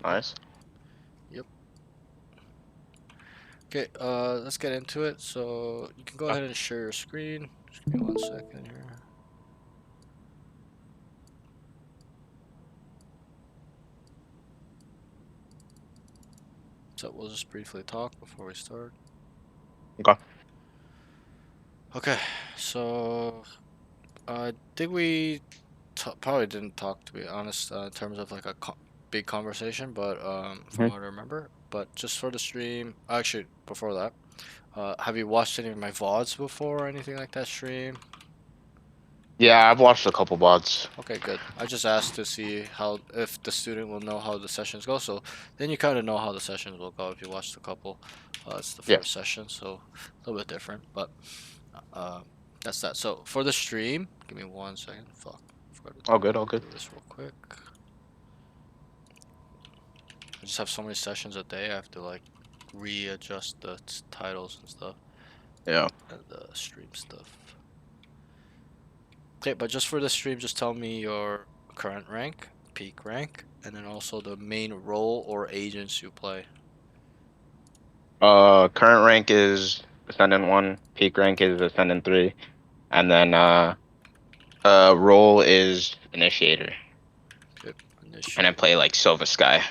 Nice. Yep. Okay, let's get into it. So you can go Oh, ahead and share your screen. Just give me 1 second here. So we'll just briefly talk before we start. okay. Okay, so I think we probably didn't talk, to be honest, in terms of like a big conversation, but from hmm what I remember. But just for the stream, actually, before that, have you watched any of my VODs before or anything like that stream? Yeah, I've watched a couple VODs. Okay, good. I just asked to see how if the student will know how the sessions go, so then you kind of know how the sessions will go if you watched a couple. It's the Yeah. first session, so a little bit different, but uh, that's that. So for the stream, give me 1 second. Fuck, forgot to All good, all good. do this real quick. I just have so many sessions a day. I have to like readjust the titles and stuff Yeah. and the stream stuff. Okay, but just for the stream, just tell me your current rank, peak rank, and then also the main role or agents you play. Current rank is Ascendant 1, peak rank is Ascendant 3, and then role is Initiator. Okay, And I initiate. play like Silver Sky.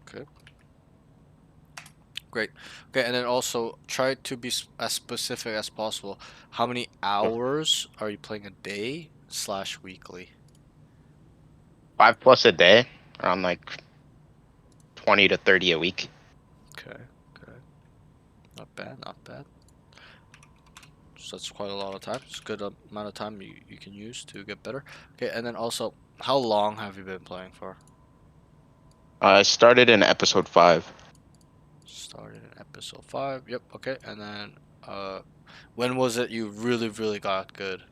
Okay, great. Okay, and then also try to be as specific as possible. How many Yeah. hours are you playing a day slash weekly? 5 plus a day, around like 20 to 30 a week. Okay, okay, not bad, not bad. So that's quite a lot of time. It's a good amount of time you can use to get better. Okay, and then also, how long have you been playing for? I started in episode 5. Started in episode 5. Yep, okay. And then when was it you really, really got good?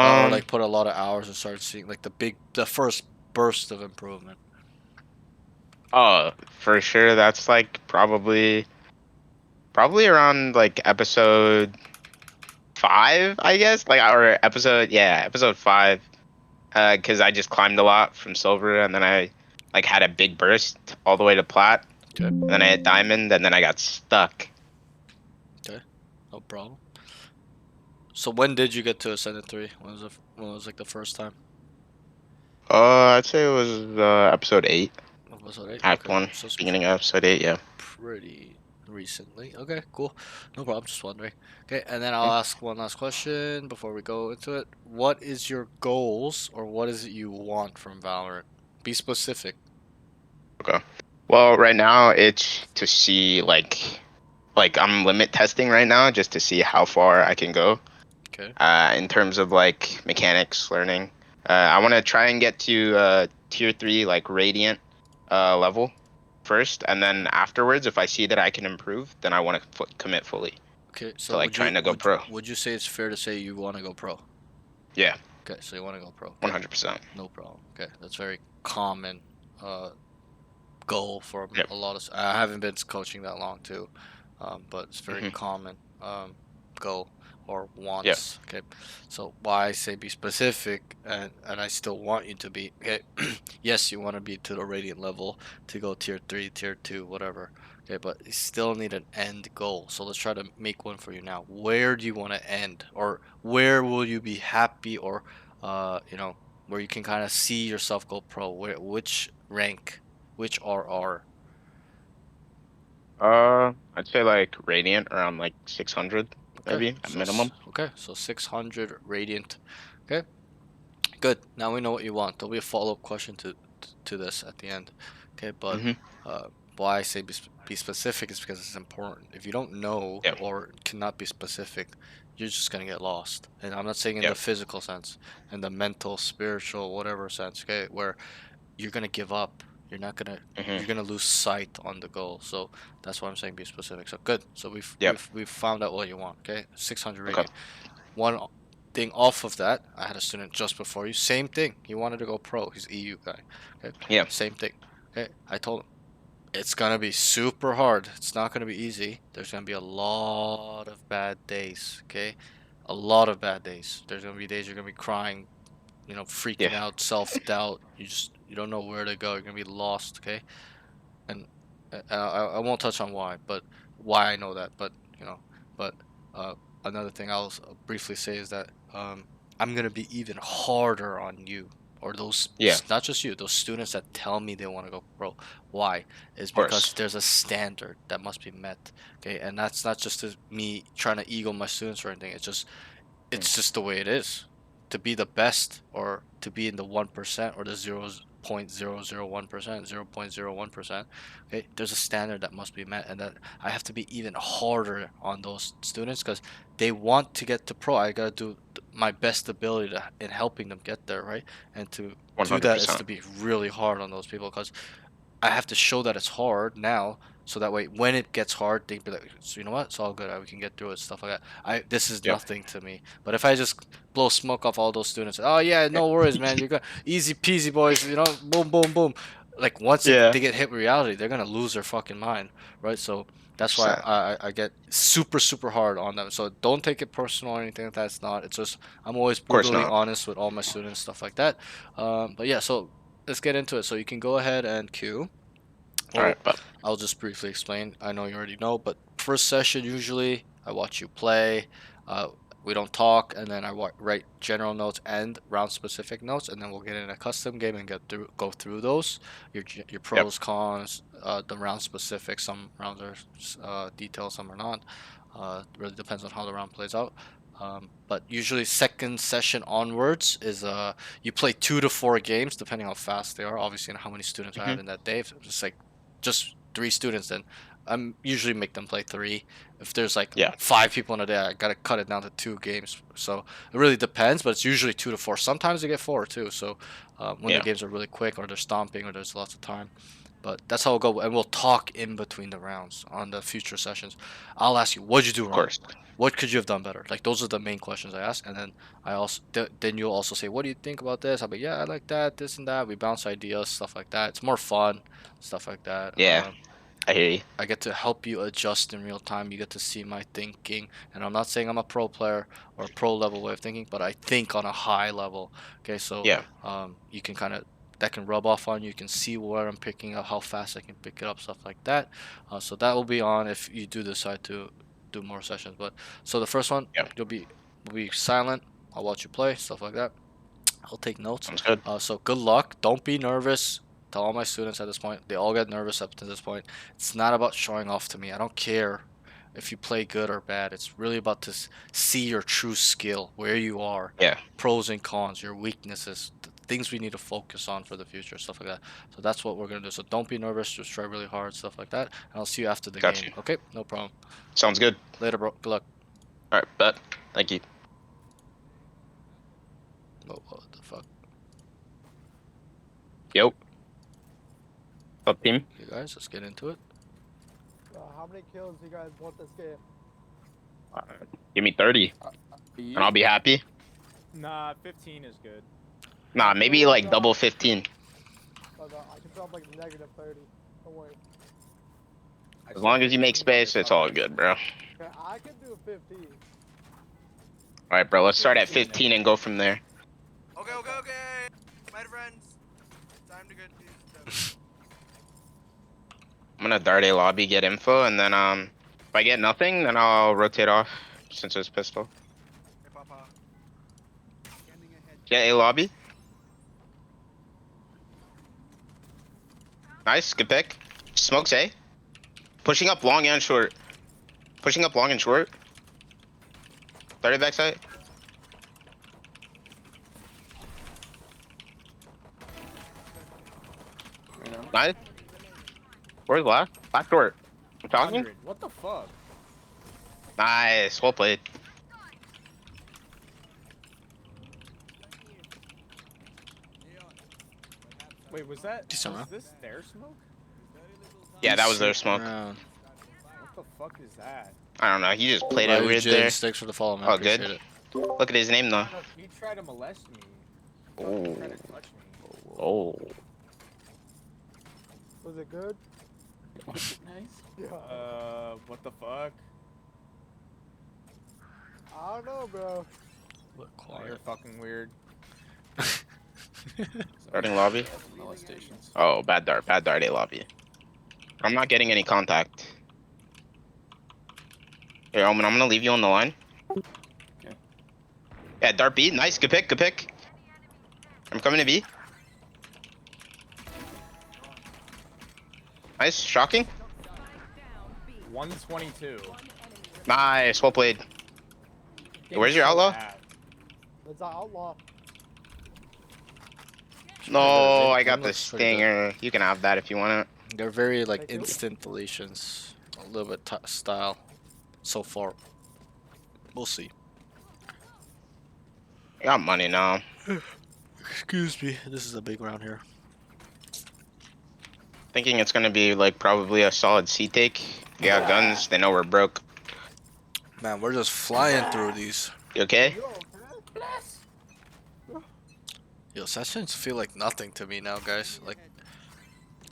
Or Um, like put a lot of hours and started seeing like the first burst of improvement? for sure, that's like probably around like episode 5, I guess, like or episode 5. Because I just climbed a lot from silver, and then I like had a big burst all the way to plat, Okay, and then I hit diamond, and then I got stuck. okay. No problem. So when did you get to Ascendant 3? When was like the first time? I'd say it was episode 8, Episode 8? Act Okay. 1, So it's beginning of episode 8. Yeah. pretty recently. Okay, cool. No problem, just wondering. Okay, and then Hmm, I'll ask one last question before we go into it. What is your goals or what is it you want from Valorant? Be specific. okay. Well, right now it's to see like I'm limit testing right now just to see how far I can go. Okay. In terms of like mechanics learning. I want to try and get to tier 3 like radiant level first, and Okay. then afterwards, if I see that I can improve, then I want to commit fully Okay. to So like would you trying to go would pro. would you say it's fair to say you want to go pro? Yeah, Okay, so you want to go pro. Okay. 100%. No problem. Okay. That's very common uh goal for Yep. a lot of I haven't been coaching that long too. But it's very Hmm. common goal or Yeah. wants. Okay, so why I say be specific and I still want you to be okay. Yes, you want to be to the radiant level to go tier 3, tier 2, whatever. Okay, but you still need an end goal. So let's try to make one for you now. Where do you want to end, or where will you be happy, or where you can kind of see yourself go pro? Which rank? Which RR? I'd say like radiant around like 600 Okay, maybe at minimum. okay, so 600 radiant. Okay, good. Now we know what you want. There'll be a follow-up question to this at the end. Okay, but Hmm. uh, why I say be specific is because it's important. If you don't know Yeah. or cannot be specific, you're just gonna get lost. And I'm not saying in Yeah. the physical sense, in the mental, spiritual, whatever sense. Okay, where you're gonna give up. Hmm. You're gonna lose sight on the goal. So that's why I'm saying be specific. So good. So Yep. we've found out what you want. Okay, 600 Okay. radiant. One thing off of that, I had a student just before you. Same thing. He wanted to go pro. He's EU guy. Okay, Yeah. same thing. Okay, I told him it's gonna be super hard. It's not gonna be easy. There's gonna be a lot of bad days. Okay, a lot of bad days. There's gonna be days you're gonna be crying, Yeah. freaking out, self doubt. You don't know where to go. You're gonna be lost. Okay, and I won't touch on why, but why I know that. But you know, but uh, another thing I'll briefly say is that I'm gonna be even harder on you or those Yeah, of not just you, those students that tell me they want to go pro. Why? Is because course. there's a standard that must be met. Okay, and that's not just me trying to ego my students or anything. Mm, It's just the way it is. To be the best or to be in the 1% or the 0.001%, 0.01%, okay, there's a standard that must be met, and that I have to be even harder on those students because they want to get to pro. I gotta do my best ability in helping them get there, right? And to do that is 100%. to be really hard on those people because I have to show that it's hard now, so that way when it gets hard, they be like, so you know what, it's all good. We can get through it, stuff like that. This is Yep. nothing to me. But if I just blow smoke off all those students, oh yeah, no worries, man, you're good, easy peasy, boys. You know, boom, boom, boom. Like once Yeah, they get hit with reality, they're gonna lose their fucking mind, right? So that's why 100%. I get super hard on them. So don't take it personal or anything like that. It's not. It's just I'm always Of course brutally not. honest with all my students, stuff like that. But yeah, so let's get into it. So you can go ahead and queue. All right, Well, but I'll just briefly explain. I know you already know, but first session usually I watch you play. Uh, we don't talk, and then I write general notes and round specific notes, and then we'll get in a custom game and go through those. Your yep, pros, cons, the round specific. Some rounds are detailed, some are not. Really depends on how the round plays out. But usually second session onwards is you play 2 to 4 games depending how fast they are, obviously, and how many students I have hmm in that day. If it's just like just 3 students, then I'm usually make them play 3. If there's like yeah, 5 people in a day, I gotta cut it down to 2 games. So it really depends, but it's usually 2 to 4. Sometimes they get 4 too. So when the yeah, games are really quick or they're stomping or there's lots of time. But that's how it'll go, and we'll talk in between the rounds on the future sessions. I'll ask you, what'd you do of wrong? course. What could you have done better? Like those are the main questions I ask, and then I also then you'll also say, what do you think about this? I'll be, yeah, I like that, this and that. We bounce ideas, stuff like that. It's more fun, stuff like that. Yeah, I hear you. I get to help you adjust in real time. You get to see my thinking. And I'm not saying I'm a pro player or a pro level way of thinking, but I think on a high level. Okay, so Yeah, you can kind of that can rub off on you. You can see where I'm picking up, how fast I can pick it up, stuff like that. So that will be on if you do decide to do more sessions. But so the first one, yeah, will be silent. I'll watch you play, stuff like that. I'll take notes. sounds good. So good luck. Don't be nervous. Tell all my students at this point. They all get nervous up to this point. It's not about showing off to me. I don't care if you play good or bad. It's really about to see your true skill, where you are, Yeah, pros and cons, your weaknesses, the things we need to focus on for the future, stuff like that. So that's what we're gonna do. So don't be nervous. Just try really hard, stuff like that. And I'll see you after the got game. you. Okay? No problem. Sounds good. Later, bro. Good luck. All right, but thank you. What the fuck? Yo, up team. You guys, let's get into it. How many kills do you guys want this game? Uh, Give me 30, and I'll be happy. Nah, 15 is good. Nah, maybe No, like no, double 15. I can drop like negative 30. Don't worry. As long as you make space, it's all good, bro. All Okay, I can do 15. right, bro. Let's start at 15 and go from there. Okay, my friends. Time to get these. I'm gonna dart a lobby, get info, and then if I get nothing, then I'll rotate off since it's pistol. Hey, Papa. Get a lobby. Nice, good pick. Smokes A. Pushing up long and short. Pushing up long and short. 30 backside. Nice. Where's last? Back door. I'm talking. 100. What the fuck? Nice. Well played. Wait, was that? Decent Was round. this their smoke? Yeah, that was their smoke. Round. What the fuck is that? I don't know. He just played it Love you, weird Jin. there. Thanks for the follow, man. Oh, Appreciate good. it. Look at his name though. He tried to molest me. He Oh. fucking tried to touch me. Oh. Was it good? Was it nice? Yeah. What the fuck? I don't know, bro. What Oh, you're quiet? fucking weird. Starting lobby. No molestations. Oh, bad dart, A lobby. I'm not getting any contact. Here, Omen, I'm gonna leave you on the line. Okay. Yeah, dart B, nice, good pick, good pick. I'm coming to B. Nice, shocking. 122. Nice, well played. Game's Where's your so outlaw? bad. It's an outlaw. No, I Game got the looks pretty good. stinger. You can have that if you want it. They're very like Thank you. instant deletions, a little bit style. So far, we'll see. I got money now. Excuse me. This is a big round here. Thinking it's gonna be like probably a solid C take. We got guns, they know we're broke. Man, we're just flying through these. You okay? Yo, sessions feel like nothing to me now, guys. Like,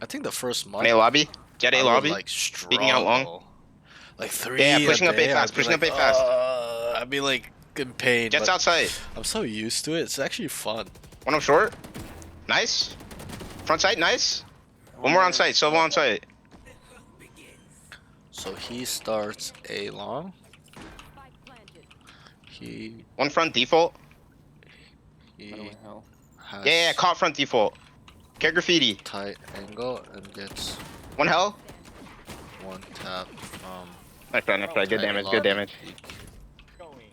I think the first month A lobby? Jet I A would lobby? like Peeking out long. struggle. Like 3 Yeah, a pushing up A day, fast, I'd be pushing like, up A fast. I'd be like in pain. Jet's But outside. I'm so used to it. It's actually fun. One up short. Nice. Front sight, nice. One more on site, Silva on site. So he starts A long. He One front default. he What the hell? has Yeah, caught front default. Care graffiti. tight angle and gets One hell. one tap from Nice try, nice try. Good tight damage, lobby good damage. peek. Going.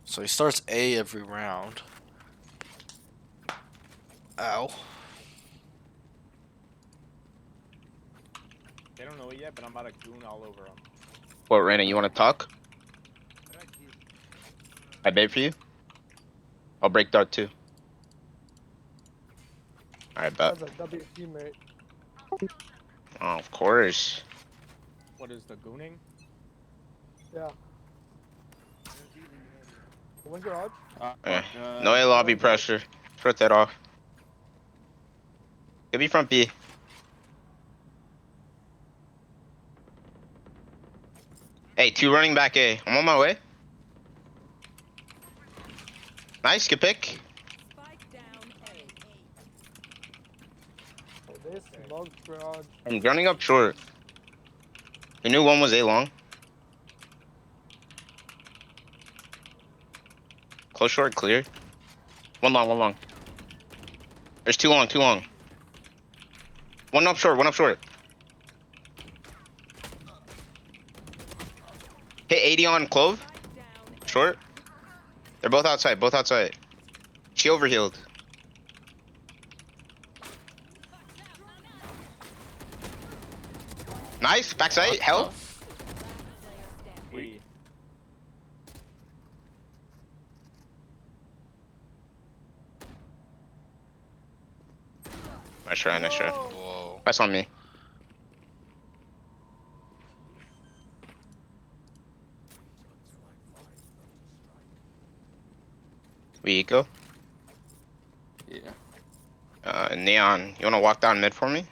So he starts A every round. Ow. They don't know it yet, but I'm about to goon all over them. What, Raina, you wanna talk? I bait for you? I'll break dart too. Alright, bet. That's a W teammate. Oh, of course. What is the gooning? Yeah. One garage. Eh, no A lobby pressure. Throw that off. Could be front B. Hey, 2 running back A. I'm on my way. Nice, good pick. Oh, they smoked garage. I'm running up short. You knew one was A long. Close short, clear. One long, one long. There's 2 long, 2 long. One up short, one up short. Hit 80 on Clove. Short. They're both outside, both outside. She overhealed. Nice, backside, hell. We. Nice try, nice try. Whoa. Press on me. We go. Yeah. Neon, you wanna walk down mid for me?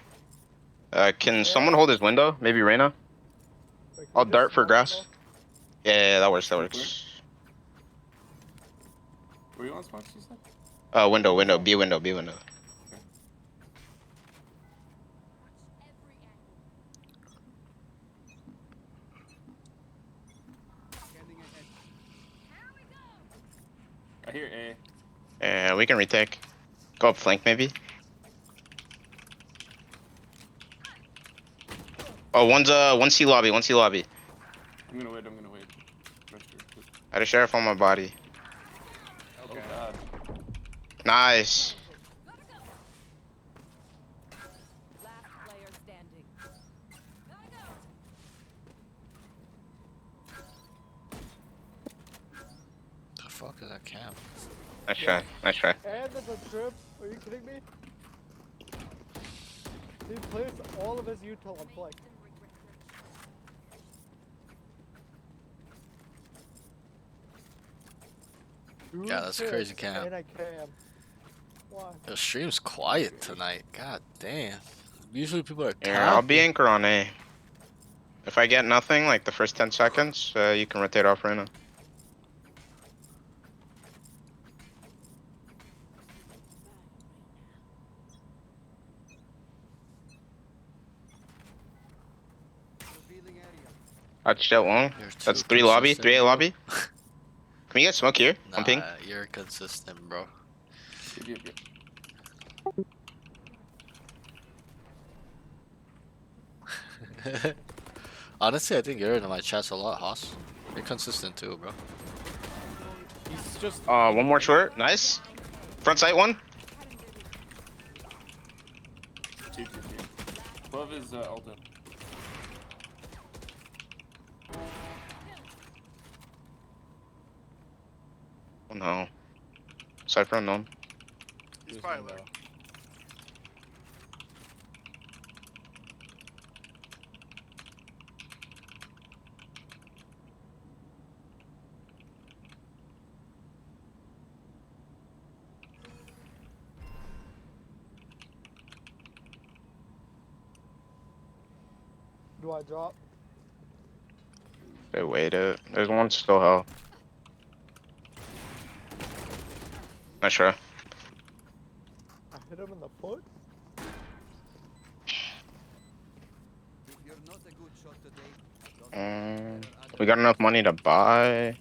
Can someone hold his window? Maybe Reyna? Wait, can I'll we just dart for smoke grass. them Yeah, that works, that works. Where you want spots, you said? Window, B window, B window. I hear A. Yeah, we can retake. Go up flank maybe. Oh, one C lobby, one C lobby. I'm gonna wait, I'm gonna wait. Pressure. I had a sheriff on my body. Okay. Oh god. Nice. Last player standing. The fuck is that camp? Nice try, nice try. And there's a trip. Are you kidding me? He placed all of his util on flank. Yeah, that's a crazy camp. And I can. Why? The stream's quiet tonight. God damn. Usually people are Yeah, I'll be camping. anchor on A. If I get nothing, like the first 10 seconds, you can rotate off right now. I'd shell long. You're That's too 3 lobby, consistent, 3A bro. lobby. Can we get smoke here? On ping. Nah, you're consistent, bro. Yep. Honestly, I think you're in my chats a lot, Haas. You're consistent too, bro. He's just. One more short. Nice. Front sight one. Two. Above is Alta. Oh no. Cypher unknown. He's probably low. Do I drop? They waited. There's one still hell. Not sure. I hit him in the foot. We got enough money to buy.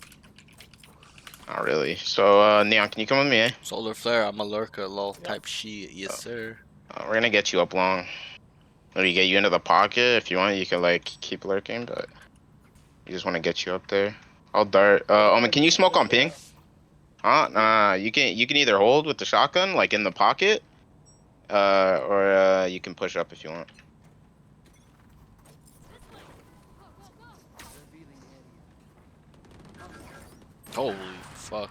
Not really. So, Neon, can you come with me? Eh? Solar flare, I'm a lurker, lol. Yeah. Type shit, yes sir. We're gonna get you up long. Maybe get you into the pocket. If you want, you can like keep lurking, but we just want to get you up there. I'll dart. Omen, can you smoke on ping? Nah. You can either hold with the shotgun, like in the pocket, or you can push up if you want. Holy fuck.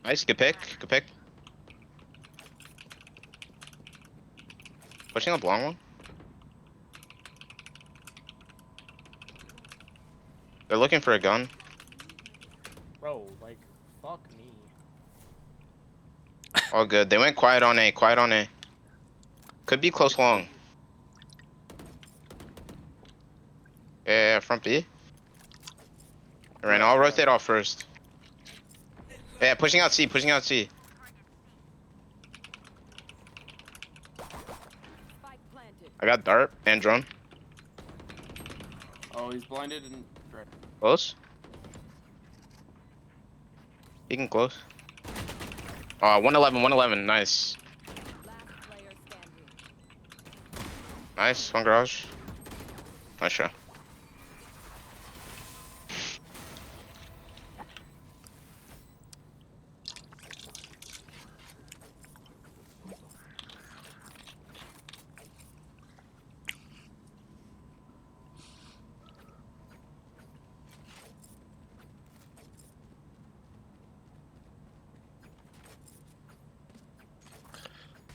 Nice. Good pick. Good pick. Pushing up long one. They're looking for a gun. Bro, like, fuck me. All good. They went quiet on A. Quiet on A. Could be close long. Yeah, front B. Alright, I'll rotate off first. Yeah, pushing out C. Pushing out C. Spike planted. I got dart and drone. Oh, he's blinded and right. Close. He can close. 111, 111. Nice. Last player standing. Nice. One garage. Nice shot.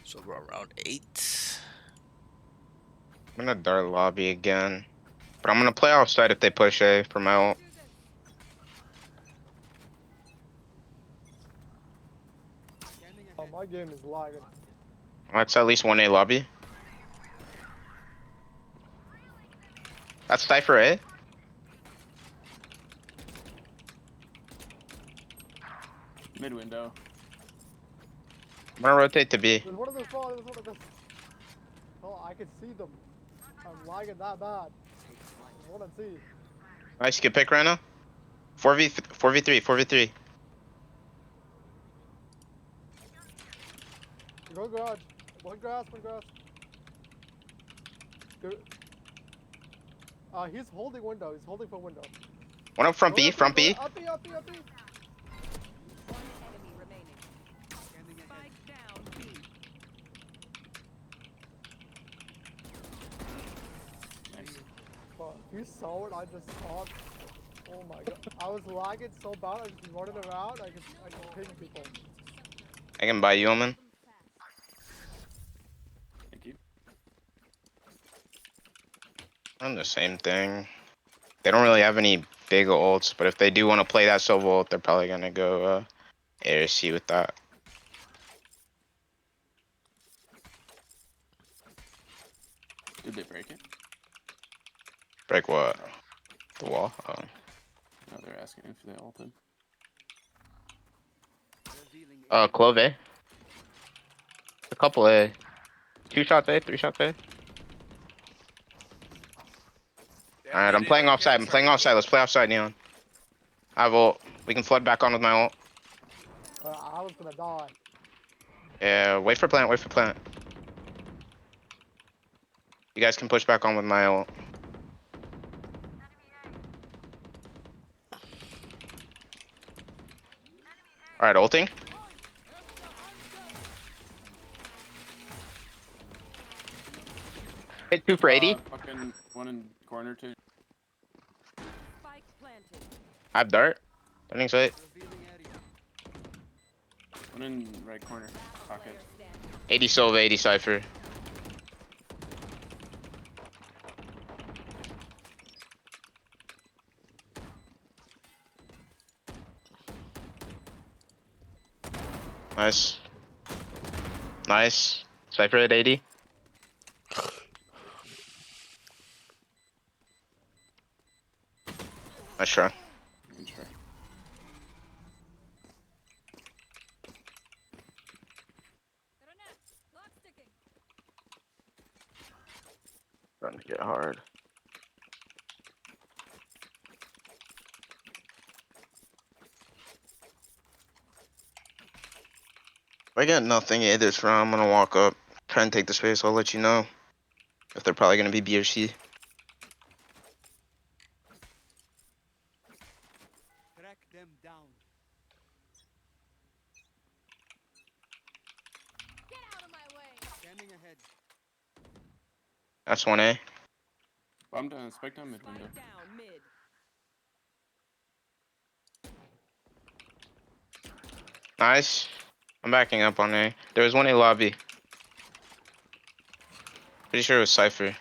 So we're around 8. I'm gonna dart lobby again. But I'm gonna play offside if they push A for my ult. Oh, my game is lagging. That's at least 1A lobby. That's Cypher A. Mid window. I'm gonna rotate to B. There's one of those falling. There's one of those. Oh, I can see them. I'm lagging that bad. There's one on C. Nice. Good pick right now. 4v3. 4v3. Go garage. One grass. Good. He's holding window. He's holding from window. One up front B. Front B. Up B. One enemy remaining. Spike down B. Nice. But you saw it. I just saw. Oh my god. I was lagging so bad. I was just running around. I could ping people. I can buy you, Omen. Thank you. I'm the same thing. They don't really have any big ults, but if they do want to play that Silva ult, they're probably gonna go A or C with that. Did they break it? Break what? The wall? Oh. No, they're asking if they ulted. Clove A. A couple A. 2 shots A, 3 shots A. Alright, I'm playing offside. I'm playing offside. Let's play offside, Neon. I have ult. We can flood back on with my ult. I was gonna die. Yeah, wait for plant. Wait for plant. You guys can push back on with my ult. Alright, ulting. Hit 2 for 80. Fucking one in corner too. Spike planted. I have dart. Turning sight. One in right corner. Pocket. Player standing. 80 Silva, 80 Cypher. Nice. Nice. Cypher at 80. Nice try. Good try. Starting to get hard. If I get nothing A this round, I'm gonna walk up, try and take the space. I'll let you know if they're probably gonna be B or C. Track them down. Get out of my way. Scanning ahead. That's 1A. Bomb down. Spike down mid window. Spike down mid. Nice. I'm backing up on A. There was 1A lobby. Pretty sure it was Cypher.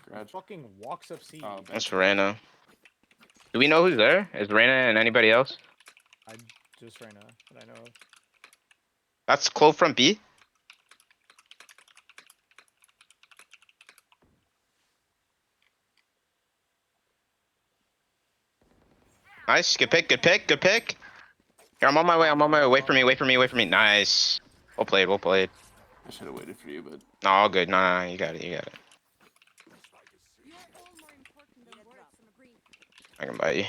Garage. Fucking walks up C. Oh, That's back. Reyna. Do we know who's there? Is Reyna and anybody else? I just right now that I know of. That's Clove from B. Nice. Good pick. Good pick. Good pick. Here, I'm on my way. I'm on my way. Wait for me. Wait for me. Wait for me. Nice. Well played. Well played. I should have waited for you, but No, all good. No, you got it. You got it. You're all more important than words from a brief. I can buy you.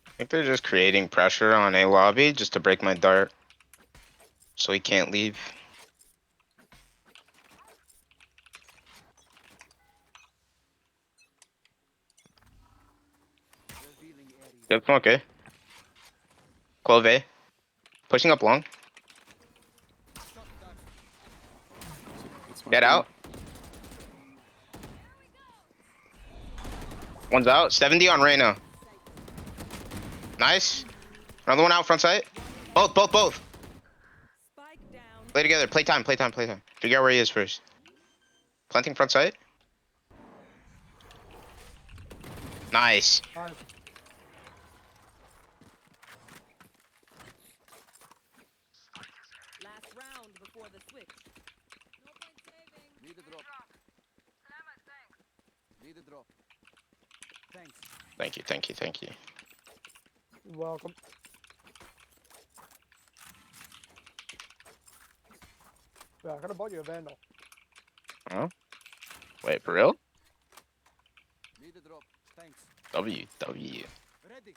I think they're just creating pressure on A lobby just to break my dart, so he can't leave. Revealing area. Good smoke, eh? Clove A. Pushing up long. Shot that. it's Get out. One's out. 70 on Reyna. Nice. Another one out front side. Both. Spike down. Play together. Playtime. Figure out where he is first. Planting front side. Nice. Nice. Last round before the switch. No point saving. Need a drop. Need a drop. Thanks. Thank you. You're welcome. Yeah, I could have bought you a Vandal. Oh? Wait, for real? Need a drop. Thanks. W. Ready.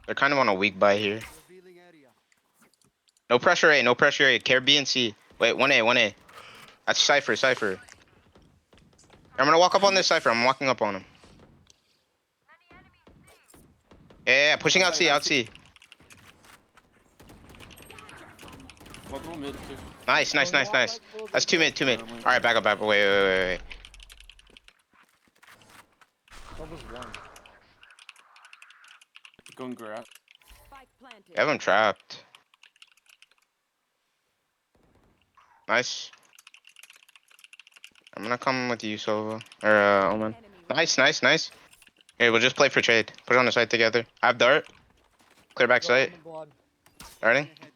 They're kind of on a weak buy here. Revealing area. No pressure A. Care B and C. Wait, 1A. That's Cypher. I'm gonna walk up on this Cypher. I'm walking up on him. Yeah, pushing out C. Multiple mid too. Nice. That's 2 mid. Alright, back up. Wait. That was one. Going garage. Spike planted. I have him trapped. Nice. I'm gonna come with you, Sova. Or, Omen. Nice. Hey, we'll just play for trade. Put it on the side together. I have dart. Clear back site. Blood. Starting. Ahead.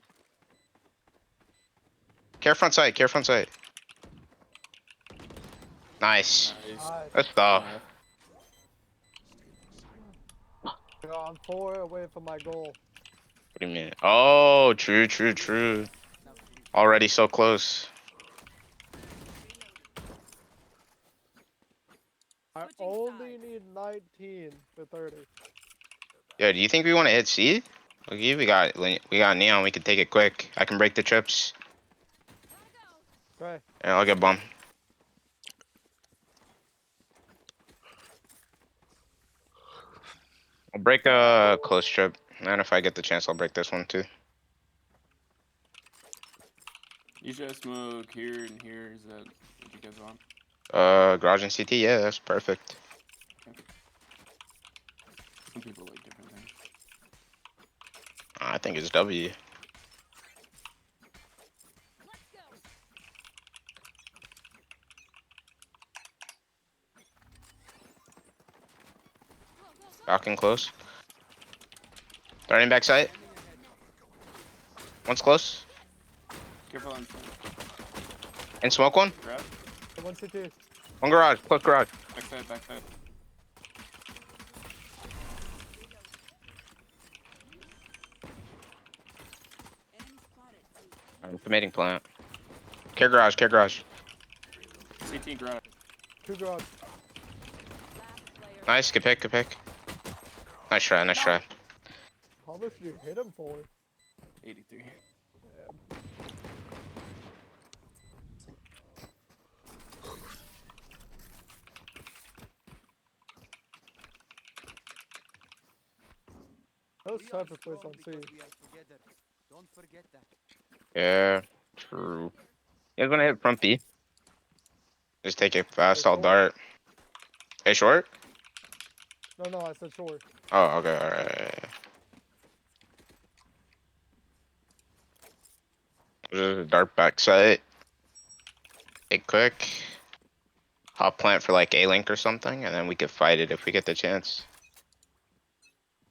Care front side. Nice. Nice. Good stuff. Enough. Yo, I'm 4 away from my goal. What do you mean? Oh, true, true, true. Already so close. I Switching only sides. need 19 for 30. Yo, do you think we want to hit C? Okay, we got neon. We can take it quick. I can break the trips. Okay. Yeah, I'll get bomb. I'll break a close trip, and if I get the chance, I'll break this one too. You should smoke here and here. Is that what you guys want? Garage and CT. Yeah, that's perfect. Some people like different things. I think it's W. Let's go. Falcon close. Starting backside. One's close. Careful on front. And smoke one. Grab. The 1 CT. One garage. Close garage. Backside, backside. Enemy spotted. I'm committing plant. Care garage. Care garage. CT garage. 2 garage. Last player. Nice. Good pick. Good pick. Nice try. Nice try. How much did you hit him for? 83. Those We are cypher plays strong on C. because we are together. Don't forget that. Yeah. True. You guys wanna hit front B? Just take it fast. I'll dart. Hey, short. No, I said short. Oh, okay. All right. Just a dart backside. Take quick. Hop plant for like A-Link or something, and then we could fight it if we get the chance.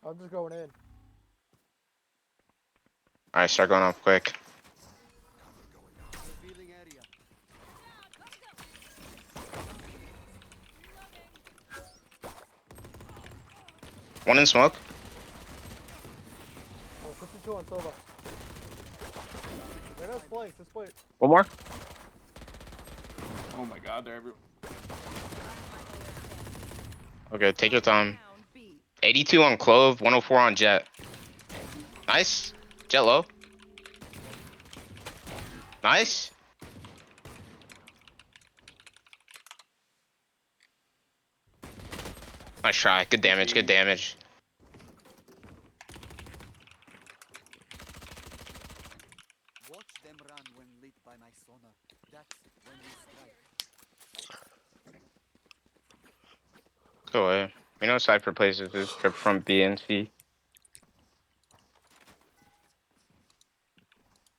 I'm just going in. Alright, start going up quick. Revealing area. One in smoke. Oh, 52 on Sova. They're not flanks. This plate. One more. Oh my god, they're everywhere. Okay, take your time. Down B. 82 on Clove, 104 on Jet. Nice. Jet low. Nice. Nice try. Good damage. Good damage. Watch them run when lit by my sonar. That's when we strike. Go away. We know Cypher plays with this trip from B and C.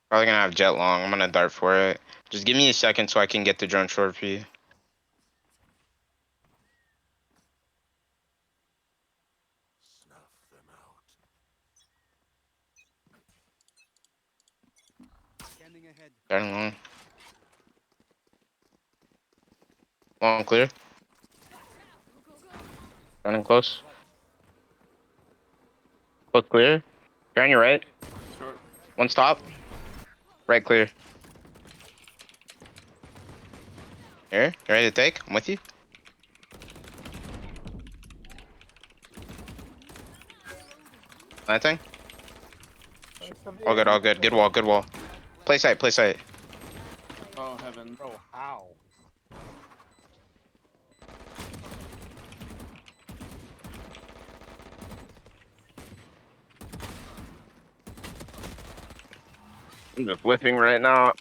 Probably gonna have Jet long. I'm gonna dart for it. Just give me a second so I can get the drone short for you. Scanning ahead. Darting long. Long clear. Running close. Close clear. You're on your right. Short. One stop. Right clear. Here, you ready to take? I'm with you. Planting. All good, all good. Good wall, good wall. Play sight, play sight. Oh, heaven. Bro, how? I'm just whipping right now. I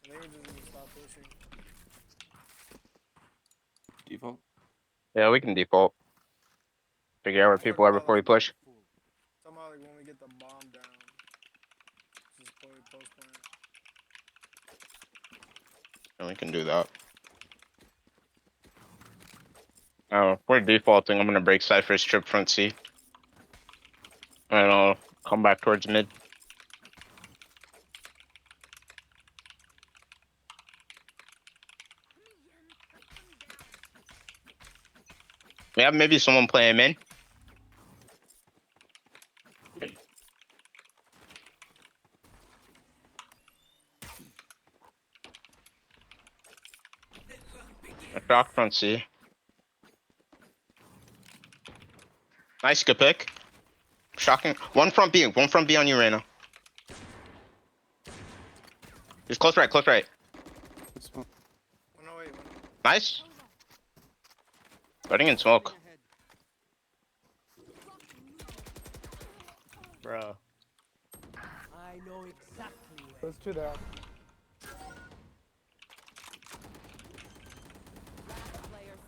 think we just need to stop pushing. Default. Yeah, we can default. Figure out where people are before we push. Somehow, like, when we get the bomb down, just play post plant. And we can do that. Oh, we're defaulting. I'm gonna break Cypher's trip front C. And I'll come back towards mid. We have maybe someone play him in. A shock front C. Nice, good pick. Shocking. One front B on you right now. Just close right, close right. Good smoke. 108. Nice. Starting in smoke. Bruh. I know exactly where. There's two there.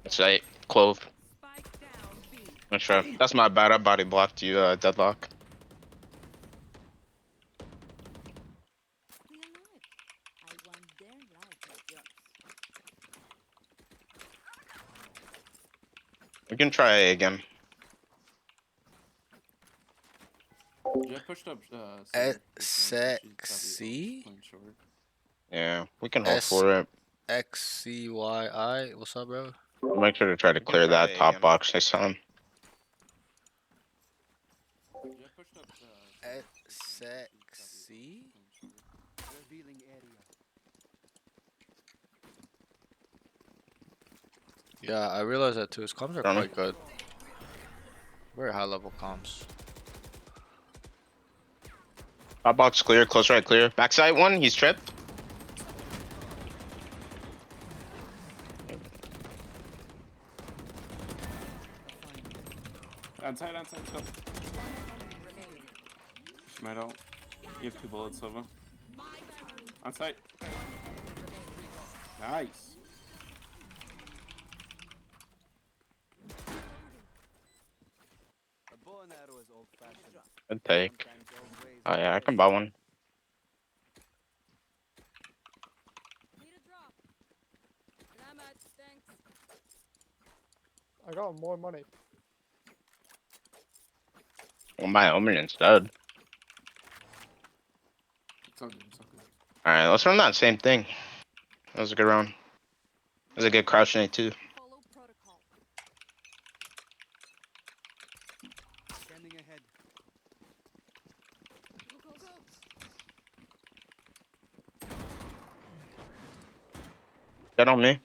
That's right. Clove. Spike down B. Not sure. That's my bad. I body blocked you, Deadlock. Stay alive. I want their life like yours. We can try A again. Jet pushed up At center. She's probably sexy. playing short. Yeah, we can hope for it. XCYI. What's up, bro? Make sure to try to clear that top box this time. Jet pushed up At center. She's sexy. probably playing short. Revealing area. Yeah, I realized that too. His comms are Done. quite good. Very high level comms. Top box clear, close right clear. Backside one, he's tripped. Outside, let's go. She might out. You have 2 bullets, Silva. Outside. Nice. A bow and arrow is old-fashioned. Good take. Sometimes old ways Oh are yeah, I better can buy one. Need a drop. Salamat. Thanks. I got more money. I'll buy Omen instead. It's all good. It's all good. Alright, let's run that same thing. That was a good round. That was a good crouch nade too. Follow protocol. Scanning ahead. Go, go, go. Get on me.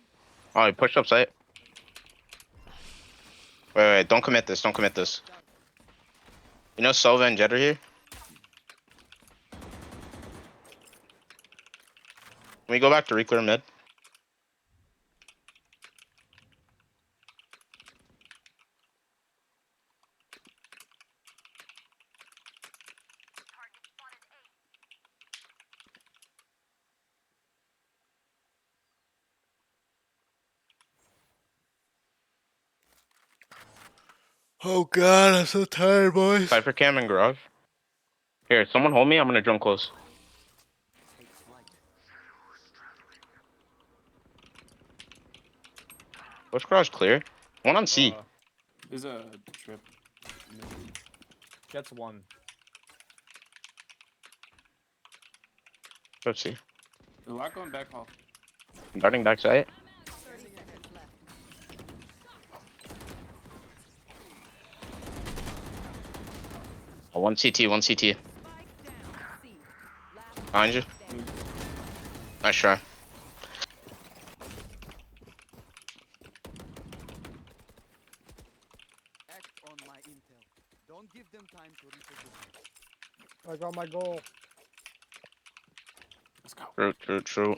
Oh, he pushed up sight. Wait, don't commit this, don't commit this. You know Sova and Jet are here? Can we go back to reclear mid? Oh god, I'm so tired, boys. Cypher cam and garage. Here, someone hold me, I'm gonna jump close. Take flight. Push garage clear. One on C. There's a trip. Gets one. Let's see. There's a lot going back hall. I'm darting back sight. 30 seconds left. Oh, one CT, one CT. Spike down C. Last Behind you. standing. Nice try. Act on my intel. Don't give them time to reposition. I got my goal. Let's go. True, true, true.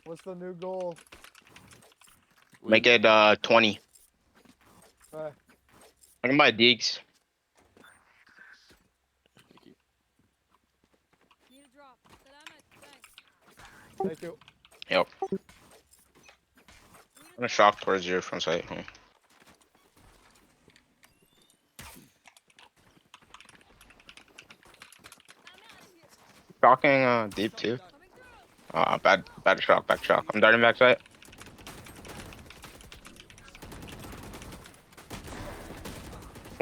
What's the new goal? Make it 20. Okay. I can buy Deeks. Thank you. Need a drop. Salamat. Thanks. Thank you. Yep. I'm gonna shock towards you from sight. Shocking deep too. Coming through. Bad shock, back shock. I'm darting back sight.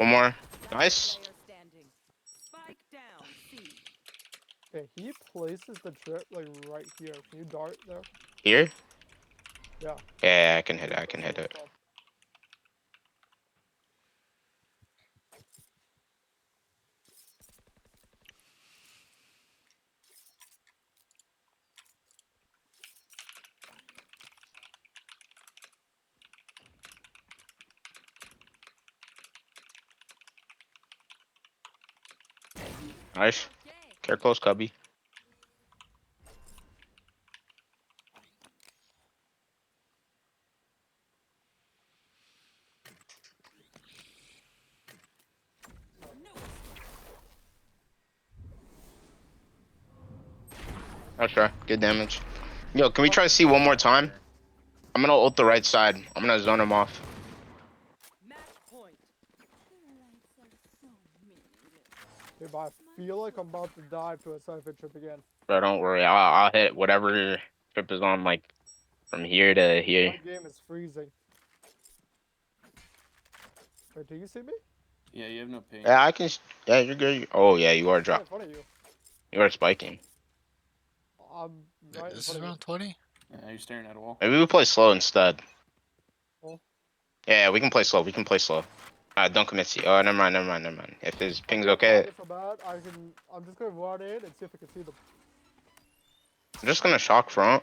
One more. Last Nice. player standing. Spike down. C. Okay, he places the trip like right here. Can you dart there? Here? Yeah. Yeah, I can hit it. I can hit it. Nice. Care close, Cubby. Not sure. Good damage. Yo, can we try to see one more time? I'm gonna ult the right side. I'm gonna zone him off. Match point. Okay, but I feel like I'm about to die to a sci-fi trip again. Bro, don't worry. I'll hit whatever trip is on, like, from here to here. My game is freezing. Wait, do you see me? Yeah, you have no ping. Yeah, I can. Yeah, you're good. Oh, yeah, you are I'm right drop. in front of you. You are spiking. I'm right in This front is of you. around 20. Yeah, you're staring at a wall. Maybe we play slow instead. Oh. Yeah, we can play slow. We can play slow. Don't commit C. Oh, never mind, never mind, never mind. If his ping's My okay, lag is so bad. I'm just gonna run in and see if I can see them. I'm just gonna shock front.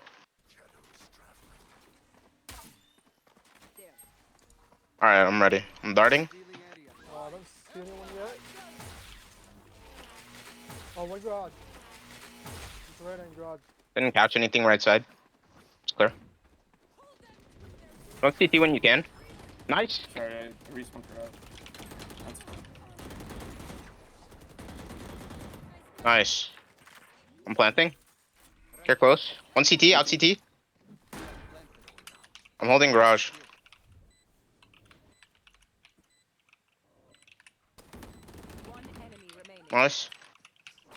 Alright, I'm ready. I'm darting. Stealing area. I don't see anyone yet. Oh, one garage. It's right in garage. Didn't catch anything right side. It's clear. Don't CT when you can. Nice. Sorry, I respawned for out. That's fine. Nice. I'm planting. Care close. One CT, out CT. I'm holding garage. One enemy remaining. Nice.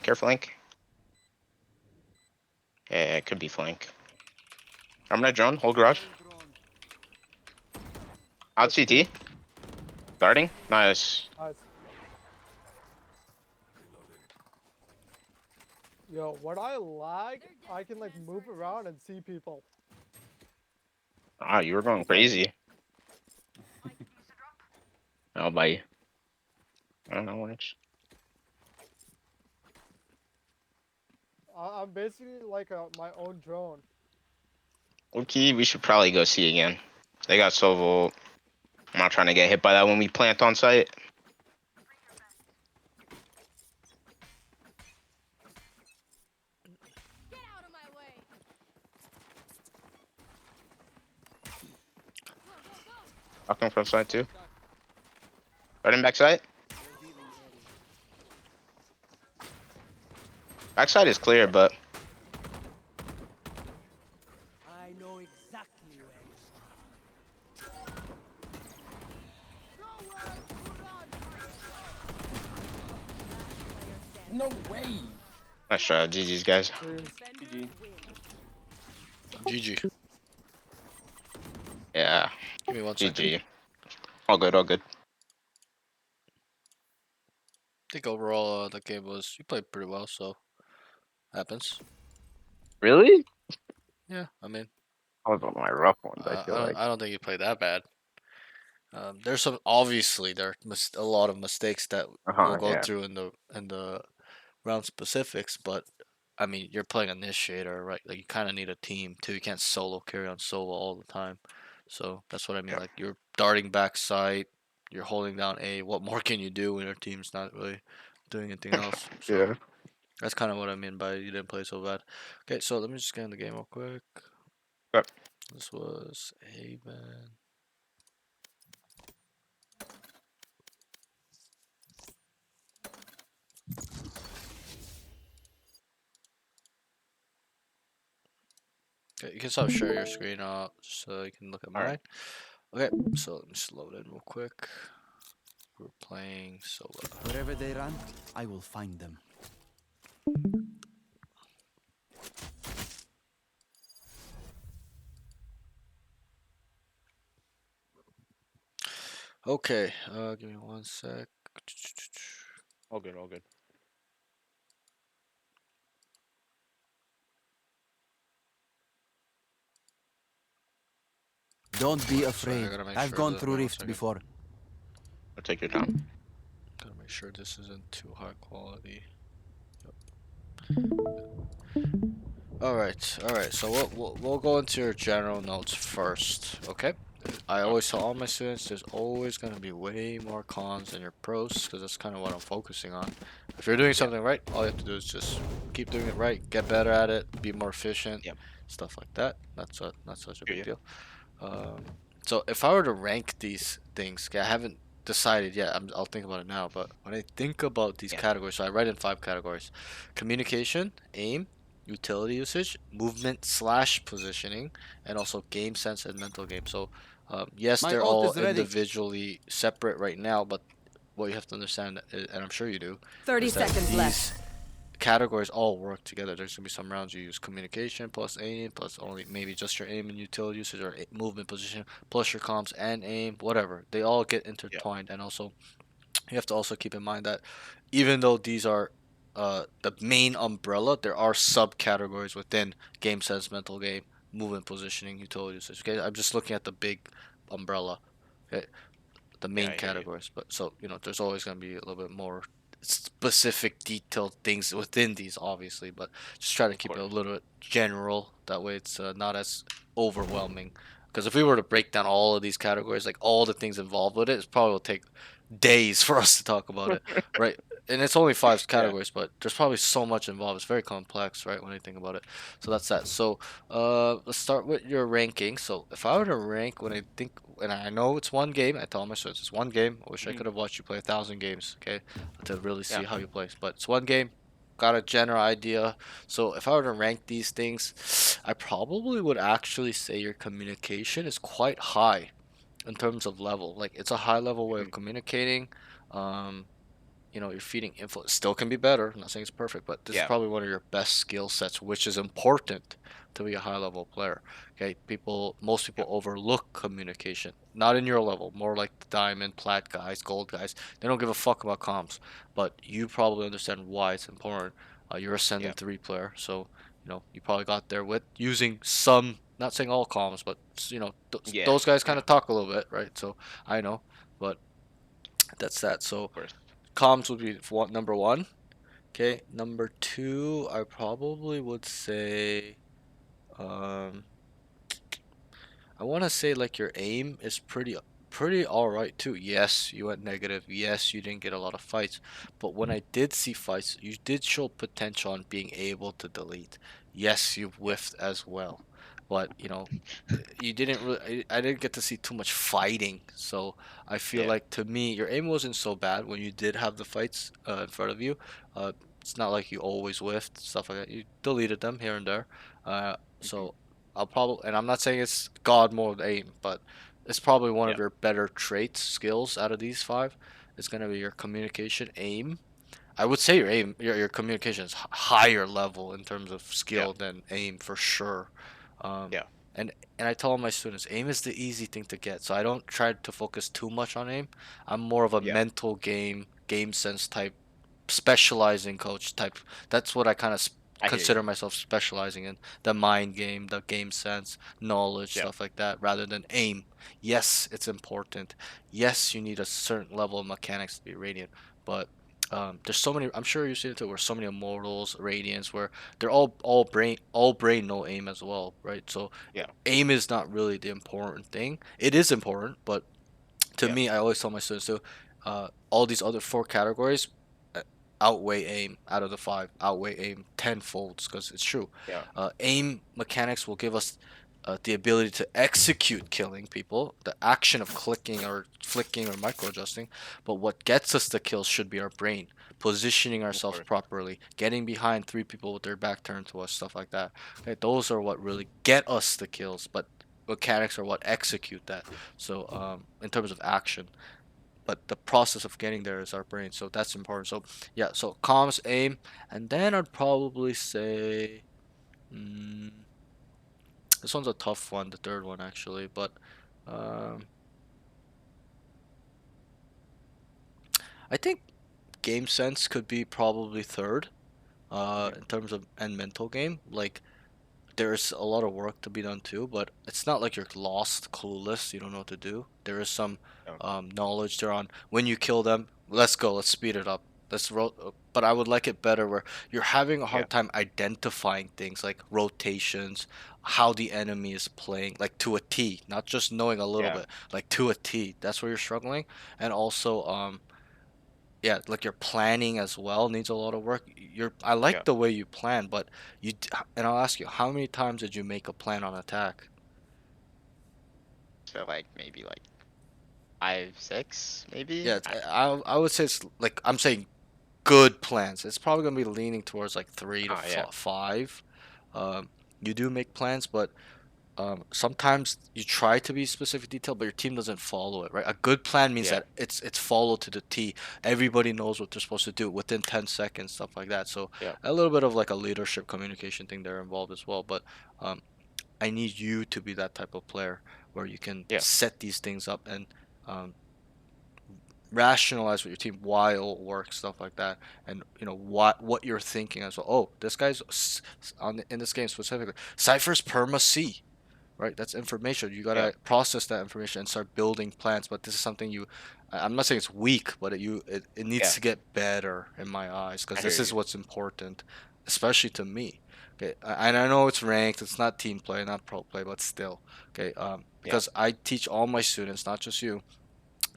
Care flank. Yeah, it could be flank. I'm gonna drone. Hold garage. Out CT. Darting. Nice. Nice. Yo, when I lag, I can like move around and see people. Ah, you were going crazy. I'll buy you. I don't know which. I'm basically like my own drone. Okay, we should probably go see again. They got Sovo. I'm not trying to get hit by that when we plant on site. Get out of my way. Fucking from side too. Right in backside. Backside is clear, but I know exactly where you No way! nice try. GG's guys. GG. GG. Yeah. Give me 1 second. GG. All good, all good. I think overall the game was you played pretty well, so happens. Really? Yeah, I mean, That was one of my rough ones, I feel like. I don't think you played that bad. There's some obviously there are a lot of mistakes that we'll go Yeah. through in the round specifics, but I mean you're playing Initiator, right? Like you kind of need a team too. You can't solo carry on solo all the time, so that's what I mean. Yeah. Like you're darting backside, you're holding down A. What more can you do when your team's not really doing anything else? So Yeah. that's kind of what I mean by you didn't play so bad. Okay, so let me just get in the game real quick. Yep. This was Haven. Okay, you can stop share your screen out so you can look at mine. Alright. Okay, so let me just load in real quick. We're playing solo. Wherever they run, I will find them. Okay, give me one sec. All good, all good. Don't be Sorry, I afraid. gotta make I've sure gone that. through Wait one Rift second. before. I'll take your time. Gotta make sure this isn't too high quality. All right. So we'll go into your general notes first, okay? I always tell all my students there's always gonna be way more cons than your pros, because that's kind of what I'm focusing on. If you're doing Yeah. something right, all you have to do is just keep doing it right, get better at it, be more efficient, Yep. stuff like that. That's not such a Hear big you. deal. Um, so if I were to rank these things, okay, I haven't decided yet. I'll think about it now. But when I think about these Yeah. categories, so I write in 5 categories: communication, aim, utility usage, movement slash positioning, and also game sense and mental game. So yes, My they're ult all is ready. individually separate right now, but what you have to understand, and I'm sure you do, 30 is that seconds these left. categories all work together. There's gonna be some rounds you use communication plus aim plus only maybe just your aim and utility usage or movement position plus your comms and aim, whatever. They all get Yeah. intertwined, and also you have to also keep in mind that even though these are the main umbrella, there are subcategories within game sense, mental game, movement positioning, utility usage. Okay, I'm just looking at the big umbrella. Okay, the Yeah, main I hear you. categories. But so, there's always going to be a little bit more specific, detailed things within these, obviously. But just try to Of keep it course. a little bit general. That way, it's not as overwhelming. Because if we were to break down all of these categories, like all the things involved with it, it probably will take days for us to talk about it, right? And it's only five Yeah. categories, but there's probably so much involved. It's very complex, right? When you think about it. So that's that. So let's start with your ranking. So if I were to rank when I think, and I know it's one game, I tell my students it's one game. I wish I Hmm. could have watched you play 1,000 games, okay, to really see Yeah. how you play. But it's one game. Got a general idea. So if I were to rank these things, I probably would actually say your communication is quite high in terms of level. Like it's a high level way Hmm. of communicating. Um, you're feeding info. It still can be better. I'm not saying it's perfect, but this is Yeah. probably one of your best skill sets, which is important to be a high level player. Okay, most people Yep. overlook communication. Not in your level, more like the diamond, plat guys, gold guys. They don't give a fuck about comms, but you probably understand why it's important. You're Yeah. ascendant 3 player, so you probably got there with using some, not saying all comms, but Yeah. those guys kind Yeah. of talk a little bit, right? So I know, but that's that. So Of course. comms would be number one. Okay, number two, I probably would say, um, I want to say like your aim is pretty all right too. Yes, you went negative. Yes, you didn't get a lot of fights, but when I did see fights, you did show potential on being able to delete. Yes, you Yeah. whiffed as well, but you didn't really. I didn't get to see too much fighting, so I feel Yeah. like to me your aim wasn't so bad when you did have the fights in front of you. Uh, it's not like you always whiffed stuff like that. You deleted them here and there. Hmm. So I'll probably, and I'm not saying it's God mode aim, but it's probably one Yeah. of your better traits, skills out of these five. It's gonna be your communication, aim. I would say your aim, your communication is higher level in terms of Yeah. skill than aim for sure. Um, Yeah. and I tell my students, aim is the easy thing to get, so I don't try to focus too much on aim. I'm more of a Yeah. mental game sense type, specializing coach type. That's what I kind of I hear you. consider myself specializing in: the mind game, the game sense, knowledge, Yeah. stuff like that, rather than aim. Yes, it's important. Yes, you need a certain level of mechanics to be radiant, but there's so many. I'm sure you've seen it too. Where so many immortals, radiants, where they're all brain, no aim as well, right? So Yeah. aim is not really the important thing. It is important, but to Yeah. me, I always tell my students to all these other 4 categories uh, outweigh aim out of the five, outweigh aim tenfolds because it's true. Yeah. Aim mechanics will give us the ability to execute killing people, the action of clicking or flicking or micro adjusting. But what gets us the kills should be our brain, positioning Of ourselves course. properly, getting behind 3 people with their back turned to us, stuff like that. Okay, those are what really get us the kills, but mechanics are what execute that. So in terms of action, but the process of getting there is our brain. So that's important. So yeah, so comms, aim, and then I'd probably say, mm, this one's a tough one, the third one actually, but um, I think game sense could be probably third, Mhm. in terms of and mental game. Like there's a lot of work to be done too, but it's not like you're lost, clueless, you don't know what to do. There is some Yeah. knowledge there on when you kill them. Let's go, let's speed it up. But I would like it better where you're having a Yeah. hard time identifying things like rotations, how the enemy is playing, like to a T, not just knowing a little Yeah. bit, like to a T. That's where you're struggling, and also yeah, like your planning as well needs a lot of work. I like Yeah. the way you plan, but and I'll ask you, how many times did you make a plan on attack? So like maybe like 5, 6, maybe. Yeah, I would say it's like I'm saying good plans. It's probably gonna be leaning towards like three to Oh yeah. five. Um, you do make plans, but sometimes you try to be specific detail, but your team doesn't follow it, right? A good plan means Yeah. that it's followed to the T. Everybody knows what they're supposed to do within 10 seconds, stuff like that. So Yeah. a little bit of like a leadership communication thing there involved as well. But um, I need you to be that type of player where you can Yeah. set these things up and um, rationalize with your team why it will work, stuff like that, and what you're thinking as well. Oh, this guy's in this game specifically. Cypher's perma C, right? That's information. You Yeah. gotta process that information and start building plans. But this is something I'm not saying it's weak, but it needs Yeah. to get better in my eyes because I hear this is you. what's important, especially to me. Okay, and I know it's ranked. It's not team play, not pro play, but still, okay. Yeah. Because I teach all my students, not just you,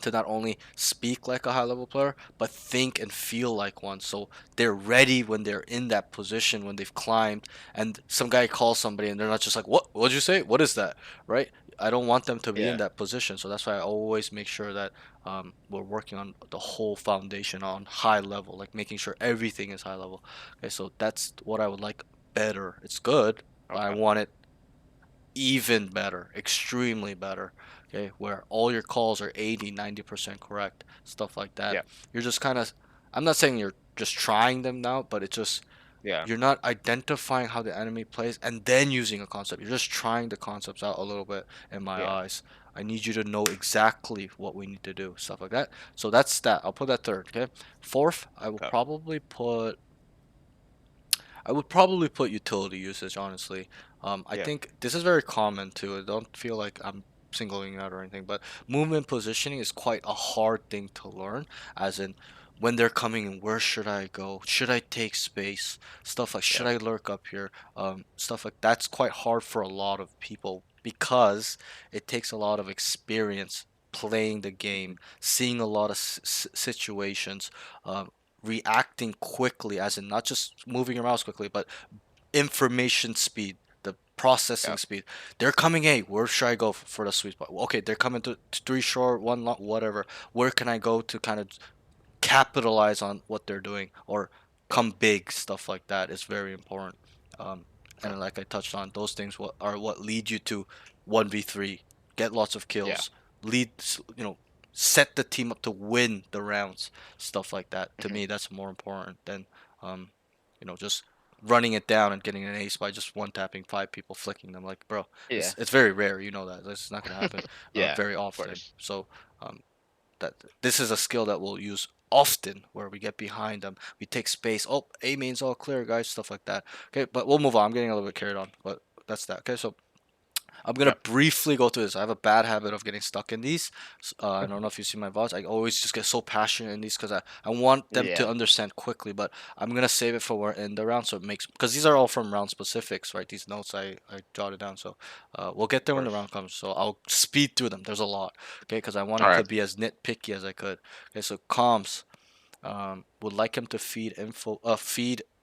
to not only speak like a high level player, but think and feel like one. So they're ready when they're in that position, when they've climbed, and some guy calls somebody and they're not just like, "What? What'd you say? What is that?" Right? I don't want them to be in Yeah. that position. So that's why I always make sure that we're working on the whole foundation on high level, like making sure everything is high level. Okay, so that's what I would like better. It's good, but I Okay. want it even better, extremely better. Okay, where all your calls are 80, 90% correct, stuff like that. Yeah. You're just kind of, I'm not saying you're just trying them now, but it's just, Yeah. you're not identifying how the enemy plays and then using a concept. You're just trying the concepts out a little bit in my Yeah. eyes. I need you to know exactly what we need to do, stuff like that. So that's that. I'll put that third, okay? Fourth, Okay. I would probably put utility usage, honestly. I Yeah. think this is very common too. I don't feel like I'm singling it out or anything, but movement positioning is quite a hard thing to learn, as in when they're coming in, where should I go? Should I take space? Stuff like, should Yeah. I lurk up here? Stuff like that's quite hard for a lot of people because it takes a lot of experience playing the game, Mhm. seeing a lot of situations, um, reacting quickly, as in not just moving your mouse quickly, but information speed, the processing Yeah. speed. They're coming, hey, where should I go for the sweet spot? Okay, they're coming to three short, one long, whatever. Where can I go to kind of capitalize on what they're doing or Yeah. come big? Stuff like that is very important. Um, Okay. and like I touched on, those things are what lead you to 1v3, get lots of Yeah. kills, lead, set the team up to win the rounds, stuff like that. To Mhm. me, that's more important than, um, just running it down and getting an ace by just one tapping five people, flicking them. Like, bro, Yeah. it's very rare. You know that this is not gonna happen Yeah. very Of often. course. So, um, that this is a skill that we'll use often where we get behind them, we take space. Oh, A main's all clear, guys, stuff like that. Okay, but we'll move on. I'm getting a little bit carried on, but that's that. Okay, so I'm gonna Yeah. briefly go through this. I have a bad habit of getting stuck in these. I don't know if you see my VODs. I always just get so passionate in these because I want them to Yeah. understand quickly. But I'm gonna save it for we're in the round, so it makes because these are all from round specifics, right? These notes I jotted down, so we'll get Of there when the course. round comes. So I'll speed through them. There's a lot, okay? Because I All wanted to right. be as nitpicky as I could. Okay, so comms would like him to feed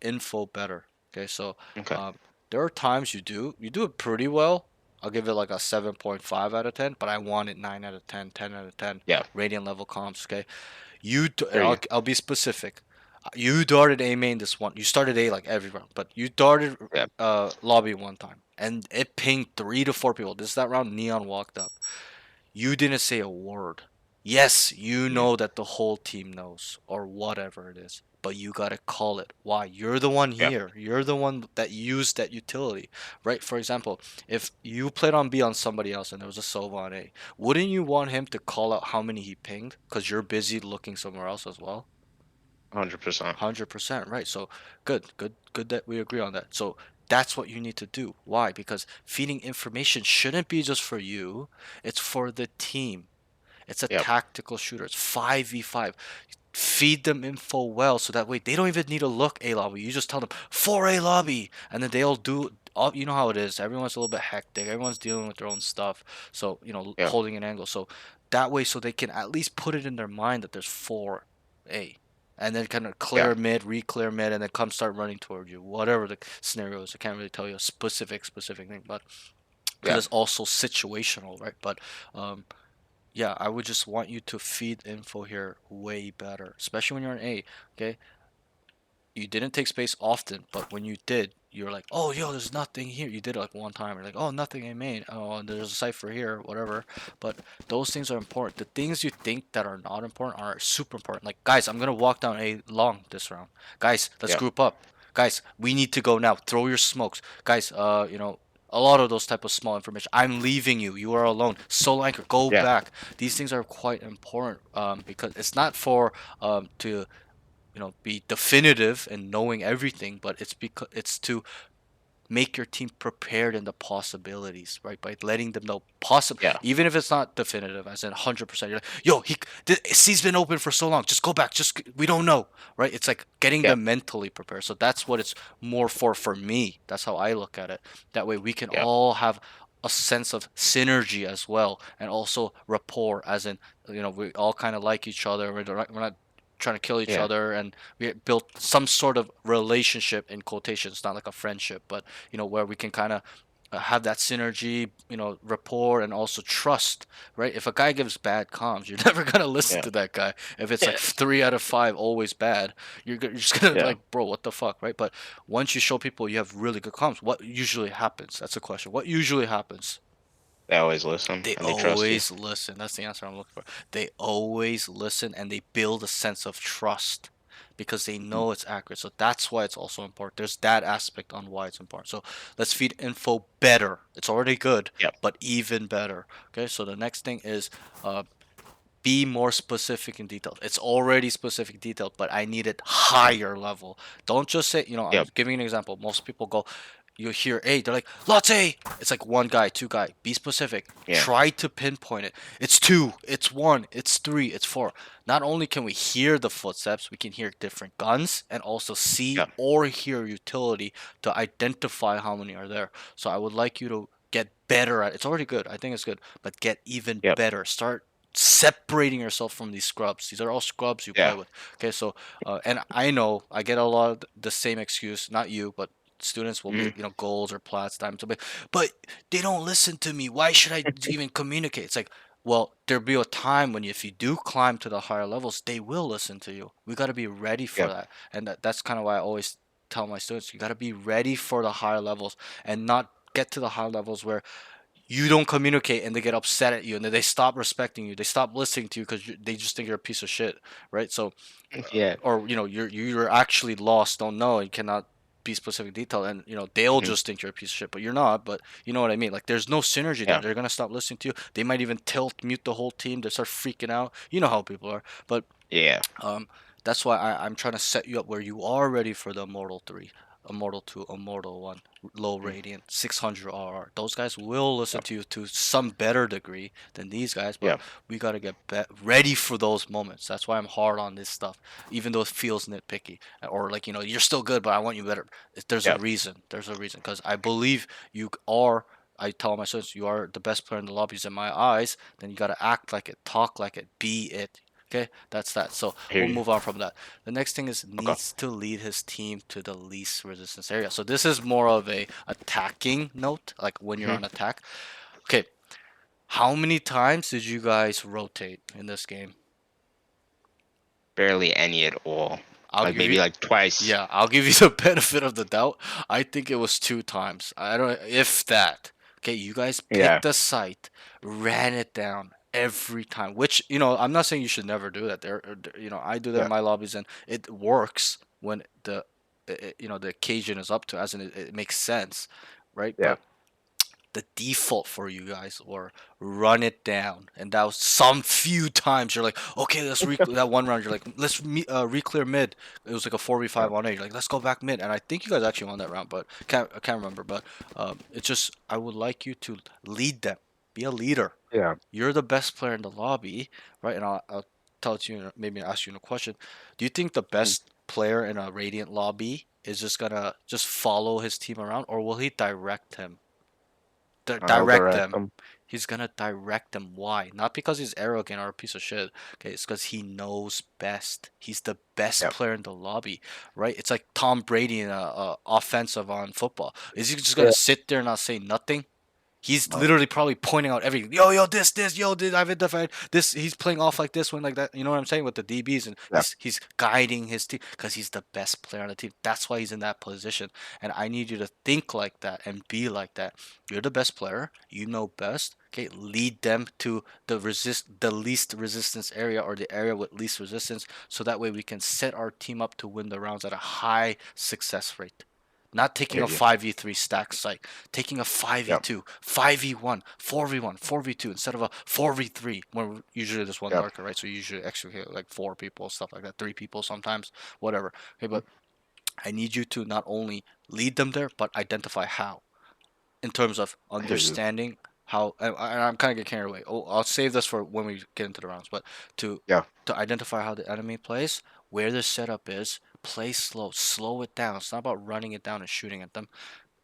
info better. Okay, so Okay. um, there are times you do it pretty well. I'll give it like a 7.5 out of 10, but I want it 9 out of 10, 10 out of 10. Yeah. Radiant level comps. Okay, and Hear you. I'll be specific. You darted A main this one. You started A like every round, but you darted Yeah. lobby one time, and it pinged 3 to 4 people. This is that round Neon walked up. You didn't say a word. Yes, you know that the whole team knows, or whatever it is, but you gotta call it. Why? You're the one Yep. here. You're the one that used that utility, right? For example, if you played on B on somebody else and there was a Sova on A, wouldn't you want him to call out how many he pinged? Because you're busy looking somewhere else as well? 100%. 100%, right. So good that we agree on that. So that's what you need to do. Why? Because feeding information shouldn't be just for you, it's for the team. It's a Yep. tactical shooter. It's 5v5. Feed them info well so that way they don't even need to look A lobby. You just tell them 4A lobby and then they'll do all, you know how it is. Everyone's a little bit hectic. Everyone's dealing with their own stuff. So, Yep. holding an angle. So that way so they can at least put it in their mind that there's 4A. And then kind of Yeah. clear mid, re-clear mid, and then come start running toward you. Whatever the scenario is. I can't really tell you a specific thing, but because Yeah. it's also situational, right? But um yeah, I would just want you to feed info here way better, especially when you're in A. Okay, you didn't take space often, but when you did, you're like, oh, yo, there's nothing here. You did it like one time. You're like, oh, nothing I made. Oh, there's a cipher here, whatever. But those things are important. The things you think that are not important are super important. Like, guys, I'm gonna walk down A long this round. Guys, let's Yep. group up. Guys, we need to go now. Throw your smokes. Guys, a lot of those type of small information. I'm leaving you. You are alone. Solo anchor, go Yeah. back. These things are quite important because it's not for to be definitive and knowing everything, but it's to make your team prepared in the possibilities, right? By letting them know possible, Yeah. even if it's not definitive, as in 100%. You're like, yo, C's been open for so long. Just go back. Just we don't know, right? It's like getting Yep. them mentally prepared. So that's what it's more for me. That's how I look at it. That way we can Yep. all have a sense of synergy as well, and also rapport, as in we all kind of like each other. We're not trying to kill each Yeah. other, and we built some sort of relationship in quotations, not like a friendship, but where we can kind of have that synergy, rapport, and also trust, right? If a guy gives bad comms, you're never gonna listen Yeah. to that guy. If it's Yeah. like 3 out of 5 always bad, you're just gonna Yeah. like, bro, what the fuck, right? But once you show people you have really good comms, what usually happens? That's a question. What usually happens? They always listen They and they trust you. always listen. That's the answer I'm looking for. They always listen and they build a sense of trust because they Mm. know it's accurate. So that's why it's also important. There's that aspect on why it's important. So let's feed info better. It's already good, Yep. but even better. Okay, so the next thing is be more specific and detailed. It's already specific detailed, but I need it higher level. Don't just say, I'm Yep. giving an example. Most people go, you hear A, they're like, lots A. It's like one guy, two guy. Be specific. Yeah. Try to pinpoint it. It's two, it's one, it's three, it's four. Not only can we hear the footsteps, we can hear different guns and also see Yep. or hear utility to identify how many are there. So I would like you to get better at it. It's already good. I think it's good, but get even Yep. better. Start separating yourself from these scrubs. These are all scrubs you play Yeah. with. Okay, so and I know I get a lot of the same excuse, not you, but students will Hmm. get golds or plats, diamonds, but they don't listen to me. Why should I even communicate? It's like, well, there'll be a time when if you do climb to the higher levels, they will listen to you. We got to be ready for Yep. that, and that's kind of why I always tell my students, you got to be ready for the higher levels and not get to the higher levels where you don't communicate and they get upset at you and then they stop respecting you, they stop listening to you because they just think you're a piece of shit, right? So Yeah. or you're actually lost, don't know, and cannot be specific detail, and they'll Hmm. just think you're a piece of shit, but you're not. But you know what I mean, like there's no synergy there. Yeah. They're gonna stop listening to you. They might even mute the whole team. They start freaking out. You know how people are. But Yeah. um, that's why I'm trying to set you up where you are ready for the Immortal 3, Immortal 2, Immortal 1, low Mm. radiant, 600 RR. Those guys will listen Yep. to you to some better degree than these guys, but Yeah. we got to get ready for those moments. That's why I'm hard on this stuff, even though it feels nitpicky. Or like, you're still good, but I want you better. There's a Yep. reason. There's a reason. Because I believe you are. I tell my students, you are the best player in the lobbies in my eyes. Then you got to act like it, talk like it, be it. Okay, that's that. So I hear we'll you. move on from that. The next thing is Okay. needs to lead his team to the least resistance area. So this is more of a attacking note, like when you're Hmm. on attack. Okay, how many times did you guys rotate in this game? Barely any at all. I'll Like give maybe you, like twice. yeah, I'll give you the benefit of the doubt. I think it was 2 times. I don't, if that. Okay, you guys Yeah. picked a site, ran it down, every time. Which, I'm not saying you should never do that. I do that in Yeah. my lobbies, and it works when the occasion is up to, as in it makes sense, right? Yeah. But the default for you guys were run it down, and that was some few times you're like, okay, let's that one round you're like, let's re-clear mid. It was like a 4v5 Yeah. on A. You're like, let's go back mid, and I think you guys actually won that round, but I can't remember. But it's just, I would like you to lead them, be a leader. Yeah. You're the best player in the lobby, right? And I'll tell it to you, maybe ask you a question. Do you think the Mhm. best player in a Radiant lobby is just gonna just follow his team around, or will he direct him? I'll Direct direct them. them. He's gonna direct them. Why? Not because he's arrogant or a piece of shit. Okay, it's because he knows best. He's the best Yep. player in the lobby, right? It's like Tom Brady in a offensive on football. Is he just gonna Yeah. sit there and not say nothing? He's No. literally probably pointing out everything. Yo, this, yo, this, I've identified this. He's playing off like this one, like that. You know what I'm saying with the DBs, and Yeah. he's guiding his team because he's the best player on the team. That's why he's in that position. And I need you to think like that and be like that. You're the best player. You know best. Okay, lead them to the least resistance area, or the area with least resistance, so that way we can set our team up to win the rounds at a high success rate. Not taking Hear a you. 5v3 stack site, taking a Yep. 5v2, 5v1, 4v1, 4v2 instead of a 4v3, when usually there's one Yep. lurker, right? So you usually execute like 4 people, stuff like that, 3 people sometimes, whatever. Okay, but I need you to not only lead them there, but identify how, in terms of I hear you. understanding how. And I'm kind of getting carried away. Oh, I'll save this for when we get into the rounds. But to Yeah. to identify how the enemy plays, where the setup is, play slow it down. It's not about running it down and shooting at them.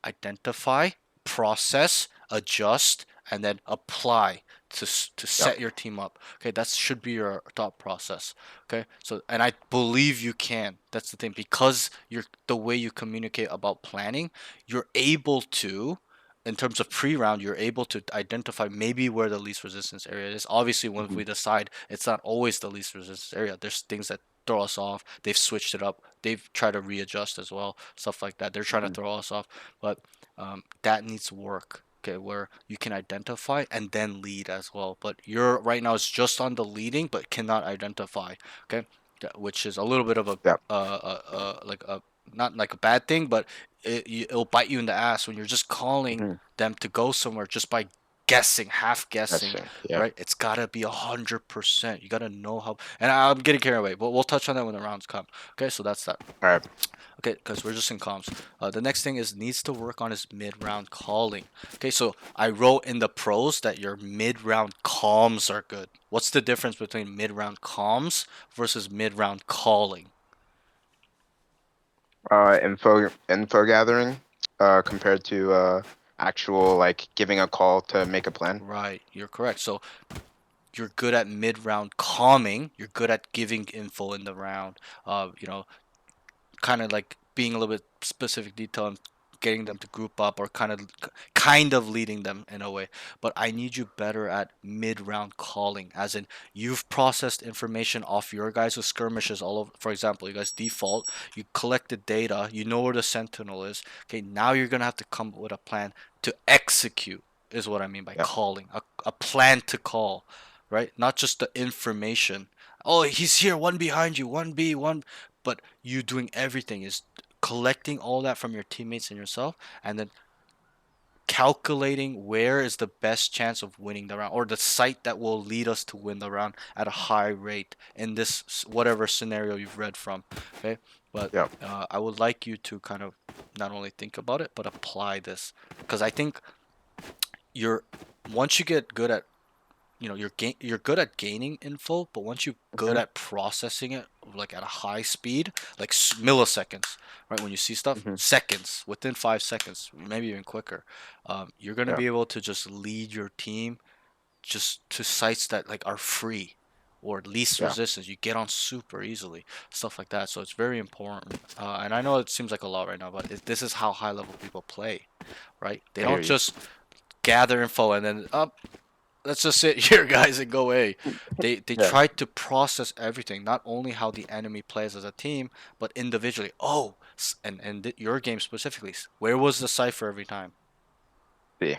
Identify, process, adjust, and then apply to Yep. set your team up. Okay, that should be your thought process. Okay, so, and I believe you can. That's the thing, because you're the way you communicate about planning, you're able to. In terms of pre-round, you're able to identify maybe where the least resistance area is. Obviously, when Mhm. we decide, it's not always the least resistance area. There's things that throw us off. They've switched it up. They've tried to readjust as well, stuff like that. They're trying to Mhm. throw us off, but that needs work. Okay, where you can identify and then lead as well. But you're right now is just on the leading, but cannot identify. Okay, which is a little bit of a Yep. like a, not like a bad thing, but it'll bite you in the ass when you're just calling Mhm. them to go somewhere just by guessing, half That's guessing, it. Yeah. right? It's gotta be 100%. You gotta know how. And I'm getting carried away, but we'll touch on that when the rounds come. Okay, so that's that. All right. Okay, because we're just in comms. The next thing is needs to work on his mid-round calling. Okay, so I wrote in the pros that your mid-round comms are good. What's the difference between mid-round comms versus mid-round calling? Info gathering. Compared to actual like giving a call to make a plan. Right, you're correct. So you're good at mid-round calming. You're good at giving info in the round. Kind of like being a little bit specific detail and getting them to group up, or kind of leading them in a way. But I need you better at mid-round calling, as in you've processed information off your guys' skirmishes all over. For example, you guys default, you collected data, you know where the sentinel is. Okay, now you're gonna have to come up with a plan to execute, is what I mean by Yep. calling. A plan to call, right? Not just the information. Oh, he's here, one behind you, one B, one. But you doing everything is collecting all that from your teammates and yourself, and then calculating where is the best chance of winning the round, or the site that will lead us to win the round at a high rate in this whatever scenario you've read from. Okay, but Yep. I would like you to kind of not only think about it but apply this, because I think you're once you get good at, you're good at gaining info, but once you're good Mhm. at processing it like at a high speed, like milliseconds, right? When you see stuff, Mhm. seconds, within 5 seconds, maybe even quicker, you're gonna Yeah. be able to just lead your team just to sites that like are free or least Yeah. resistance. You get on super easily, stuff like that. So it's very important. And I know it seems like a lot right now, but this is how high level people play, right? They I hear don't you. just gather info and then up, let's just sit here, guys, and go A. They Yeah. try to process everything, not only how the enemy plays as a team, but individually. Oh, and your game specifically, where was the cipher every time? See.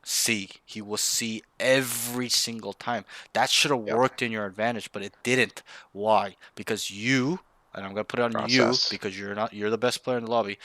C. He was C every single time. That should have Yep. worked in your advantage, but it didn't. Why? Because you, and I'm gonna put it on you Process. because you're the best player in the lobby.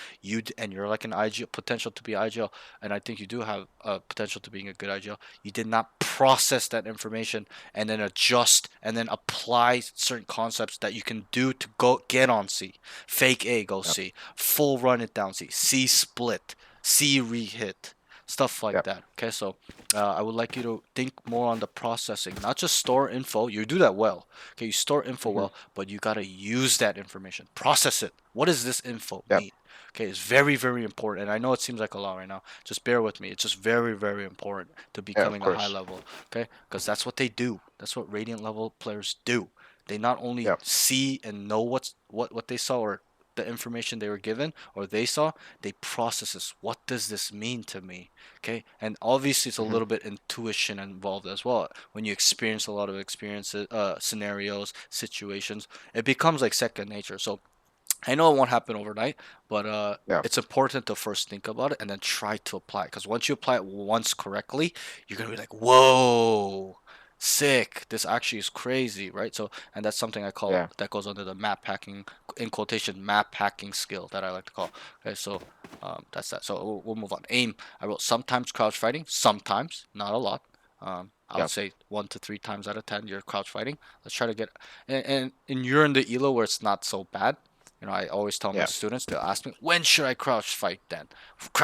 And you're like an IGL potential to be IGL, and I think you do have a potential to being a good IGL. You did not process that information and then adjust and then apply certain concepts that you can do to go get on C. Fake A, go Yep. C. Full run it down C. C split. C re-hit. Stuff like Yep. that. Okay, so I would like you to think more on the processing, not just store info. You do that well. Okay, you store info Mhm. well, but you gotta use that information, process it. What does this info Yep. mean? Okay, it's very, very important. And I know it seems like a lot right now. Just bear with me. It's just very, very important to Yeah, of becoming a high course. level. Okay, because that's what they do. That's what Radiant level players do. They not only Yep. see and know what they saw or the information they were given or they saw, they process this. What does this mean to me? Okay, and obviously it's a Mhm. little bit intuition involved as well. When you experience a lot of experiences, scenarios, situations, it becomes like second nature. So I know it won't happen overnight, but Yeah. it's important to first think about it and then try to apply it. Because once you apply it once correctly, you're gonna be like, "Whoa, sick! This actually is crazy, right?" So, and that's something I call Yeah. that goes under the map hacking, in quotation, map hacking skill that I like to call. Okay, so that's that. So we'll move on. Aim. I wrote sometimes crouch fighting, sometimes, not a lot. I would Yep. say 1 to 3 times out of 10 you're crouch fighting. Let's try to get and you're in the elo where it's not so bad. I always tell my Yeah. students, they'll ask me, when should I crouch fight then?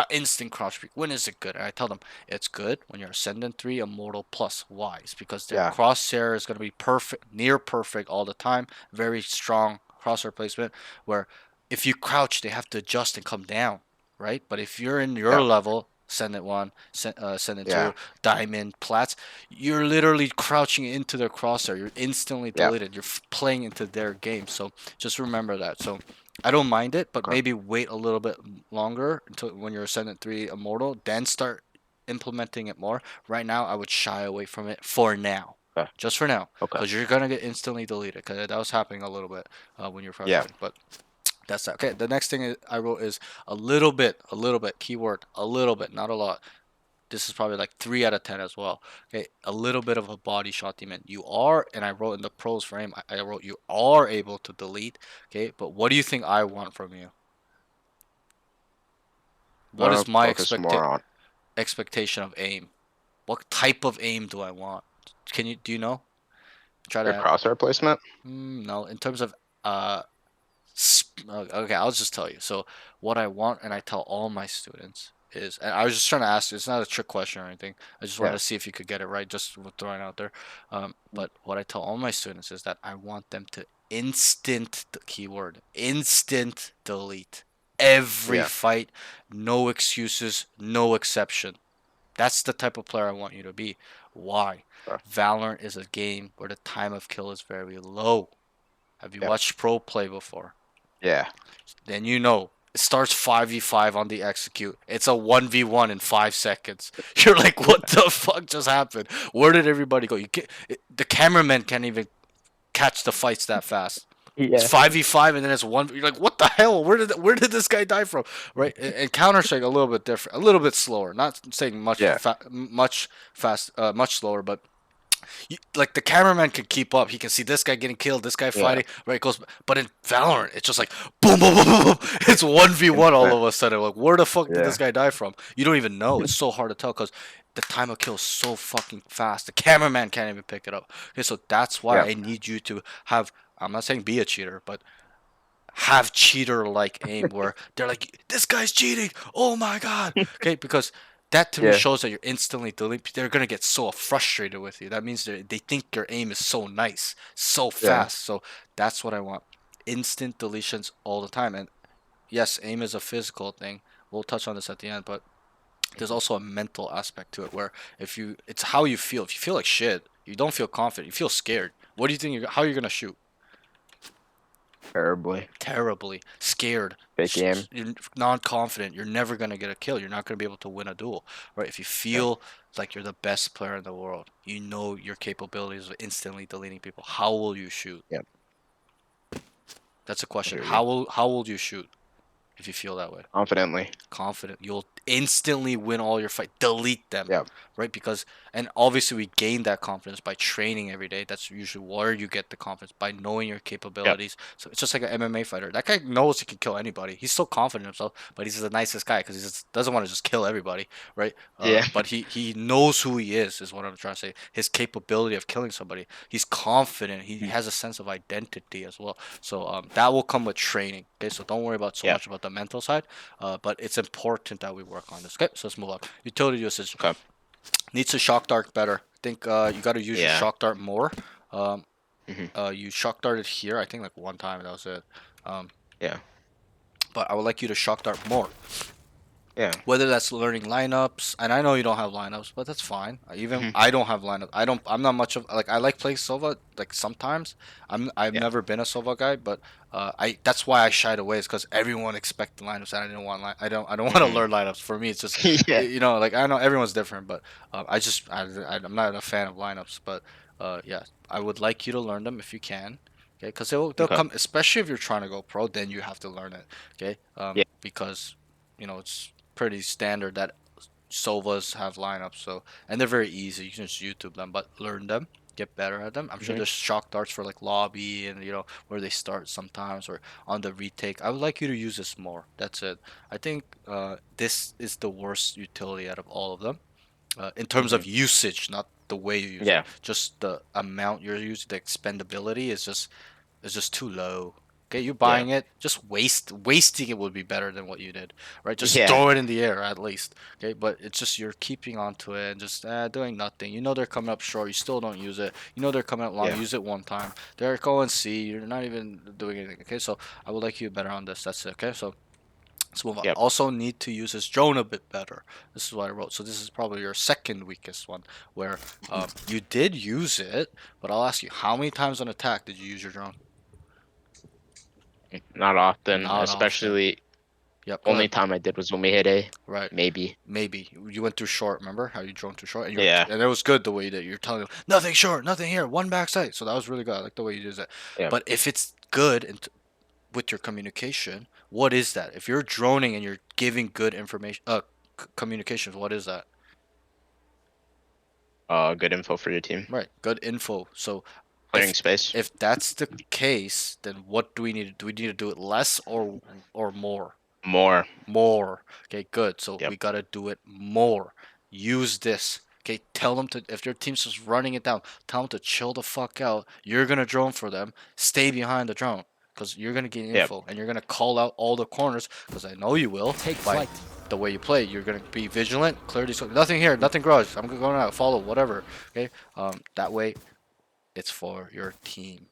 Instant crouch peek, when is it good? And I tell them, it's good when you're Ascendant 3, Immortal Plus. Why? It's because their Yeah. crosshair is going to be perfect, near perfect all the time. Very strong crosshair placement where if you crouch, they have to adjust and come down, right? But if you're in your Yep. level, Ascendant 1, Ascendant Yeah. 2, Diamond, Plats, you're literally crouching into their crosshair. You're instantly Yep. deleted. You're playing into their game. So just remember that. So I don't mind it, but Okay. maybe wait a little bit longer until when you're Ascendant 3 Immortal, then start implementing it more. Right now, I would shy away from it for now. Okay. Just for now. Okay. Because you're going to get instantly deleted. Because that was happening a little bit when you're crouch Yeah. fighting. But that's that. Okay, the next thing I wrote is a little bit, keyword, a little bit, not a lot. This is probably like 3 out of 10 as well. Okay, a little bit of a body shot demon. You are, and I wrote in the pros frame, I wrote you are able to delete. Okay, but what do you think I want from you? What is my Focus more on. expectation of aim? What type of aim do I want? Do you know? Try Your to, crosshair placement. no, in terms of, uh, okay, I'll just tell you. So what I want, and I tell all my students is, and I was just trying to ask. It's not a trick question or anything. I just wanted Yeah. to see if you could get it right, just throwing it out there. But what I tell all my students is that I want them to instant the keyword instant delete every Yeah. fight, no excuses, no exception. That's the type of player I want you to be. Why? Okay. Valorant is a game where the time of kill is very low. Have you Yep. watched pro play before? Yeah. Then you know it starts 5v5 on the execute. It's a 1v1 in 5 seconds. You're like, what the fuck just happened? Where did everybody go? The cameraman can't even catch the fights that fast. It's Yeah. 5v5 and then it's one. You're like, what the hell? Where did this guy die from? Right? And Counter Strike a little bit different, a little bit slower. Not saying Yeah. much slower, but like the cameraman can keep up. He can see this guy getting killed, this guy Yeah. fighting. Right? It goes, but in Valorant, it's just like boom, boom, boom, boom, boom. It's 1v1 all of a sudden. Like, where the fuck did Yeah. this guy die from? You don't even know. It's so hard to tell because the time of kill is so fucking fast. The cameraman can't even pick it up. Okay, so that's why Yeah. I need you to have. I'm not saying be a cheater, but have cheater like aim where they're like, this guy's cheating. Oh my god. Okay, because that to me Yeah. shows that you're instantly delete. They're gonna get so frustrated with you. That means they think your aim is so nice, so Yeah. fast. So that's what I want. Instant deletions all the time. And yes, aim is a physical thing. We'll touch on this at the end, but there's also a mental aspect to it where it's how you feel. If you feel like shit, you don't feel confident. You feel scared. What do you think? How you're gonna shoot? Terribly. Terribly scared, Fake aim. you're non-confident. You're never gonna get a kill. You're not gonna be able to win a duel, right? If you feel like you're the best player in the world, you know your capabilities of instantly deleting people. How will you shoot? Yep. That's a I question. hear you. How will you shoot? if you feel that way. Confidently. Confident. You'll instantly win all your fight. Delete them. Yep. Right? Because, and obviously we gain that confidence by training every day. That's usually where you get the confidence, by knowing your capabilities. So it's just like an MMA fighter. That guy knows he can kill anybody. He's so confident in himself, but he's the nicest guy because he just doesn't want to just kill everybody, right? Yeah. But he knows who he is what I'm trying to say. His capability of killing somebody. He's confident. He has a sense of identity as well. So that will come with training. Okay, so don't worry about so Yeah. much about the mental side. But it's important that we work on this. Okay, so let's move on. Utility usage. Okay. Needs to shock dart better. I think you got to use your Yeah. shock dart more. Mhm. You shock darted here, I think like one time, and that was it. Yeah. But I would like you to shock dart more. Yeah. Whether that's learning lineups, and I know you don't have lineups, but that's fine. Even Mhm. I don't have lineups. I'm not much of like I like playing Sova like sometimes. I've Yeah. never been a Sova guy, but I that's why I shied away is because everyone expected lineups and I didn't want I don't want to Mhm. learn lineups. For me, it's just Yeah. you know, like I know everyone's different, but I'm not a fan of lineups. But yeah, I would like you to learn them if you can. Okay, because they'll Okay. come, especially if you're trying to go pro. Then you have to learn it. Okay, Yeah. because you know it's pretty standard that Sovas have lineups. So and they're very easy. You can just YouTube them, but learn them, get better at them. I'm sure Mhm. there's shock darts for like lobby and where they start sometimes or on the retake. I would like you to use this more. That's it. I think this is the worst utility out of all of them in terms Mhm. of usage, not the way you use it. Yeah. Just the amount you're using, the expendability is just too low. Okay, you Yeah. buying it, just wasting it would be better than what you did, right? Just Yeah. throw it in the air at least. Okay, but it's just you're keeping onto it and just doing nothing. You know they're coming up short, you still don't use it. You know they're coming up long, Yeah. use it one time. They're going C, you're not even doing anything. Okay, so I would like you better on this. That's it. Okay, so let's move on. Yep. Also need to use his drone a bit better. This is what I wrote. So this is probably your second weakest one, where you did use it, but I'll ask you, how many times on attack did you use your drone? Not often, Not often. especially Yep, go only ahead. time I did was when we hit A. Right. Maybe. Maybe you went too short. Remember how you drone too short, and Yeah. and it was good the way that you're telling them nothing short, nothing here, one backside. So that was really good. I like the way you did that. Yeah. But if it's good and with your communication, what is that? If you're droning and you're giving good information, communications, what is that? Good info for your team. Right, good info. So Clearing space. if that's the case, then what do we need to do? We need to do it less or more? More. More. Okay, good. So Yep. we gotta do it more. Use this. Okay, tell them to, if their team's just running it down, tell them to chill the fuck out. You're gonna drone for them. Stay behind the drone because you're gonna get Yep. info and you're gonna call out all the corners because I know you will. Take by flight. the way you play, you're gonna be vigilant. Clear these. Nothing here. Nothing garage. I'm going out. Follow whatever. Okay. That way, it's for your team,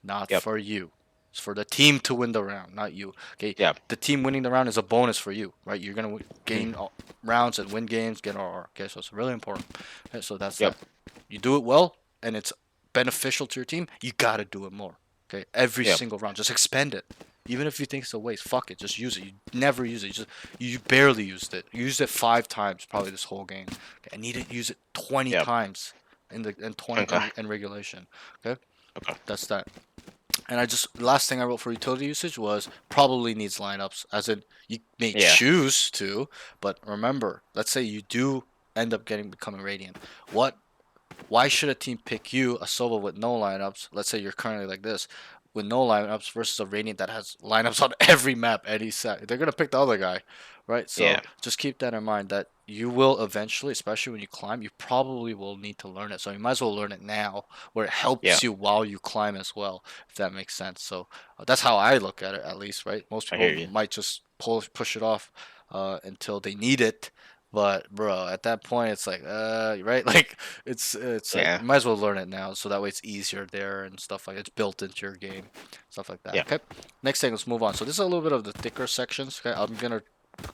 not Yep. for you. It's for the team to win the round, not you. Okay. Yep. The team winning the round is a bonus for you, right? You're gonna gain rounds and win games, get RR. Okay, so it's really important. Okay, so that's Yep. that. You do it well, and it's beneficial to your team. You gotta do it more. Okay, every Yep. single round, just expend it. Even if you think it's a waste, fuck it, just use it. You never use it. You barely used it. You used it 5 times probably this whole game. Okay, I need to use it 20 Yep. times in 20 Okay. in regulation. Okay, Okay. that's that. And last thing I wrote for utility usage was probably needs lineups, as in you may Yeah. choose to, but remember, let's say you do end up becoming radiant. Why should a team pick you, a solo with no lineups? Let's say you're currently like this, with no lineups versus a radiant that has lineups on every map, any set. They're gonna pick the other guy, right? So Yeah. just keep that in mind that you will eventually, especially when you climb, you probably will need to learn it. So you might as well learn it now, where it helps Yeah. you while you climb as well, if that makes sense. So that's how I look at it, at least, right? Most I people hear you. might just push it off until they need it. But bro, at that point, it's like, right? Like, it's like Yeah. you might as well learn it now, so that way it's easier there and stuff like it's built into your game, stuff like that. Yeah. Okay. Next thing, let's move on. So this is a little bit of the thicker sections. Okay, I'm gonna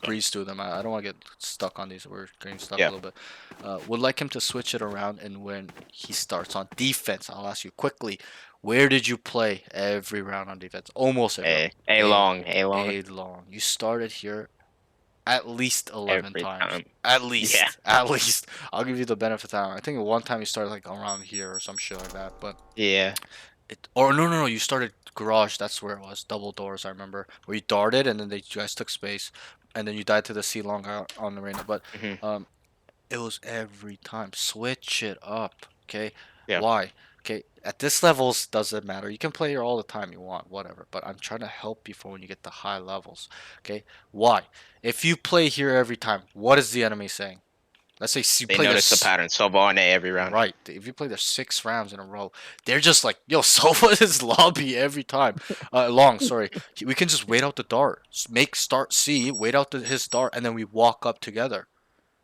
breeze through them. I don't want to get stuck on these. We're getting stuck a Yeah. little bit. Would like him to switch it around, and when he starts on defense, I'll ask you quickly, where did you play every round on defense? Almost every round. A long. A long. A long. You started here at least 11 Every times. time. At least. Yeah. At least. I'll give you the benefit of the doubt. I think one time you started like around here or some shit like that. But Yeah. Or no, you started garage. That's where it was. Double doors. I remember where you darted, and then you guys took space, and then you died to the sea long out on the arena. But Hmm. um, it was every time. Switch it up. Okay, Yeah. why? Okay, at this levels doesn't matter. You can play here all the time you want, whatever. But I'm trying to help you for when you get to high levels. Okay, why? If you play here every time, what is the enemy saying? Let's say you They play notice the this. pattern. Sova on A every round. Right. If you play their 6 rounds in a row, they're just like, yo, Sova is lobby every time. Long, sorry. We can just wait out the dart. Make start C, wait out his dart, and then we walk up together.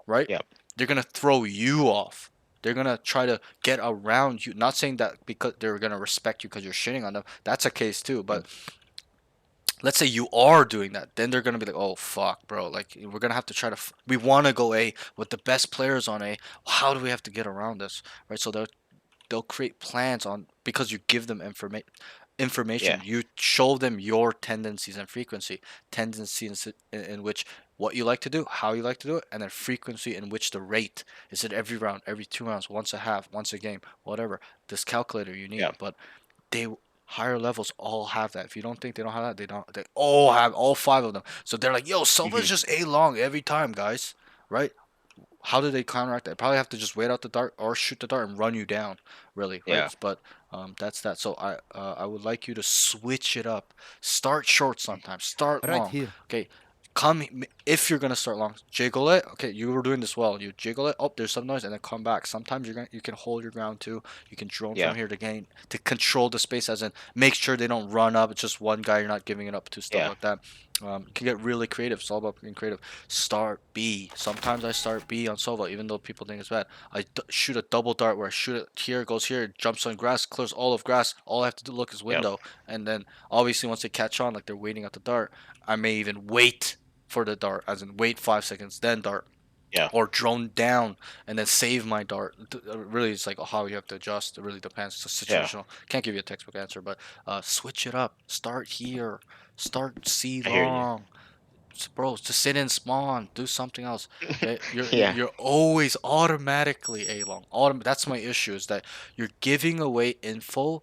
Right? Yep. They're gonna throw you off. They're gonna try to get around you. Not saying that because they're gonna respect you because you're shitting on them. That's a case too. But let's say you are doing that, then they're gonna be like, "Oh fuck, bro! Like we're gonna have to try to. We want to go A with the best players on A. How do we have to get around this, right?" So they'll create plans on because you give them information. Yeah. You show them your tendencies and frequency, tendencies in which what you like to do, how you like to do it, and then frequency in which the rate is it every round, every 2 rounds, once a half, once a game, whatever. This calculator you need, Yeah. but they higher levels all have that. If you don't think they don't have that, they don't. They all have all 5 of them. So they're like, "Yo, Hmm. Silva's just A long every time, guys." Right? How do they counteract that? Probably have to just wait out the dart or shoot the dart and run you down, really, right? Yeah. But that's that. So I would like you to switch it up. Start short sometimes. Start Right long. here. Okay, if you're gonna start long. Jiggle it. Okay, you were doing this well. You jiggle it. Oh, there's some noise, and then come back. Sometimes you can hold your ground too. You can drone Yeah. from here to gain to control the space, as in make sure they don't run up. It's just one guy. You're not giving it up to stuff Yeah. like that. You can get really creative. It's all about being creative. Start B. Sometimes I start B on Sova, even though people think it's bad. I shoot a double dart where I shoot it here, goes here, jumps on grass, clears all of grass. All I have to do look is Yep. window, and then obviously once they catch on, like they're waiting at the dart, I may even wait for the dart, as in wait 5 seconds, then dart, Yeah. or drone down and then save my dart. Really, it's like how you have to adjust. It really depends. It's Yeah. situational. Can't give you a textbook answer, but switch it up. Start here. Start C I hear you. long. Bro, to sit in spawn, do something else. Okay, Yeah. you're always automatically a long. That's my issue, is that you're giving away info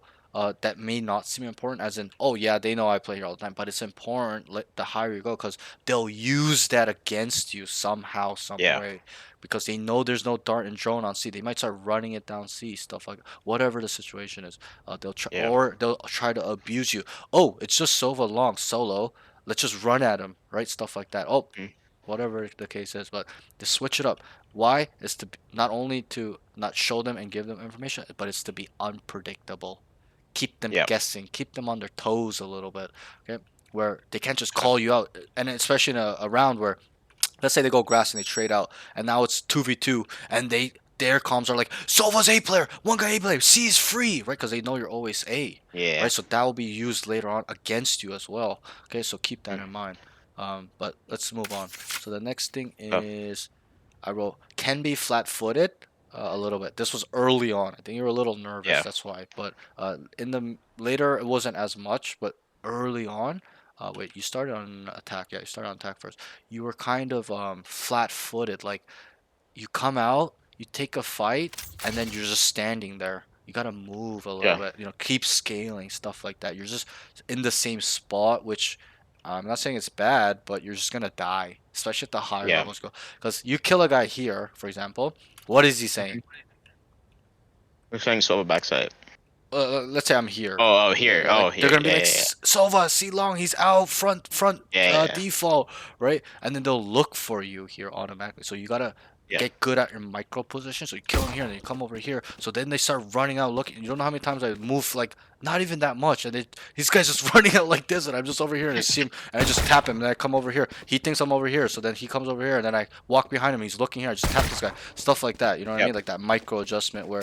that may not seem important. As in, oh yeah, they know I play here all the time, but it's important. The higher you go, because they'll use that against you somehow, some Yeah. way, because they know there's no dart and drone on C. They might start running it down C, stuff like whatever the situation is. They'll try, Yeah. or they'll try to abuse you. Oh, it's just Sova long solo, let's just run at him, right? Stuff like that. Oh, Mm. whatever the case is, but to switch it up. Why? Is to not only to not show them and give them information, but it's to be unpredictable. Keep them Yeah. guessing, keep them on their toes a little bit, okay? Where they can't just Okay. call you out, and especially in a round where, let's say they go grass and they trade out, and now it's 2v2, and their comms are like, Sova's A player, one guy A player, C is free, right? Because they know you're always A, Yeah. right? So that will be used later on against you as well. Okay, so keep that Mm. in mind. But let's move on. So the next thing Oh. is I wrote can be flat-footed a little bit. This was early on. I think you were a little nervous. Yeah. That's why. But in the later it wasn't as much. But early on, wait, you started on attack. Yeah, you started on attack first. You were kind of flat-footed. Like you come out, you take a fight, and then you're just standing there. You gotta move a little Yeah. bit. Keep scaling stuff like that. You're just in the same spot, which I'm not saying it's bad, but you're just gonna die, especially at the higher Yeah. levels go. Because you kill a guy here, for example, what is he saying? Mhm. We're saying Sova backside. Let's say I'm here. Oh. Oh. Here. Like Oh. they're Here. gonna be Yeah. like, Yeah. Sova, see long, he's out front Yeah. Yeah. Yeah. default, right? And then they'll look for you here automatically. So you gotta Yeah. get good at your micro position. So you kill him here and then you come over here. So then they start running out looking. You don't know how many times I move, like not even that much, and these guys just running out like this, and I'm just over here and I see him and I just tap him and I come over here. He thinks I'm over here, so then he comes over here and then I walk behind him. He's looking here. I just tap this guy. Stuff like that. You know what I Yep. mean? Like that micro adjustment where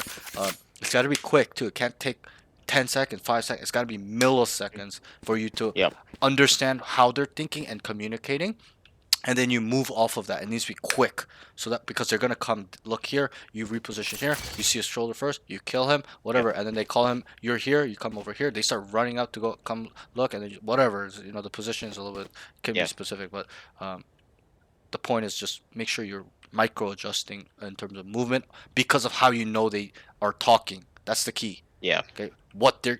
it's got to be quick too. It can't take 10 seconds, 5 seconds. It's got to be milliseconds for you to Yep. understand how they're thinking and communicating. And then you move off of that. It needs to be quick, so that because they're gonna come look here, you reposition here, you see his shoulder first, you kill him, whatever, and then they call him. You're here, you come over here. They start running out to go come look, and then whatever. The position is a little bit can be Yeah. specific, but the point is just make sure you're micro adjusting in terms of movement because of how you know they are talking. That's the key. Yeah. Okay, what they're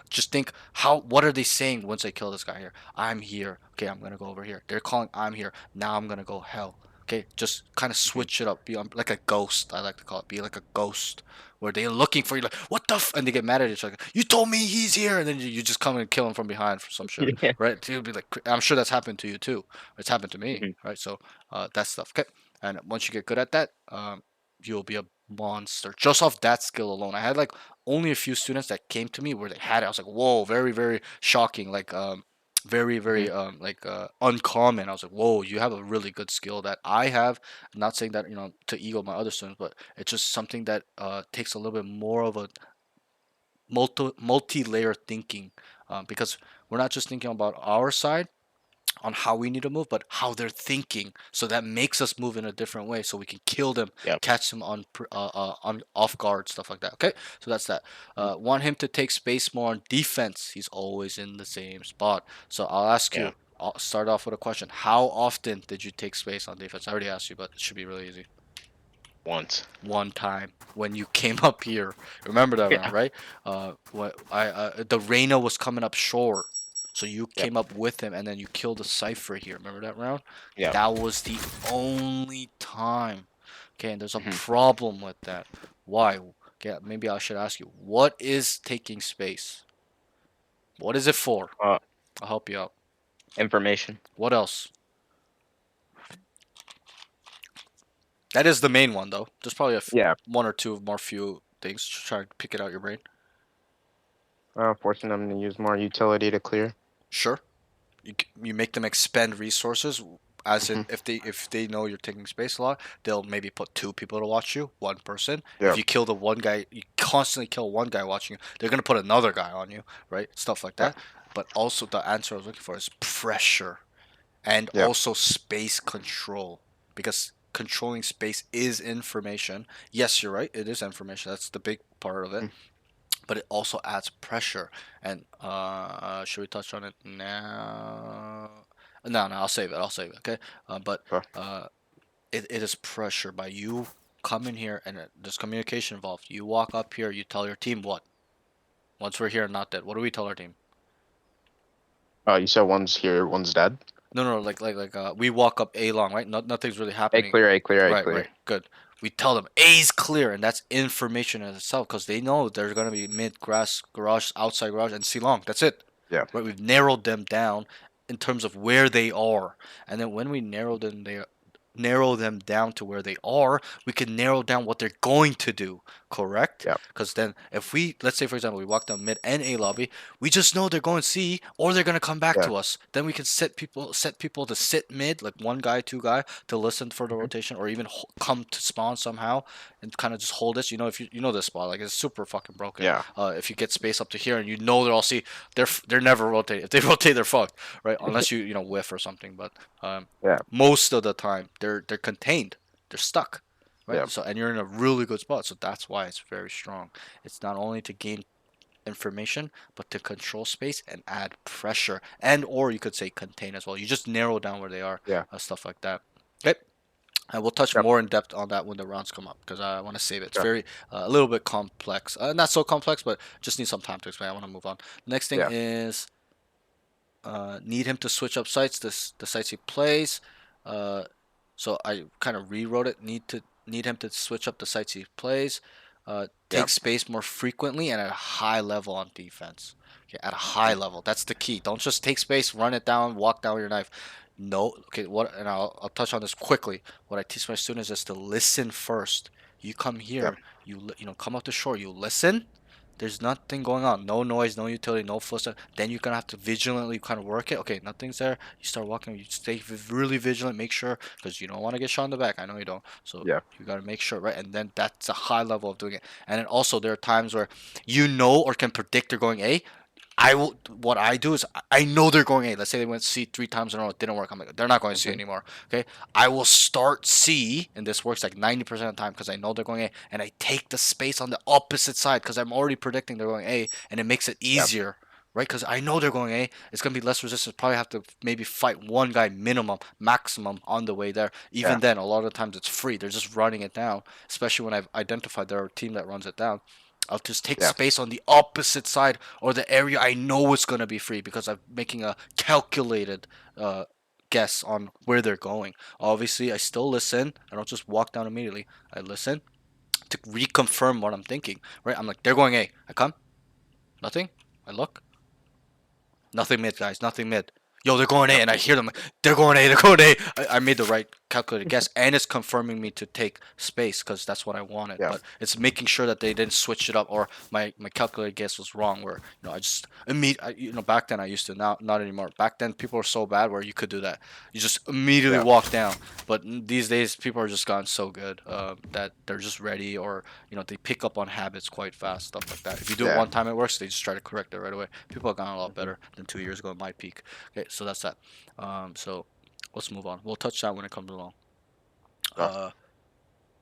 just think what are they saying once I kill this guy here? I'm here. Okay, I'm gonna go over here. They're calling I'm here. Now I'm gonna go hell. Okay, just kind of Mhm. switch it up. Be like a ghost. I like to call it. Be like a ghost where they're looking for you. Like what the and they get mad at each other. You told me he's here, and then you just come and kill him from behind for some shit. Yeah. Right? It'll be like I'm sure that's happened to you too. It's happened to me. Mhm. Right? So that stuff. Okay, and once you get good at that, you'll be a monster just off that skill alone. I had like only a few students that came to me where they had it. I was like, whoa, very, very shocking. Like, very, very, Mhm. uncommon. I was like, whoa, you have a really good skill that I have. I'm not saying that, to ego my other students, but it's just something that takes a little bit more of a multi-layer thinking, because we're not just thinking about our side on how we need to move, but how they're thinking. So that makes us move in a different way, so we can kill them, Yep. catch them on off guard, stuff like that. Okay, so that's that. Mhm. Want him to take space more on defense. He's always in the same spot. So I'll ask Yeah. you. I'll start off with a question. How often did you take space on defense? I already asked you, but it should be really easy. Once. One time when you came up here. Remember that round, Yeah. right? What the Reyna was coming up short, so you Yep. came up with him, and then you killed the Cipher here. Remember that round? Yep. That was the only time. Okay, and there's a Mhm. problem with that. Why? Okay, maybe I should ask you. What is taking space? What is it for? Uh, I'll help you out. information. What else? That is the main one, though. There's probably Yeah. one or two more few things. Try to pick it out your brain. Forcing them to use more utility to clear. Sure. You make them expend resources, as in Mhm. if they know you're taking space a lot, they'll maybe put two people to watch you, one person. If Yep. you kill the one guy, you constantly kill one guy watching you, they're gonna put another guy on you, right? Stuff like Yep. that. But also the answer I was looking for is pressure, and Yep. also space control, because controlling space is information. Yes, you're right, it is information. That's the big part of it, Mhm. but it also adds pressure. And should we touch on it now? No, no, I'll save it. I'll save it. Okay. But Okay. it is pressure by you coming here, and there's communication involved. You walk up here, you tell your team what? Once we're here and not dead, what do we tell our team? You said one's here, one's dead. No, no, we walk up A long, right? Nothing's really A happening. clear, A clear, A Right, clear. right, good. We tell them A's clear, and that's information in itself, because they know there's gonna be mid grass garage, outside garage, and C long. That's it. Yeah. Right, we've narrowed them down in terms of where they are, and then when we narrow them down to where they are, we can narrow down what they're going to do. Correct? Yep. Because then, if we, let's say for example, we walk down mid and A lobby, we just know they're going C, or they're gonna come back Yeah. to us. Then we can set people to sit mid, like one guy, two guy, to listen for the Mhm. rotation, or even come to spawn somehow and kind of just hold this. If you know this spot, like it's super fucking broken. Yeah. If you get space up to here and they're all C, they're never rotate. If they rotate, they're fucked, right? Unless you whiff or something. But Yeah. most of the time they're contained. They're stuck, right? Yeah. So and you're in a really good spot. So that's why it's very strong. It's not only to gain information, but to control space and add pressure, and or you could say contain as well. You just narrow down where they are, Yeah. stuff like that. Okay. And we'll touch Yep. more in depth on that when the rounds come up, because I want to save it. It's Yeah. very a little bit complex, not so complex, but just need some time to explain. I want to move on. Next thing Yeah. is need him to switch up sites. The sites he plays. Uh, so I kind of rewrote it. Need him to switch up the sites he plays. Take Yep. space more frequently and at a high level on defense. Okay, at a high level. That's the key. Don't just take space, run it down, walk down with your knife. No. Okay. What? And I'll touch on this quickly. What I teach my students is to listen first. You come Yep. here. Come up the shore. You listen. There's nothing going on. No noise, no utility, no footstep. Then you're gonna have to vigilantly kind of work it. Okay, nothing's there. You start walking. You stay really vigilant. Make sure, because you don't want to get shot in the back. I know you don't. So Yeah. you gotta make sure, right? And then that's a high level of doing it. And then also there are times where or can predict they're going A. What I do is I know they're going A. Let's say they went C 3 times in a row, it didn't work. I'm like, they're not going C Mhm. anymore. Okay, I will start C, and this works like 90% of the time because I know they're going A, and I take the space on the opposite side because I'm already predicting they're going A, and it makes it easier. Right, because I know they're going A, it's gonna be less resistance. Probably have to maybe fight one guy maximum on the way there. Even Yeah. then, a lot of times it's free. They're just running it down. Especially when I've identified there are a team that runs it down. I'll just take Yeah. space on the opposite side or the area I know is gonna be free because I'm making a calculated guess on where they're going. Obviously, I still listen. I don't just walk down immediately. I listen to reconfirm what I'm thinking. Right? I'm like, they're going A. I come, nothing. I look, nothing mid, guys. Nothing mid. Yo, they're going A, Yep. and I hear them. They're going A. They're going A. I made the right calculated guess, and it's confirming me to take space because that's what I wanted. Yeah. But it's making sure that they didn't switch it up, or my calculated guess was wrong. Where I just back then I used to, now not anymore. Back then people were so bad where you could do that. You just immediately Yeah. walk down. But these days people are just gotten so good that they're just ready, or they pick up on habits quite fast, stuff like that. If you do it Yeah. one time it works, they just try to correct it right away. People have gotten a lot Mhm. better than 2 years ago at my peak. Okay, so that's that. So let's move on. We'll touch that when it comes along. Yeah. Uh,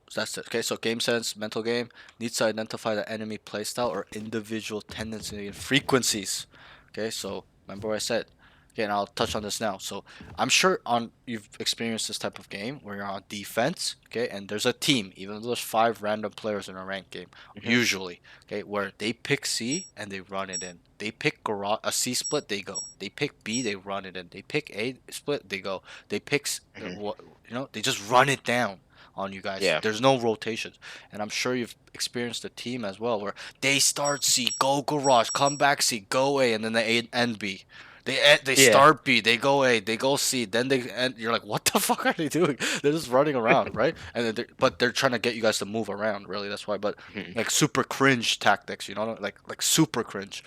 so that's it. Okay, so game sense, mental game needs to identify the enemy playstyle or individual tendency and frequencies. Okay, so remember what I said. Okay, and I'll touch on this now. So I'm sure you've experienced this type of game where you're on defense, okay, and there's a team, even though there's 5 random players in a ranked game, Mhm. usually, okay, where they pick C and they run it in. They pick garage a C split, they go. They pick B, they run it in. They pick A split, they go. They pick Mhm. they just run it down on you guys. Yeah. There's no rotations. And I'm sure you've experienced the team as well where they start C, go garage, come back C, go A, and then they end B. They Yeah. start B, they go A, they go C, then they end. You're like, what the fuck are they doing? They're just running around, right? And then but they're trying to get you guys to move around. Really, that's why. But Mhm. like super cringe tactics, like super cringe.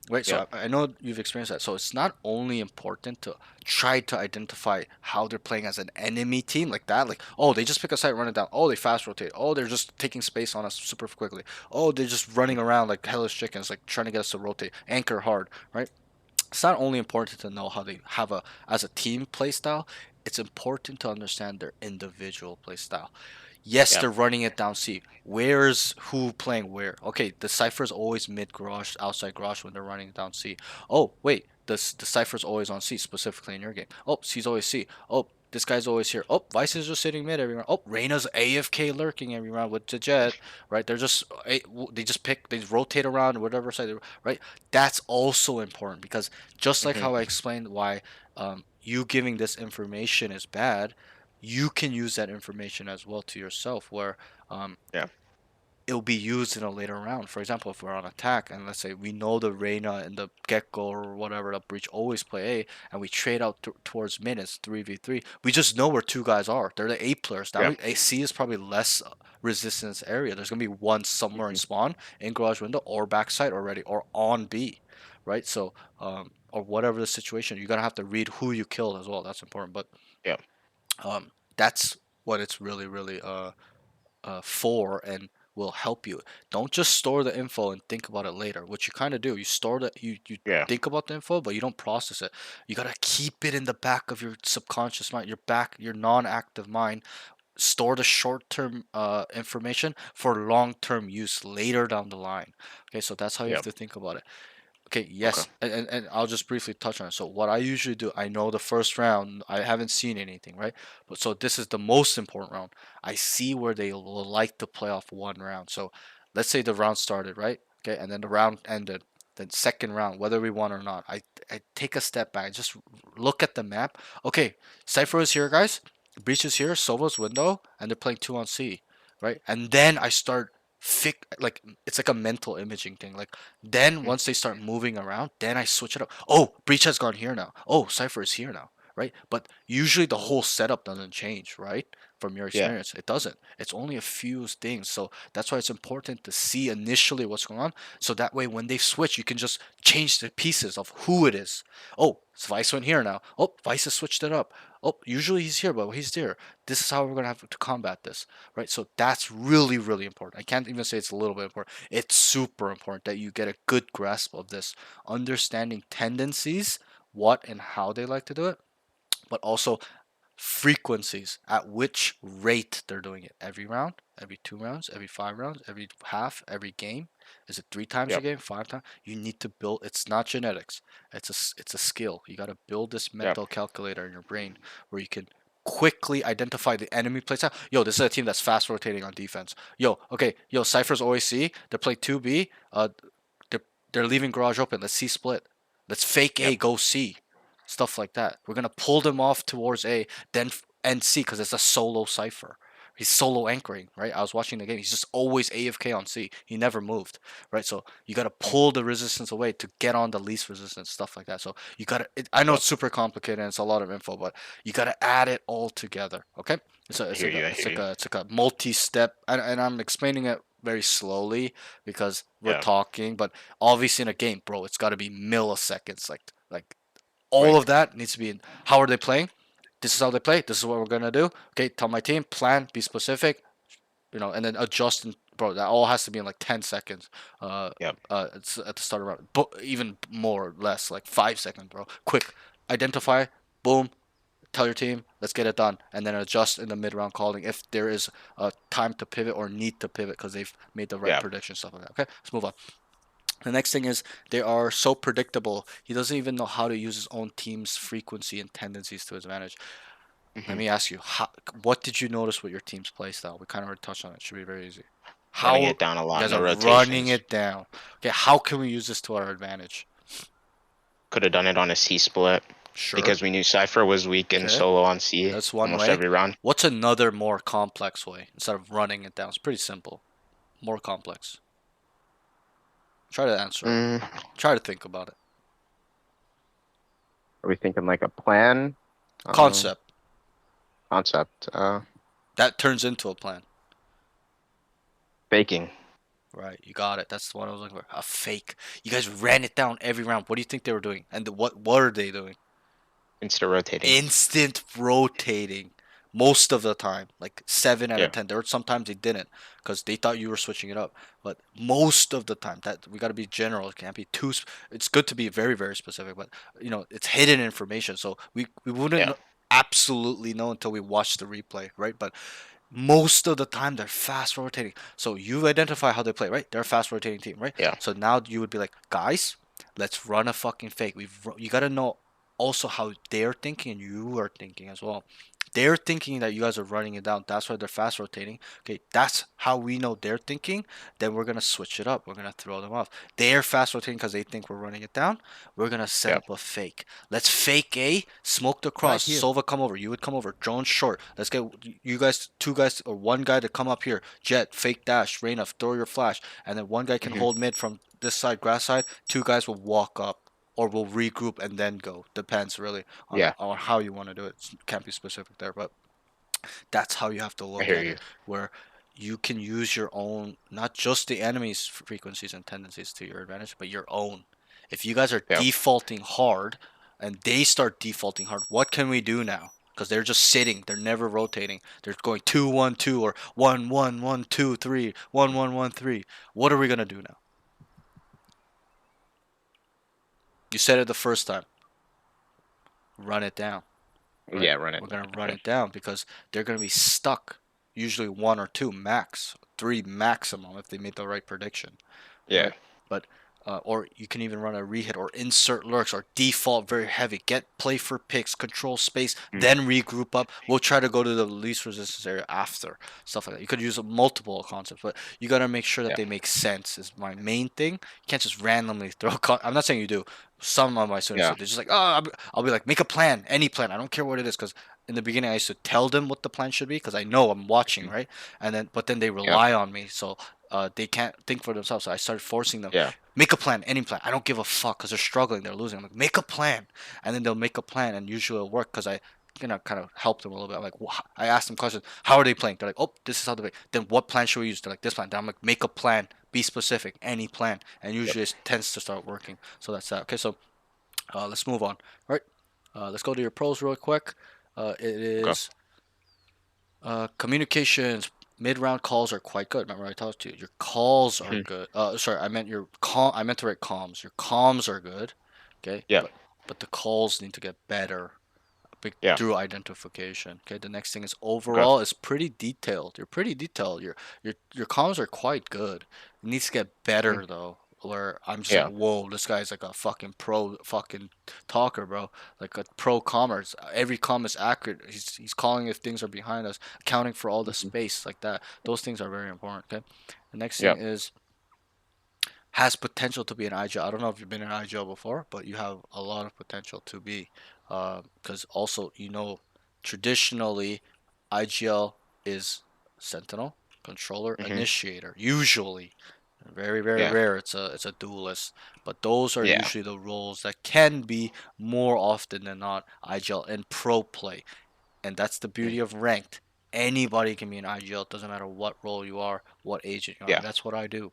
Right, Yeah. so I know you've experienced that. So it's not only important to try to identify how they're playing as an enemy team like that. Like, oh, they just pick a side, run it down. Oh, they fast rotate. Oh, they're just taking space on us super quickly. Oh, they're just running around like hellish chickens, like trying to get us to rotate. Anchor hard, right? It's not only important to know how they have as a team play style. It's important to understand their individual play style. Yes, Yeah. they're running it down C. Where's who playing where? Okay, the cipher's always mid garage, outside garage when they're running it down C. Oh, wait, the cipher's always on C, specifically in your game. Oh, C's always C. Oh, this guy's always here. Oh, Vice is just sitting mid every round. Oh, Reyna's AFK lurking every round with the Jet, right? They just pick, they rotate around whatever side, right? That's also important because just like Mhm. how I explained why you giving this information is bad, you can use that information as well to yourself where um, Yeah. it'll be used in a later round. For example, if we're on attack and let's say we know the Reyna and the Gecko or whatever, the Breach always play A, and we trade out towards mid, it's 3v3. We just know where 2 guys are. They're the A players. Now Yeah. AC is probably less resistance area. There's going to be one somewhere in Mhm. spawn, in garage window, or backside already, or on B, right? So, or whatever the situation, you're going to have to read who you killed as well. That's important. But Yeah. that's what it's really, really for and will help you. Don't just store the info and think about it later, which you kind of do. You store you Yeah. think about the info, but you don't process it. You gotta keep it in the back of your subconscious mind, your non-active mind. Store the short-term information for long-term use later down the line. Okay, so that's how you have Yeah. to think about it. Okay, Okay. yes, and I'll just briefly touch on it. So what I usually do, I know the first round, I haven't seen anything, right? But so this is the most important round. I see where they will like to play off one round. So let's say the round started, right? Okay, and then the round ended. Then second round, whether we won or not, I take a step back, just look at the map. Okay, Cypher is here, guys. Breach is here, Sova's window, and they're playing 2 on C, right? And then I start like it's like a mental imaging thing. Like then Mhm. once they start moving around, then I switch it up. Oh, Breach has gone here now. Oh, Cypher is here now, right? But usually the whole setup doesn't change, right? From your Yeah. experience, it doesn't. It's only a few things. So that's why it's important to see initially what's going on. So that way when they switch, you can just change the pieces of who it is. Oh, Vice went here now. Oh, Vice has switched it up. Oh, usually he's here, but he's there. This is how we're gonna have to combat this, right? So that's really, really important. I can't even say it's a little bit important. It's super important that you get a good grasp of this, understanding tendencies, what and how they like to do it, but also frequencies, at which rate they're doing it. Every round, every 2 rounds, every 5 rounds, every half, every game. Is it 3 times a Yeah. game, 5 times? You need to build. It's not genetics. It's a skill. You got to build this Yeah. mental calculator in your brain where you can quickly identify the enemy playstyle. Yo, this is a team that's fast rotating on defense. Yo, okay, yo, Cypher's OAC. They're playing 2B. They're they're leaving garage open. Let's C split. Let's fake A, Yep. go C. Stuff like that. We're gonna pull them off towards A, then end C because it's a solo Cypher. He's solo anchoring, right? I was watching the game. He's just always AFK on C. He never moved, right? So you got to pull the resistance away to get on the least resistance, stuff like that. So you got to, I know Yep. it's super complicated and it's a lot of info, but you got to add it all together, okay? I hear you. I hear you. It's like a multi-step, and I'm explaining it very slowly because we're Yeah. talking, but obviously in a game, bro, it's got to be milliseconds. Like all Right. of that needs to be in. How are they playing? This is how they play. This is what we're gonna do. Okay, tell my team, plan, be specific, and then adjust. And bro, that all has to be in like 10 seconds. Yep. It's at the start of round, but even more or less, like 5 seconds, bro. Quick, identify, boom, tell your team, let's get it done, and then adjust in the mid round calling if there is time to pivot or need to pivot because they've made the right Yeah. prediction, stuff like that. Okay, let's move on. The next thing is they are so predictable. He doesn't even know how to use his own team's frequency and tendencies to his advantage. Let Mhm. me ask you, what did you notice with your team's play style? We kind of already touched on it. It should be very easy. Running How it down a you lot. guys No are running rotations. it down. Okay, how can we use this to our advantage? Could have done it on a C split Sure. because we knew Cypher was weak in Okay. solo on C That's one almost way. every round. What's another more complex way instead of running it down? It's pretty simple. More complex. Try to answer it. Mm, Try to think about it. are we thinking like a plan? Concept. Concept. That turns into a plan. Faking. Right, you got it. That's the one I was looking for. A fake. You guys ran it down every round. What do you think they were doing? And what are they doing? Insta rotating. Instant rotating most of the time, like 7 out Yeah. of 10. There were sometimes they didn't because they thought you were switching it up, but most of the time, that we got to be general. It can't be too it's good to be very, very specific, but it's hidden information, so we wouldn't Yeah. absolutely know until we watch the replay, right? But most of the time they're fast rotating, so you identify how they play, right? They're a fast rotating team, right? Yeah. So now you would be like, guys, let's run a fucking fake. You got to know also how they're thinking and you are thinking as well. They're thinking that you guys are running it down. That's why they're fast rotating. Okay, that's how we know they're thinking. Then we're gonna switch it up. We're gonna throw them off. They're fast rotating because they think we're running it down. We're gonna set Yeah. up a fake. Let's fake A, smoke the cross. Right here. Sova, come over. You would come over. Drone short. Let's get you guys, two guys or one guy to come up here. Jet, fake dash, Reina, throw your flash, and then one guy can Mhm. hold mid from this side, grass side. Two guys will walk up or we'll regroup and then go. Depends really on, Yeah. on how you want to do it. Can't be specific there, but that's how you have to I look hear at you. it. Where you can use your own, not just the enemy's frequencies and tendencies to your advantage, but your own. If you guys are Yeah. defaulting hard and they start defaulting hard, what can we do now? Because they're just sitting, they're never rotating. They're going 2-1-2 or 1-1-1-2-3, 1-1-1-3. What are we gonna do now? You said it the first time. Run it down. Right? Yeah. Run it. We're gonna run Okay. it down because they're gonna be stuck. Usually 1 or 2 max, 3 maximum if they made the right prediction, Yeah. right? But or you can even run a rehit or insert lurks or default very heavy. Get play for picks, control space, Mm. then regroup up. We'll try to go to the least resistance area after, stuff like that. You could use multiple concepts, but you gotta make sure that Yeah. they make sense. Is my main thing. You can't just randomly throw. I'm not saying you do. Some of my students Yeah. do. They're just like, oh, I'll be like, make a plan, any plan. I don't care what it is, because in the beginning I used to tell them what the plan should be because I know I'm watching, Mhm. right? But then they Yeah. rely on me, so they can't think for themselves. So I started forcing them. Yeah. Make a plan, any plan. I don't give a fuck because they're struggling, they're losing. I'm like, make a plan, and then they'll make a plan, and usually it'll work because I, kind of help them a little bit. I'm like, I ask them questions. How are they playing? They're like, oh, this is how they play. Then what plan should we use? They're like, this plan. Then I'm like, make a plan. Be specific. Any plan, and usually it tends to start working. So that's that. Okay, so let's move on. All right. Let's go to your pros real quick. It is communications. Mid-round calls are quite good. Remember I talked to you. Your calls are Mhm. good. Sorry, I meant your call. I meant to write comms. Your comms are good. Okay. Yeah. But the calls need to get better Yeah. through identification. Okay. The next thing is Okay. overall is pretty detailed. You're pretty detailed. Your comms are quite good. It needs to get better Mhm. though. where I'm just Yeah. like, whoa, this guy's like a fucking pro fucking talker, bro. Like a pro commerce. Every comm is accurate. He's calling if things are behind us, accounting for all the Hmm. space like that. Those things are very important. Okay. The next thing Yep. is has potential to be an IGL. I don't know if you've been in IGL before, but you have a lot of potential to be. Because also, traditionally, IGL is Sentinel, Controller, Hmm. Initiator. Usually, very very Yeah. rare. It's a duelist, but those are Yeah. usually the roles that can be more often than not IGL in pro play, and that's the Mm. beauty of ranked. Anybody can be an IGL. It doesn't matter what role you are, what agent you are, Yeah. and that's what I do.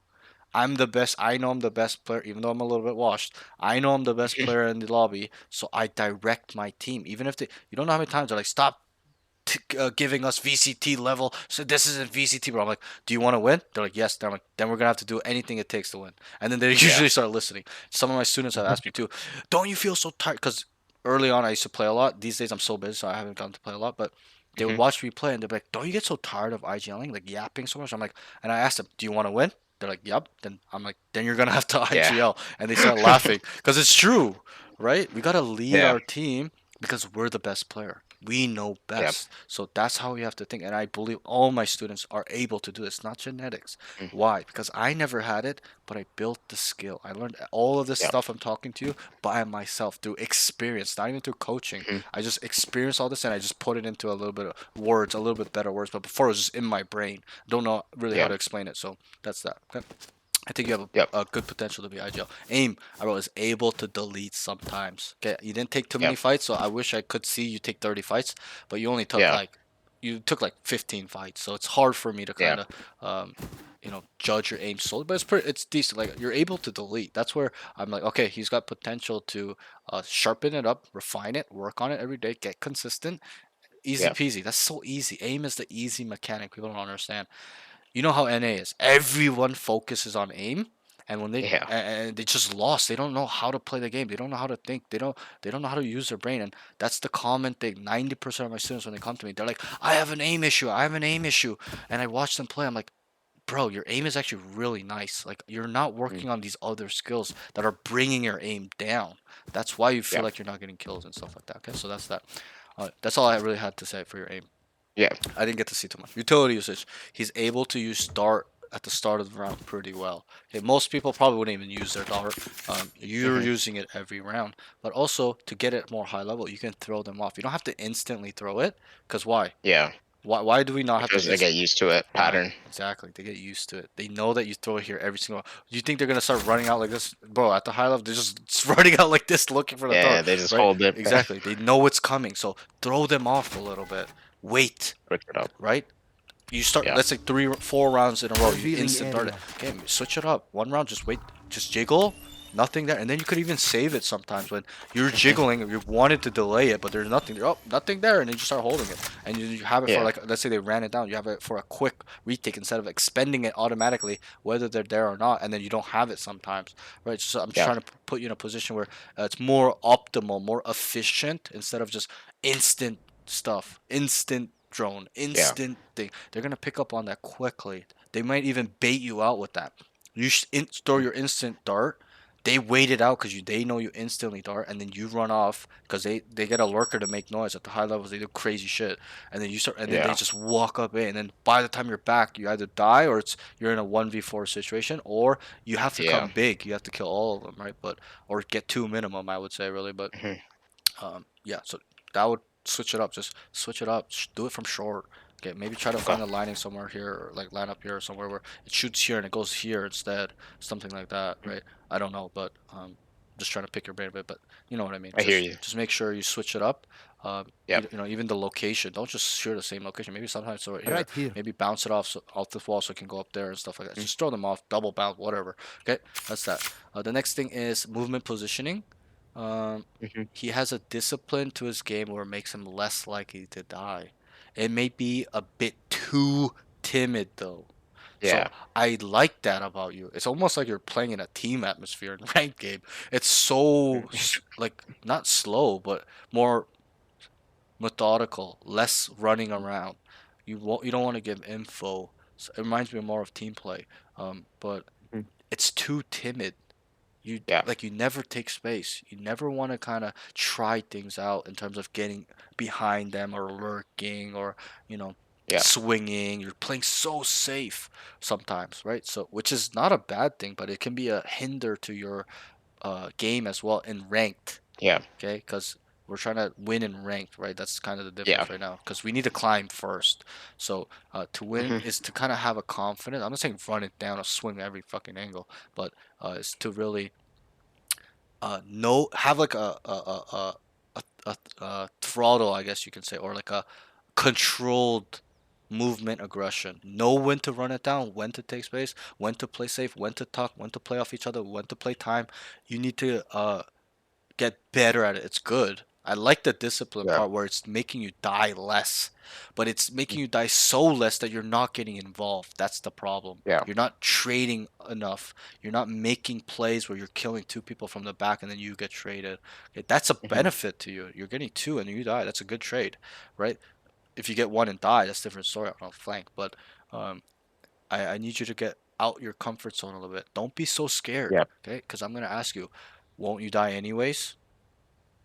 I'm the best. I know I'm the best player, even though I'm a little bit washed. I know I'm the best player in the lobby, so I direct my team. Even if you don't know how many times they're like, stop giving us VCT level. So this isn't VCT, bro. I'm like, do you want to win? They're like, yes. Then I'm like, then we're gonna have to do anything it takes to win. And then they Yeah. usually start listening. Some of my students have Hmm. asked me too, don't you feel so tired? Because early on I used to play a lot. These days I'm so busy, so I haven't gotten to play a lot. But they would Hmm. watch me play and they'd be like, don't you get so tired of IGLing, like yapping so much? I'm like, and I asked them, do you want to win? They're like, yep. Then I'm like, then you're gonna have to Yeah. IGL, and they start laughing because it's true, right? We gotta lead Yeah. our team because we're the best player. We know Yep. best. So that's how we have to think. And I believe all my students are able to do this, not genetics. Mm. Why? Because I never had it, but I built the skill. I learned all of this Yep. stuff I'm talking to you by myself through experience, not even through coaching. Hmm. I just experienced all this and I just put it into a little bit of words, a little bit better words. But before it was just in my brain. Don't know really how Yeah. to explain it. So that's that. Okay. I think you have Yep. a good potential to be IGL. Aim, I wrote, is able to delete sometimes. Okay, you didn't take too many Yep. fights, so I wish I could see you take 30 fights, but Yeah. you took like 15 fights, so it's hard for me to Yeah. kind of judge your aim solely. But it's decent. Like you're able to delete. That's where I'm like, okay, he's got potential to sharpen it up, refine it, work on it every day, get consistent. Easy Yeah. peasy. That's so easy. Aim is the easy mechanic. People don't understand. You know how NA is. Everyone focuses on aim, and when Yeah. they just lost. They don't know how to play the game. They don't know how to think. They don't know how to use their brain. And that's the common thing. 90% of my students when they come to me, they're like, "I have an aim issue. I have an aim issue." And I watch them play. I'm like, "Bro, your aim is actually really nice. Like you're not Mm. working on these other skills that are bringing your aim down. That's why you feel Yeah. like you're not getting kills and stuff like that." Okay, so that's that. That's all I really had to say for your aim. Yeah. I didn't get to see too much. Utility usage. He's able to use dart at the start of the round pretty well. Okay, most people probably wouldn't even use their dart. You're Hmm. using it every round. But also, to get it more high level, you can throw them off. You don't have to instantly throw it. Because why? Yeah. Why do we not have to Because they instantly? get used to it. Right, Pattern. exactly. They get used to it. They know that you throw it here every single. Do you think they're gonna start running out like this, bro? At the high level, they're just running out like this, looking for the Yeah. dart, They just right? hold it. Exactly. They know it's coming, so throw them off a little bit. Wait, Switch it up. right? You start, Yeah. let's say 3 4 rounds in a row, you Revealing instant dart it. area. Okay, switch it up. One round, just wait, just jiggle, nothing there, and then you could even save it sometimes when you're Hmm. jiggling. You wanted to delay it, but there's nothing there. Oh, nothing there, and then you just start holding it, and you have it for Yeah. like, let's say they ran it down. You have it for a quick retake instead of expending it automatically, whether they're there or not, and then you don't have it sometimes, right? So I'm just Yeah. trying to put you in a position where it's more optimal, more efficient instead of just instant stuff, instant drone, Yeah. instant thing. They're gonna pick up on that quickly. They might even bait you out with that. You throw your instant dart. They wait it out because they know you instantly dart, and then you run off because they get a lurker to make noise at the high levels. They do crazy shit, and then you start, and then they Yeah. just walk up in, and then by the time you're back, you either die or you're in a 1v4 situation, or you have to come Yeah. big. You have to kill all of them, right? But or get two minimum, I would say, really. But Hmm. yeah, so that would switch it up. Just switch it up. Do it from short. Okay, maybe try to Okay. find a lining somewhere here, or like line up here or somewhere where it shoots here and it goes here instead, something like that, right? I don't know, but just trying to pick your brain a bit, but you know what I mean. I hear you. Just make sure you switch it up. Yep. Even the location. Don't just shoot the same location. Maybe sometimes throw it here. Right here. Maybe bounce it off the wall so it can go up there and stuff like that. Mm. Just throw them off, double bounce, whatever. Okay, that's that. The next thing is movement positioning. Um, Hmm. he has a discipline to his game where it makes him less likely to die. It may be a bit too timid though. So Yeah. I like that about you. It's almost like you're playing in a team atmosphere in a ranked game. It's so like not slow, but more methodical, less running around. You don't want to give info. So it reminds me more of team play. But Mhm. it's too timid. You Yeah. like you never take space. You never want to kind of try things out in terms of getting behind them or lurking or you know Yeah. swinging. You're playing so safe sometimes, right? So which is not a bad thing, but it can be a hinder to your game as well in ranked. Yeah. Okay, because we're trying to win in ranked, right? That's kind of the Yeah. difference right now because we need to climb first. So to win Hmm. is to kind of have a confidence. I'm not saying run it down or swing every fucking angle, but it's to really no have like a throttle, I guess you can say, or like a controlled movement aggression. Know when to run it down, when to take space, when to play safe, when to talk, when to play off each other, when to play time. You need to get better at it. It's good. I like the discipline Yeah. part where it's making you die less, but it's making you die so less that you're not getting involved. That's the problem. Yeah. You're not trading enough. You're not making plays where you're killing two people from the back and then you get traded. Okay, that's a Hmm. benefit to you. You're getting two and you die. That's a good trade, right? If you get one and die, that's a different story on a flank. But um, I need you to get out your comfort zone a little bit. Don't be so scared, Yeah. okay? Because I'm gonna ask you, won't you die anyways?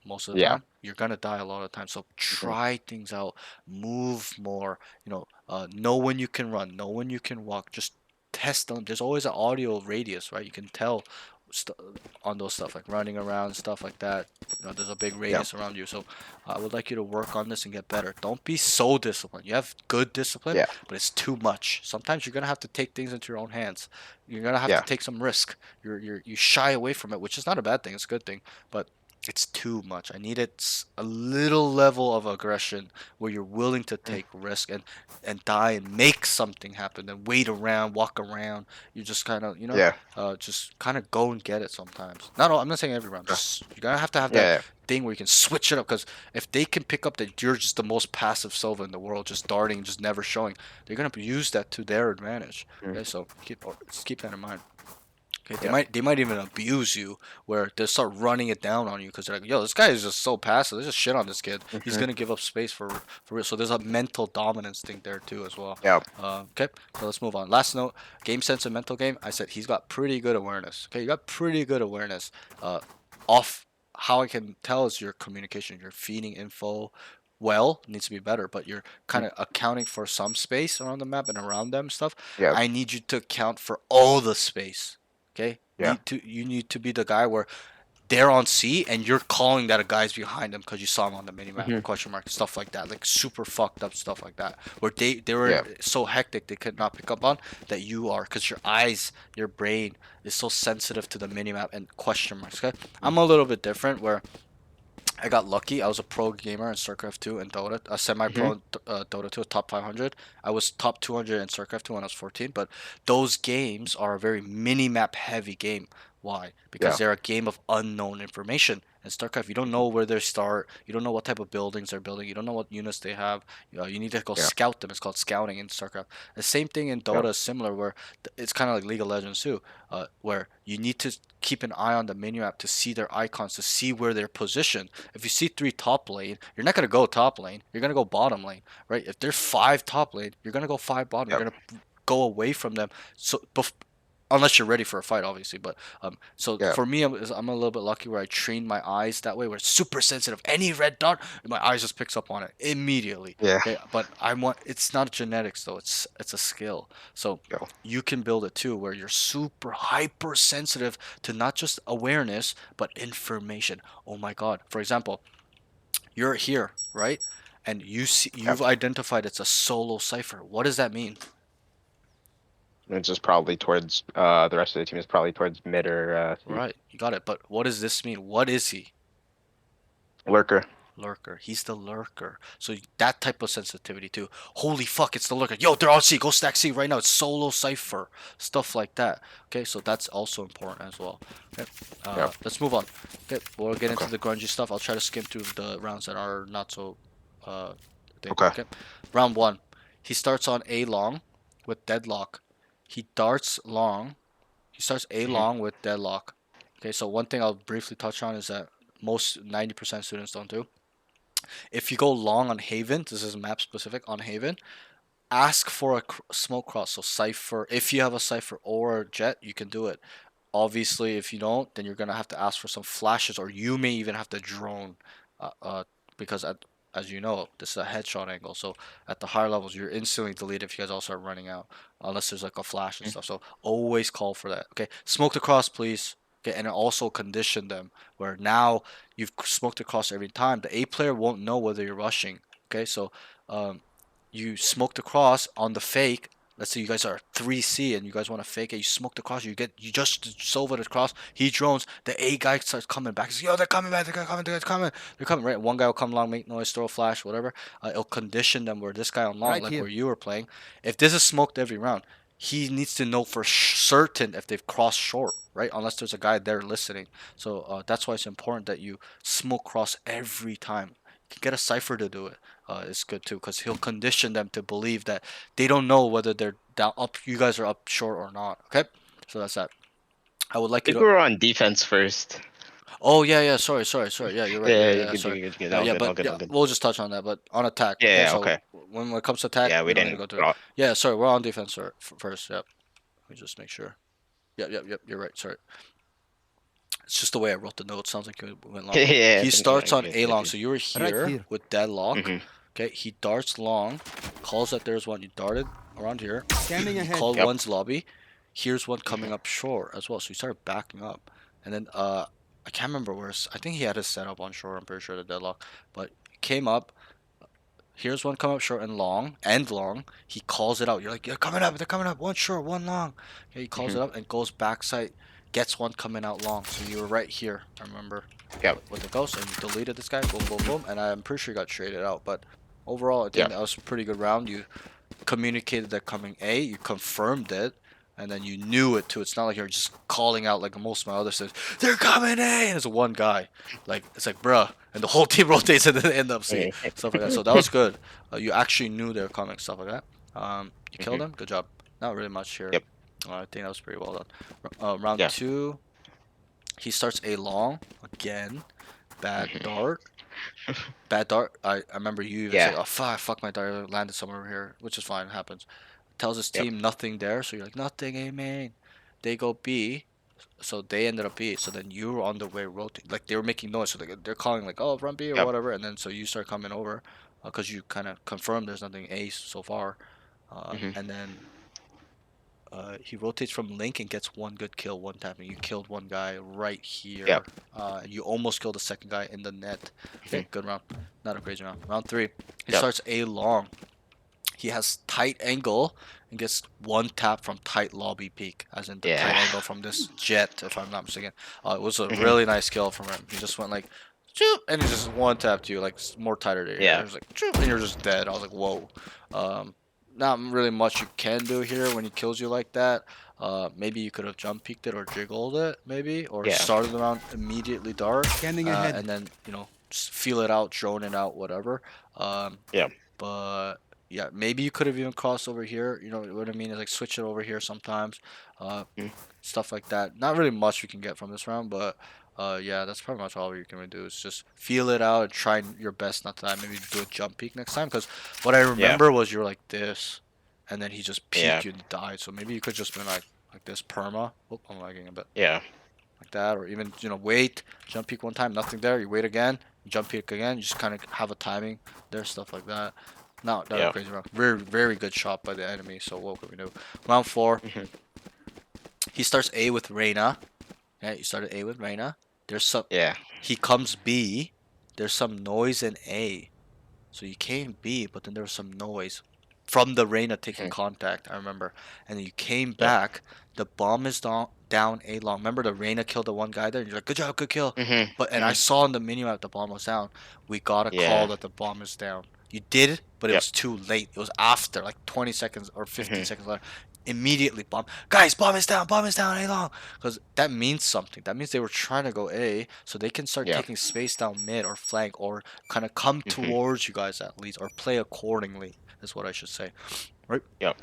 Most of the Yeah. time you're gonna die a lot of times, so Hmm. try things out, move more, know when you can run, know when you can walk, just test them. There's always an audio radius, right? You can tell st- on those stuff like running around, stuff like that. There's a big Yeah. radius around you, so I would like you to work on this and get better. Don't be so disciplined. You have good discipline, Yeah. but it's too much. Sometimes you're gonna have to take things into your own hands. You're gonna have to Yeah. take some risk. You shy away from it, which is not a bad thing, it's a good thing, but it's too much. I need a little level of aggression where you're willing to Mm. take risk and die and make something happen and wait around, walk around. You just kind of, Yeah. just kind of go and get it sometimes. Not all, I'm not saying every round. Uh, Just you're gonna have to have that Yeah. thing where you can switch it up because if they can pick up that you're just the most passive Sova in the world, just darting, just never showing, they're gonna use that to their advantage. Mm. Okay, so just keep that in mind. Okay, they Yeah. might even abuse you where they start running it down on you because they're like, yo, this guy is just so passive. There's just shit on this kid. He's Hmm. gonna give up space for real. So there's a mental dominance thing there too as well. Yeah. Okay, so let's move on. Last note, game sense and mental game. I said he's got pretty good awareness. Okay, you got pretty good awareness. Off how I can tell is your communication. You're feeding info well, needs to be better, but you're kind Mm. of accounting for some space around the map and around them stuff. Yeah. I need you to account for all the space. Okay? Yeah. You need to be the guy where they're on C and you're calling that a guy's behind them because you saw him on the mini map, Hmm. question mark, stuff like that, like super fucked up stuff like that, where they were Yeah. so hectic they could not pick up on that you are because your eyes, your brain is so sensitive to the mini map and question marks. Okay, Mm. I'm a little bit different where I got lucky. I was a pro gamer in StarCraft 2 and Dota, a semi-pro Hmm. in Dota 2, top 500. I was top 200 in StarCraft 2 when I was 14, but those games are a very mini-map heavy game. Why? Because Yeah. they're a game of unknown information. In StarCraft, you don't know where they start. You don't know what type of buildings they're building. You don't know what units they have. You need to go Yeah. scout them. It's called scouting in StarCraft. The same thing in Yeah. Dota is similar, where it's kind of like League of Legends too, where you need to keep an eye on the menu app to see their icons, to see where they're positioned. If you see three top lane, you're not gonna go top lane. You're gonna go bottom lane, right? If there's five top lane, you're gonna go five bottom. You're Yeah. gonna go away from them. So unless you're ready for a fight, obviously. But so Yeah. for me, I'm a little bit lucky where I trained my eyes that way, where it's super sensitive. Any red dot, my eyes just picks up on it immediately. Yeah. Okay, but I want it's not genetics though. It's a skill. So Yeah. you can build it too, where you're super hyper sensitive to not just awareness but information. Oh my God! For example, you're here, right? And Yeah. you've identified it's a solo cipher. What does that mean? It's just probably towards the rest of the team is probably towards mid or C. Right, you got it. But what does this mean? What is he? Lurker. Lurker. He's the lurker. So that type of sensitivity too. Holy fuck, it's the lurker. Yo, they're on C. Go stack C right now. It's solo cipher. Stuff like that. Okay, so that's also important as well. Okay, Yeah. let's move on. Okay, we'll get Okay. into the grungy stuff. I'll try to skim through the rounds that are not so thing. Okay. Okay, round one. He starts on A long with deadlock. He darts long. He starts A Hmm. long with deadlock. Okay, so one thing I'll briefly touch on is that most 90% students don't do. If you go long on Haven, this is map specific on Haven, ask for a smoke cross. So cipher, if you have a cipher or a jet, you can do it. Obviously, if you don't, then you're gonna have to ask for some flashes, or you may even have to drone, uh, uh, because as you know, this is a headshot angle. So at the higher levels, you're instantly deleted if you guys all start running out, unless there's like a flash and stuff. So always call for that. Okay, smoke the cross, please. Okay, and also condition them where now you've smoked across every time. The A player won't know whether you're rushing. Okay, so um, you smoke the cross on the fake. Let's say you guys are 3C and you guys want to fake it. You smoke the cross. You just silver the cross. He drones. The A guy starts coming back. He's like, yo, they're coming back. They're coming. They're coming. They're coming. Right. One guy will come along, make noise, throw a flash, whatever. It'll condition them where this guy on long, Right like here. where you were playing. If this is smoked every round, he needs to know for certain if they've crossed short, right? Unless there's a guy there listening. So that's why it's important that you smoke cross every time. You can get a cipher to do it. It's good too because he'll condition them to believe that they don't know whether they're down up. You guys are up short or not. Okay, so that's that. I would I like you think to. we were on defense first. Oh yeah. Sorry. Yeah, you're right. Yeah, Yeah. good, Sorry. good, good. All Yeah, good, all but good, yeah, all good. we'll just touch on that. But on attack. Okay, Yeah, so okay. when it comes to attack, Yeah, we we don't need to didn't. go through it. Yeah, sorry. We're on defense first. Yep. Let me just make sure. Yep. You're right. Sorry. It's just the way I wrote the note. Sounds like it went long. Yeah, I He think no, starts you're on good, A you're long, good. so you were Right here here. with deadlock. Mhm. Okay, he darts long, calls that there's one. You darted around here. Scanning You ahead. called Yep. one's lobby. Here's one coming Mhm. up shore as well. So you started backing up, and then I can't remember where. I think he had his setup on shore. I'm pretty sure the deadlock, but he came up. Here's one coming up short and long, and long. He calls it out. You're like, they're coming up, they're coming up. One short, one long. Okay, he calls Mhm. it up and goes backside, gets one coming out long. So you were right here, I remember, Yep. with the ghost, and you deleted this guy. Boom, boom, boom. And I'm pretty sure you got traded out. But overall, I think Yep. that was a pretty good round. You communicated that coming A, you confirmed it, and then you knew it too. It's not like you're just calling out like most of my other says, they're coming A, and it's one guy. Like it's like bruh, and the whole team rotates and then end up C, Mhm. stuff like that. So that was good. You actually knew they were coming, stuff like that. You killed Mhm. them. Good job. Not really much here. Yep. I think that was pretty well done. Round Yeah. two, he starts A long again. Bad Mhm. dart. Bad dart. I remember you even say, Yeah. "Oh fuck, my dart landed somewhere over here," which is fine. It happens. Tells his Yep. team nothing there, so you're like nothing, amen. They go B, so they ended up B. So then you were on the way rotate, like they were making noise, so they're calling like, "Oh, run B" or Yep. whatever, and then so you start coming over, because you kind of confirmed there's nothing A so far, Mhm. and then he rotates from Link and gets one good kill one time, and you killed one guy right Yep. here. And you almost killed the second guy in the net. Okay, Mhm. good round. Not a crazy round. Round three, he Yep. starts A long. He has tight angle and gets one tap from tight lobby peak, as in the tight Yeah. angle from this jet, if I'm not mistaken. It was a Mhm. really nice kill from him. He just went like, choop, and he just one tapped you, like more tighter to your ear. Yeah. It was like, choop, and you're just dead. I was like, whoa. Not really much you can do here when he kills you like that. Maybe you could have jump peeked it or jiggled it, maybe, or Yeah. started the round immediately dart, Scanning ahead. and then just feel it out, drone it out, whatever. Yeah. But yeah, maybe you could have even crossed over here. You know what I mean? Is like switch it over here sometimes, uh, Mhm. stuff like that. Not really much you can get from this round, but yeah, that's pretty much all you can really do is just feel it out and try your best not to die. Maybe do a jump peek next time, because what I Yeah. remember was you were like this, and then he just Yeah. peeked you and died. So maybe you could just been like this perma. Oh, I'm lagging a bit Yeah. like that, or even wait, jump peek one time, nothing there. You wait again, jump peek again. You just kind of have a timing there, stuff like that. Not a Yeah. crazy round. Very good shot by the enemy. So what can we do? Round four, Mhm. he starts A with Reyna. Yeah, you started A with Reyna. There's some. Yeah. He comes B. There's some noise in A. So you came B, but then there was some noise from the Reyna taking Mhm. contact, I remember. And then you came Yep. back. The bomb is down A long. Remember the Reyna killed the one guy there? And you're like, good job, good kill. Mhm. And I Mhm. saw in the minimap the bomb was down. We got a call Yeah. that the bomb is down. You did, but it Yep. was too late. It was after, like 20 seconds or 15 Mhm. seconds later. Immediately, bomb. Guys, bomb is down, A long. Because that means something. That means they were trying to go A, so they can start Yeah. taking space down mid or flank, or kind of come Mhm. towards you guys at least, or play accordingly, is what I should say. Right? Yep.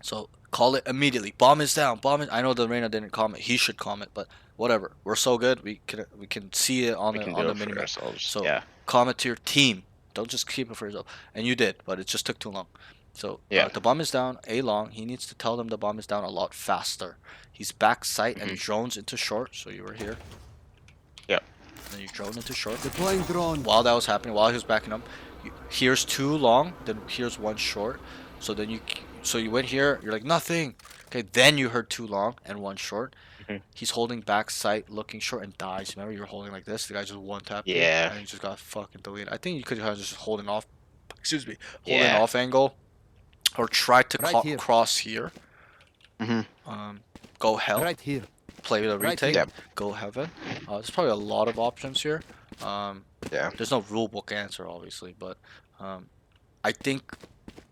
So call it immediately. Bomb is down. Bomb is. I know the Reyna didn't comment. He should comment, but whatever. We're so good. We can see it on We the can on do the it for minimap. ourselves. So Yeah. comment to your team. Don't just keep it for yourself. And you did, but it just took too long. So Yeah. the bomb is down, A long. He needs to tell them the bomb is down a lot faster. He's back sight and drones into short. So you were here. Yep. Then you drone into short. Deploying drone. While that was happening, while he was backing up, here's two long, then here's one short. So then you went here. You're like nothing. Okay, then you heard two long and one short. Mhm. He's holding back sight, looking short, and dies. Remember, you were holding like this. The guy just one tapped you, Yeah. and he just got fucking deleted. I think you could have just holding off. Excuse me, holding Yeah. off angle, or try to Right here. cross here. Mhm. Go hell. Right here. Play the Right retake. Yep. Go heaven. There's probably a lot of options here. Yeah. There's no rule book answer, obviously, but I think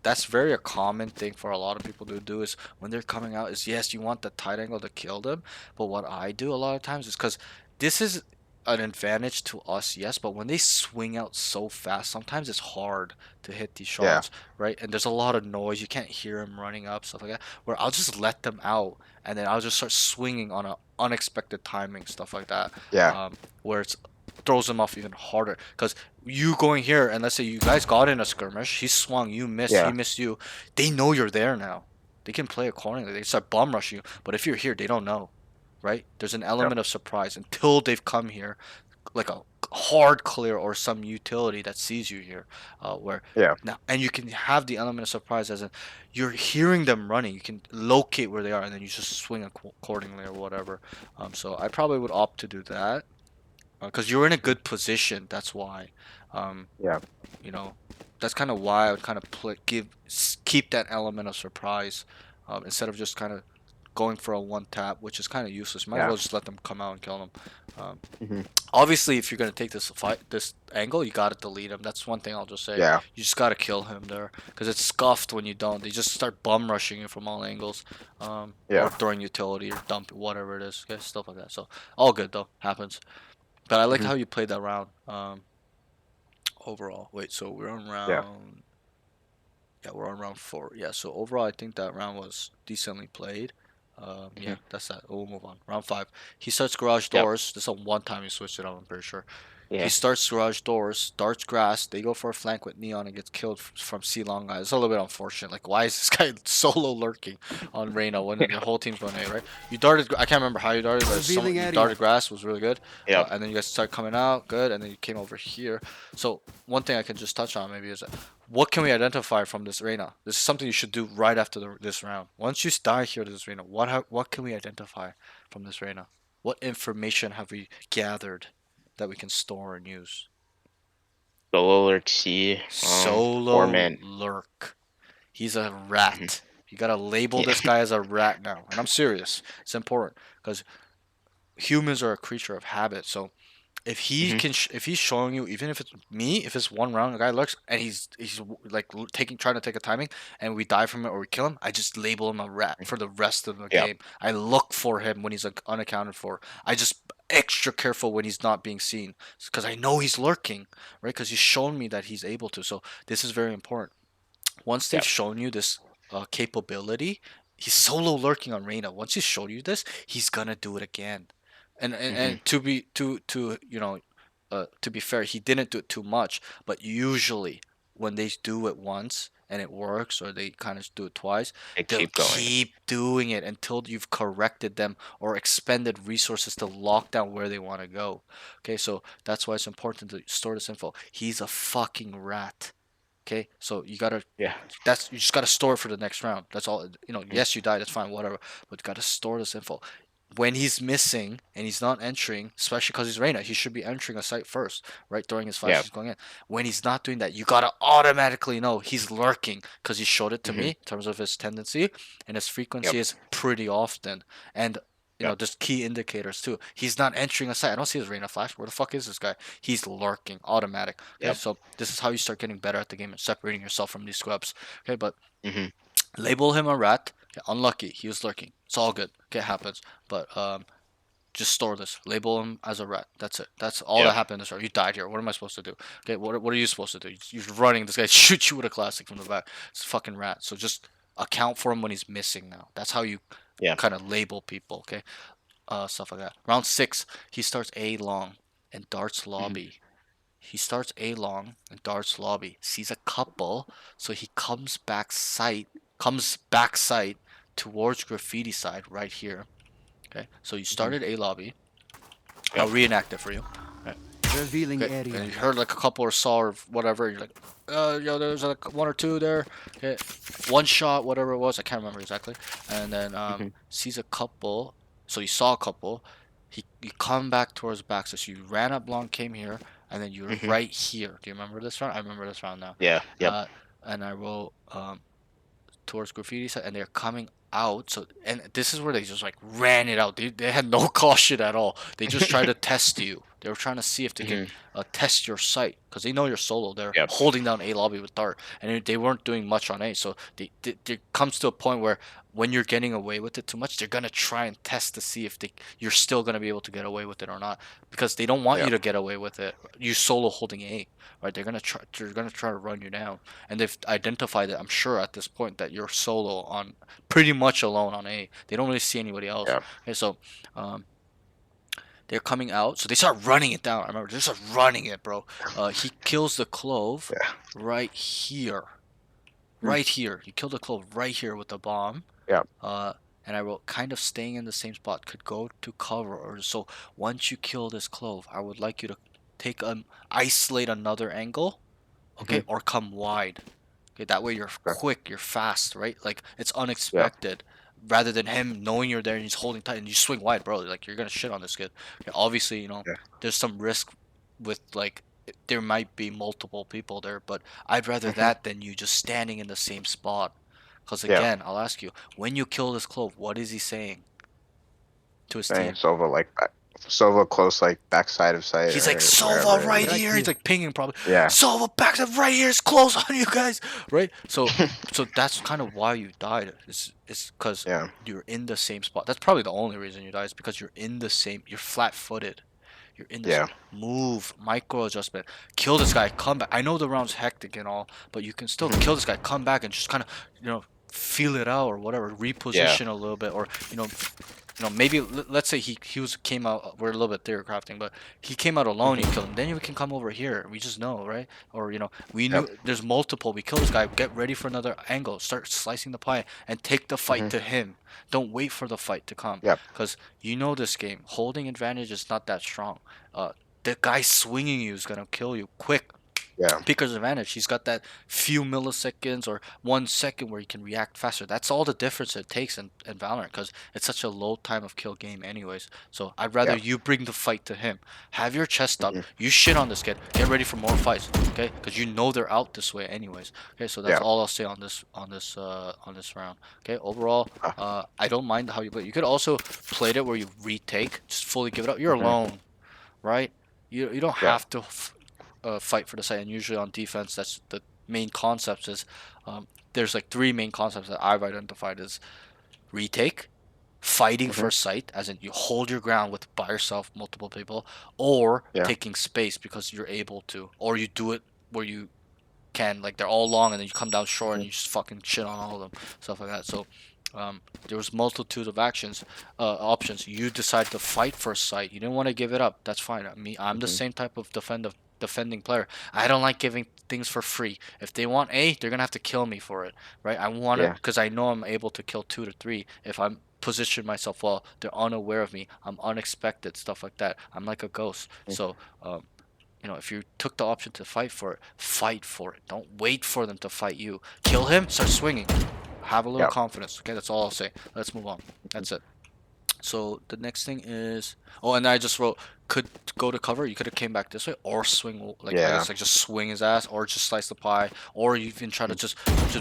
that's very a common thing for a lot of people to do is when they're coming out is yes, you want the tight angle to kill them, but what I do a lot of times is because this is an advantage to us, yes, but when they swing out so fast, sometimes it's hard to hit these Yeah. shots, right? And there's a lot of noise, you can't hear them running up, stuff like that. Where I'll just let them out, and then I'll just start swinging on a unexpected timing, stuff like that. Yeah. Where it's throws them off even harder because you going here and let's say you guys got in a skirmish, he swung, you missed, Yeah. he missed you. They know you're there now. They can play accordingly. They start bum rushing you. But if you're here, they don't know, right? There's an element of surprise until they've come here, like a hard clear or some utility that sees you here, where Yeah. now and you can have the element of surprise as in you're hearing them running. You can locate where they are and then you just swing accordingly or whatever. So I probably would opt to do that because you're in a good position. That's why. Yeah. You know, that's kind of why I would kind of keep that element of surprise instead of just kind of going for a one tap, which is kind of useless. Might as Yeah. well just let them come out and kill them. Mhm. Obviously, if you're gonna take this angle, you gotta delete him. That's one thing I'll just say. Yeah. You just gotta kill him there because it's scuffed when you don't. They just start bum rushing you from all angles, Yeah. or throwing utility or dump whatever it is. Okay, stuff like that. So all good though, happens. But I liked Mhm. how you played that round. Overall, wait. So we're on Yeah. round. Yeah, we're on round 4. Yeah. So overall, I think that round was decently played. Yeah, that's that. We'll move on. Round 5. He starts garage Yep. doors. This is one time he switched it on. I'm pretty sure. Yeah. He starts garage doors, starts grass. They go for a flank with Neon and gets killed from C long guy. It's a little bit unfortunate. Like, why is this guy solo lurking on Reyna when your whole team's going A, right? You darted. I can't remember how you darted, but Revealing you area. darted grass was really good. Yep. And then you guys start coming out, good. And then you came over here. So one thing I can just touch on maybe is what can we identify from this Reyna? This is something you should do right after this round. Once you die here to this Reyna, what can we identify from this Reyna? What information have we gathered that we can store and use? Solo lurk C. Solo 4-man. lurk. He's a rat. You gotta label this guy as a rat now. And I'm serious. It's important because humans are a creature of habit. So if he can, if he's showing you, even if it's me, if it's one round, the guy looks and he's like trying to take a timing, and we die from it or we kill him, I just label him a rat for the rest of the Yeah. game. I look for him when he's like unaccounted for. I just extra careful when he's not being seen because I know he's lurking, right? Because he's shown me that he's able to. So this is very important. Once they've Yep. shown you this capability, he's solo lurking on Reyna. Once he's showed you this, he's gonna do it again. And to be to be fair, he didn't do it too much. But usually, when they do it once and it works, or they kind of do it twice, They they'll keep going. keep doing it until you've corrected them or expended resources to lock down where they want to go. Okay, so that's why it's important to store this info. He's a fucking rat. Okay, so you gotta Yeah. you just gotta store it for the next round. That's all. Yes, you died. That's fine. Whatever. But you gotta store this info. When he's missing and he's not entering, especially because he's Reyna, he should be entering a site first, right? During his flash, Yeah. he's going in. When he's not doing that, you gotta automatically know he's lurking because he showed it to me in terms of his tendency, and his frequency is pretty often. And there's key indicators too. He's not entering a site. I don't see his Reyna flash. Where the fuck is this guy? He's lurking, automatic. Okay, Yep. so this is how you start getting better at the game and separating yourself from these scrubs. Okay, but Mhm. label him a rat. Okay, unlucky, he was lurking. It's all good. Okay, it happens. But just store this. Label him as a rat. That's it. That's all that Yep. happened in this round. You died here. What am I supposed to do? Okay, what are you supposed to do? You're running. This guy shoots you with a classic from the back. It's a fucking rat. So just account for him when he's missing now. That's how you Yeah. kind of label people. Okay, stuff like that. Round 6, he starts A long and darts lobby. He starts A long and darts lobby. Sees a couple, so he comes back sight. Towards graffiti side right here. Okay, so you started A lobby. I'll Yep. reenact it for you. Okay. Revealing Okay, area. and you heard like a couple or saw or whatever. You're like, yo, there's like one or two there. Okay, one shot, whatever it was, I can't remember exactly. And then sees a couple. So you saw a couple. You come back towards back. So you ran up long, came here, and then you're right here. Do you remember this round? I remember this round now. Yeah. Yep. And I will towards graffiti side, and they're coming out. So, and this is where they just like ran it out. They had no caution at all. They just tried to test you. They were trying to see if they can test your sight because they know you're solo. They're Yep. holding down A lobby with dart, and they weren't doing much on A. So there comes to a point where when you're getting away with it too much, they're gonna try and test to see if you're still gonna be able to get away with it or not because they don't want you Yep. to get away with it. You solo holding A, right? They're gonna try to run you down, and they've identified it. I'm sure at this point that you're solo on pretty much alone on A. They don't really see anybody else. Yeah. Okay, so they're coming out, so they start running it down. I remember they start running it, bro. He kills the clove Yeah. right here. Right here. He killed the clove right here with the bomb. Yeah. And I wrote kind of staying in the same spot could go to cover or so once you kill this clove, I would like you to isolate another angle, okay, or come wide. Okay, that way you're quick, you're fast, right? Like it's unexpected. Rather than him knowing you're there and he's holding tight and you swing wide, bro. Like you're gonna shit on this kid. Okay, obviously, Yeah. there's some risk with like there might be multiple people there, but I'd rather that than you just standing in the same spot. Cause Yeah. again, I'll ask you, when you kill this clove, what is he saying to his team? Sova like Sova close like backside of sight. He's or like, Sova wherever, right yeah. here. He's like pinging probably. Yeah. Sova backside right here. It's close on you guys, right? So that's kind of why you died. It's because Yeah. you're in the same spot. That's probably the only reason you died. Is because you're in the same. You're flat-footed. You're in the Yeah. move, micro adjustment. Kill this guy. Come back. I know the round's hectic and all, but you can still kill this guy. Come back and just kind of feel it out or whatever. Reposition a little bit or maybe let's say he came out. We're a little bit theory crafting, but he came out alone. You kill him. Then we can come over here. We just know, right? Or we knew there's multiple. We kill this guy. Get ready for another angle. Start slicing the pie and take the fight to him. Don't wait for the fight to come. Because this game. Holding advantage is not that strong. The guy swinging you is gonna kill you quick. Yeah. Picker's advantage. He's got that few milliseconds or 1 second where he can react faster. That's all the difference it takes in Valorant because it's such a low time of kill game anyways. So I'd rather you bring the fight to him. Have your chest up. You shit on this kid. Get ready for more fights. Okay? Because they're out this way anyways. Okay, so that's all I'll say on this round. Okay, overall, I don't mind how you play. You could also play it where you retake. Just fully give it up. You're alone, right? You don't have to fight for the site, and usually on defense that's the main concepts is there's like 3 main concepts that I've identified is retake, fighting for site as in you hold your ground with by yourself multiple people, or taking space because you're able to, or you do it where you can, like they're all long and then you come down short and you just fucking shit on all of them, stuff like that. So there was multitude of options. You decide to fight for a site. You didn't want to give it up. That's fine. I'm the same type of defending player. I don't like giving things for free. If they want A, they're gonna have to kill me for it, right? I want it because I know I'm able to kill 2 to 3 if I'm position myself well. They're unaware of me. I'm unexpected, stuff like that. I'm like a ghost. So if you took the option to fight for it. Don't wait for them to fight you. Kill him, start swinging. Have a little confidence. Okay, that's all I'll say. Let's move on. That's it. So the next thing is, and I just wrote could go to cover. You could have came back this way or swing, like I guess like just swing his ass or just slice the pie, or you can try to just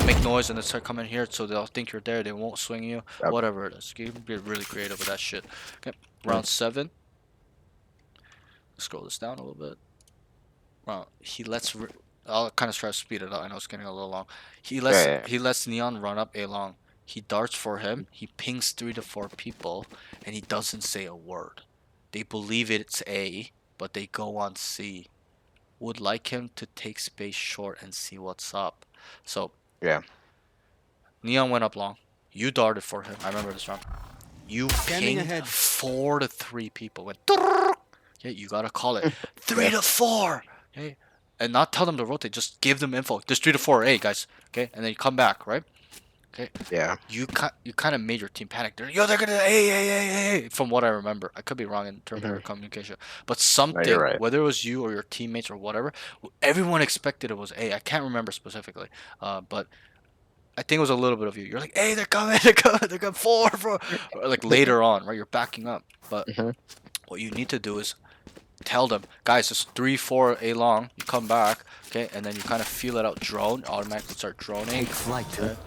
make noise and then start coming here so they'll think you're there. They won't swing you. Whatever it is, you can be really creative with that shit. Okay, round 7. Scroll this down a little bit. He lets. I'll kind of try to speed it up. I know it's getting a little long. He lets Neon run up A long. He darts for him. He pings 3 to 4 people, and he doesn't say a word. They believe it's A, but they go on C. Would like him to take space short and see what's up. So Neon went up long. You darted for him. I remember this round. You pinged 4 to 3 people. Went. Yeah, you gotta call it 3 to 4. Okay, and not tell them to rotate. Just give them info. There's 3 to 4 A guys. Okay, and then you come back, right? Okay, Yeah. you kind of made your team panic. They're gonna hey. From what I remember, I could be wrong in terms of Hmm. their communication, but No, you're something, right. whether it was you or your teammates or whatever, everyone expected it was A. I can't remember specifically, but I think it was a little bit of you. You're like, hey, they're coming, they're coming, four, or like later on, right? You're backing up, but Hmm. what you need to do is tell them, guys, it's 3, 4 A long. You come back, okay, and then you kind of feel it out. Drone, automatically start droning. Take flight. Okay.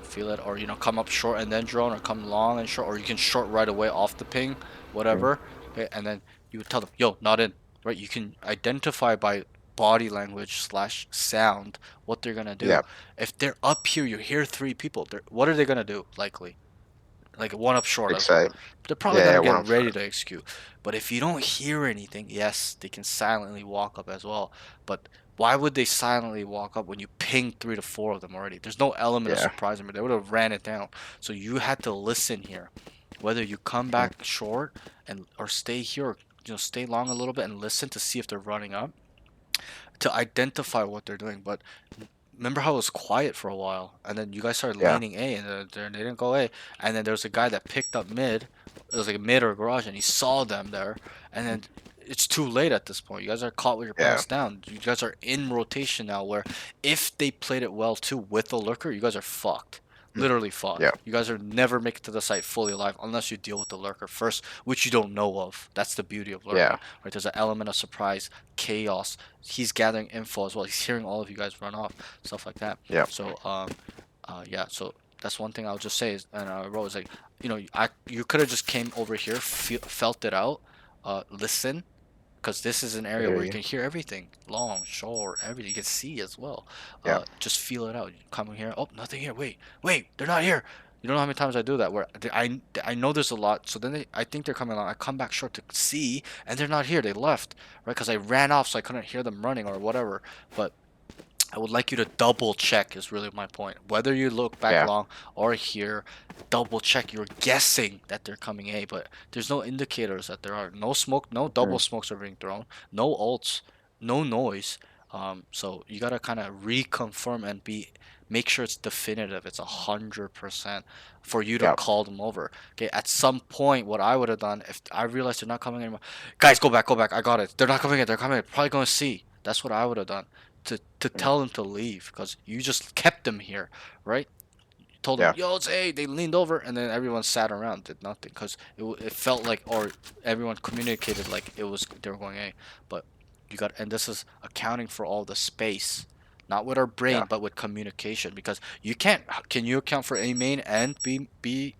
Feel it, or come up short and then drone, or come long and short, or you can short right away off the ping, whatever. Okay, and then you would tell them, yo, not in, right? You can identify by body language slash sound what they're gonna do. Yeah. If they're up here, you hear 3 people. What are they gonna do? Likely, like one up short as well. Excite. They're probably Yeah. gonna One get up ready short. to execute. But if you don't hear anything, yes, they can silently walk up as well. But why would they silently walk up when you ping 3 to 4 of them already? There's no element of Yeah. surprise in it. They would have ran it down. So you had to listen here. Whether you come back short and or stay here, or stay long a little bit and listen to see if they're running up to identify what they're doing. But remember how it was quiet for a while, and then you guys started Yeah. laning A, and they didn't go A, and then there was a guy that picked up mid. It was like a mid or garage, and he saw them there, and then it's too late at this point. You guys are caught with your Yeah. pants down. You guys are in rotation now, where if they played it well too with the lurker, you guys are fucked. Literally fucked. Yeah. You guys are never make it to the site fully alive unless you deal with the lurker first, which you don't know of. That's the beauty of lurking, Yeah. right? There's an element of surprise, chaos. He's gathering info as well. He's hearing all of you guys run off, stuff like that. Yeah. So yeah. So that's one thing I'll just say is, and I wrote is like, you could have just came over here, felt it out, listen, because this is an I area hear where you you. can hear everything, long, short, everything. You can see as well. Yeah. Just feel it out. You come in here. Oh, nothing here. Wait, they're not here. You don't know how many times I do that. Where I know there's a lot. So then I think they're coming along. I come back short to see, and they're not here. They left, right? Because I ran off, so I couldn't hear them running or whatever. But I would like you to double check is really my point. Whether you look back Yeah. long or here, double check. You're guessing that they're coming A, but there's no indicators that there are. No smoke, no double smokes are being thrown, no ults, no noise. So you gotta kind of reconfirm and make sure it's definitive. It's 100% for you to Yeah. call them over. Okay, at some point, what I would have done if I realized they're not coming anymore, guys, go back, go back. I got it. They're not coming in. They're coming in. Probably gonna see. That's what I would have done to tell them to leave because you just kept them here, right? You told them, Yeah. yo, it's A. They leaned over, and then everyone sat around, did nothing because it felt like, or everyone communicated like it was they were going A. But and this is accounting for all the space, not with our brain, Yeah. but with communication because you can't. Can you account for A main and B?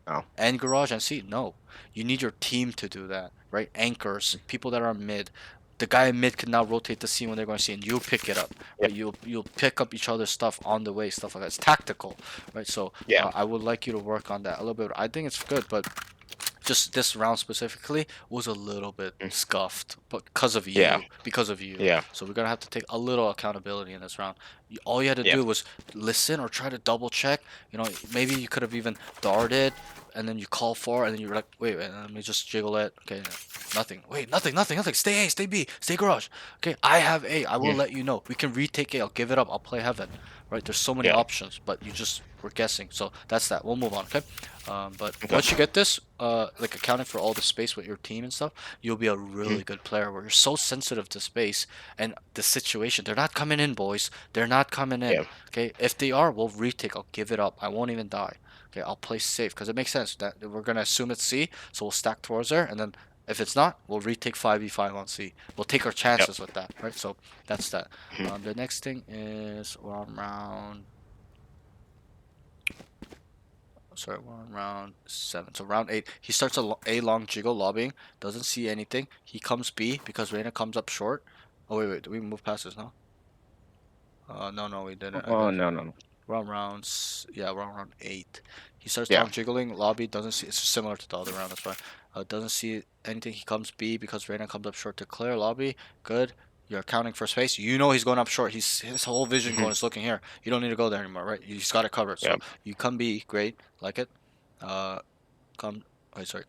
No. And garage and C? No. You need your team to do that, right? Anchors, people that are mid. The guy in mid can now rotate the C when they're going to C, and you'll pick it up, right? You'll pick up each other's stuff on the way, stuff like that. It's tactical, right? So Yeah. I would like you to work on that a little bit. I think it's good, but just this round specifically was a little bit scuffed, but because of Yeah. you, because of you. Yeah. So we're gonna have to take a little accountability in this round. All you had to Yeah. do was listen or try to double check. Maybe you could have even darted, and then you call for, and then you're like, wait, let me just jiggle it. Okay, nothing. Wait, nothing. Stay A, stay B, stay garage. Okay, I have A. I will let you know. We can retake A. I'll give it up. I'll play heaven. Right? There's so many Yeah. options, but you just were guessing. So that's that. We'll move on. Okay. But Okay. once you get this, like accounting for all the space with your team and stuff, you'll be a really good player where you're so sensitive to space and the situation. They're not coming in, boys. They're not coming in. Yeah. Okay. If they are, we'll retake. I'll give it up. I won't even die. Okay. I'll play safe because it makes sense that we're gonna assume it's C, so we'll stack towards there, and then if it's not, we'll retake 5v5 on C. We'll take our chances with that, right? So that's that. The next thing is we're on round. Sorry, we're on round 7. So round 8, he starts a long jiggle lobbying, doesn't see anything. He comes B because Reina comes up short. Oh wait, did we move past this now? No, we didn't. I Oh, guess. no. We're on we're on round 8. He starts Yeah. long jiggling, lobby, doesn't see, it's similar to the other round, that's why. Doesn't see anything, he comes B because Reina comes up short to clear, lobby, good. You're accounting for space. You know he's going up short. His whole vision going is looking here. You don't need to go there anymore, right? He's got it covered. So Yep. you come B, great, like it. Come. Wait, sorry.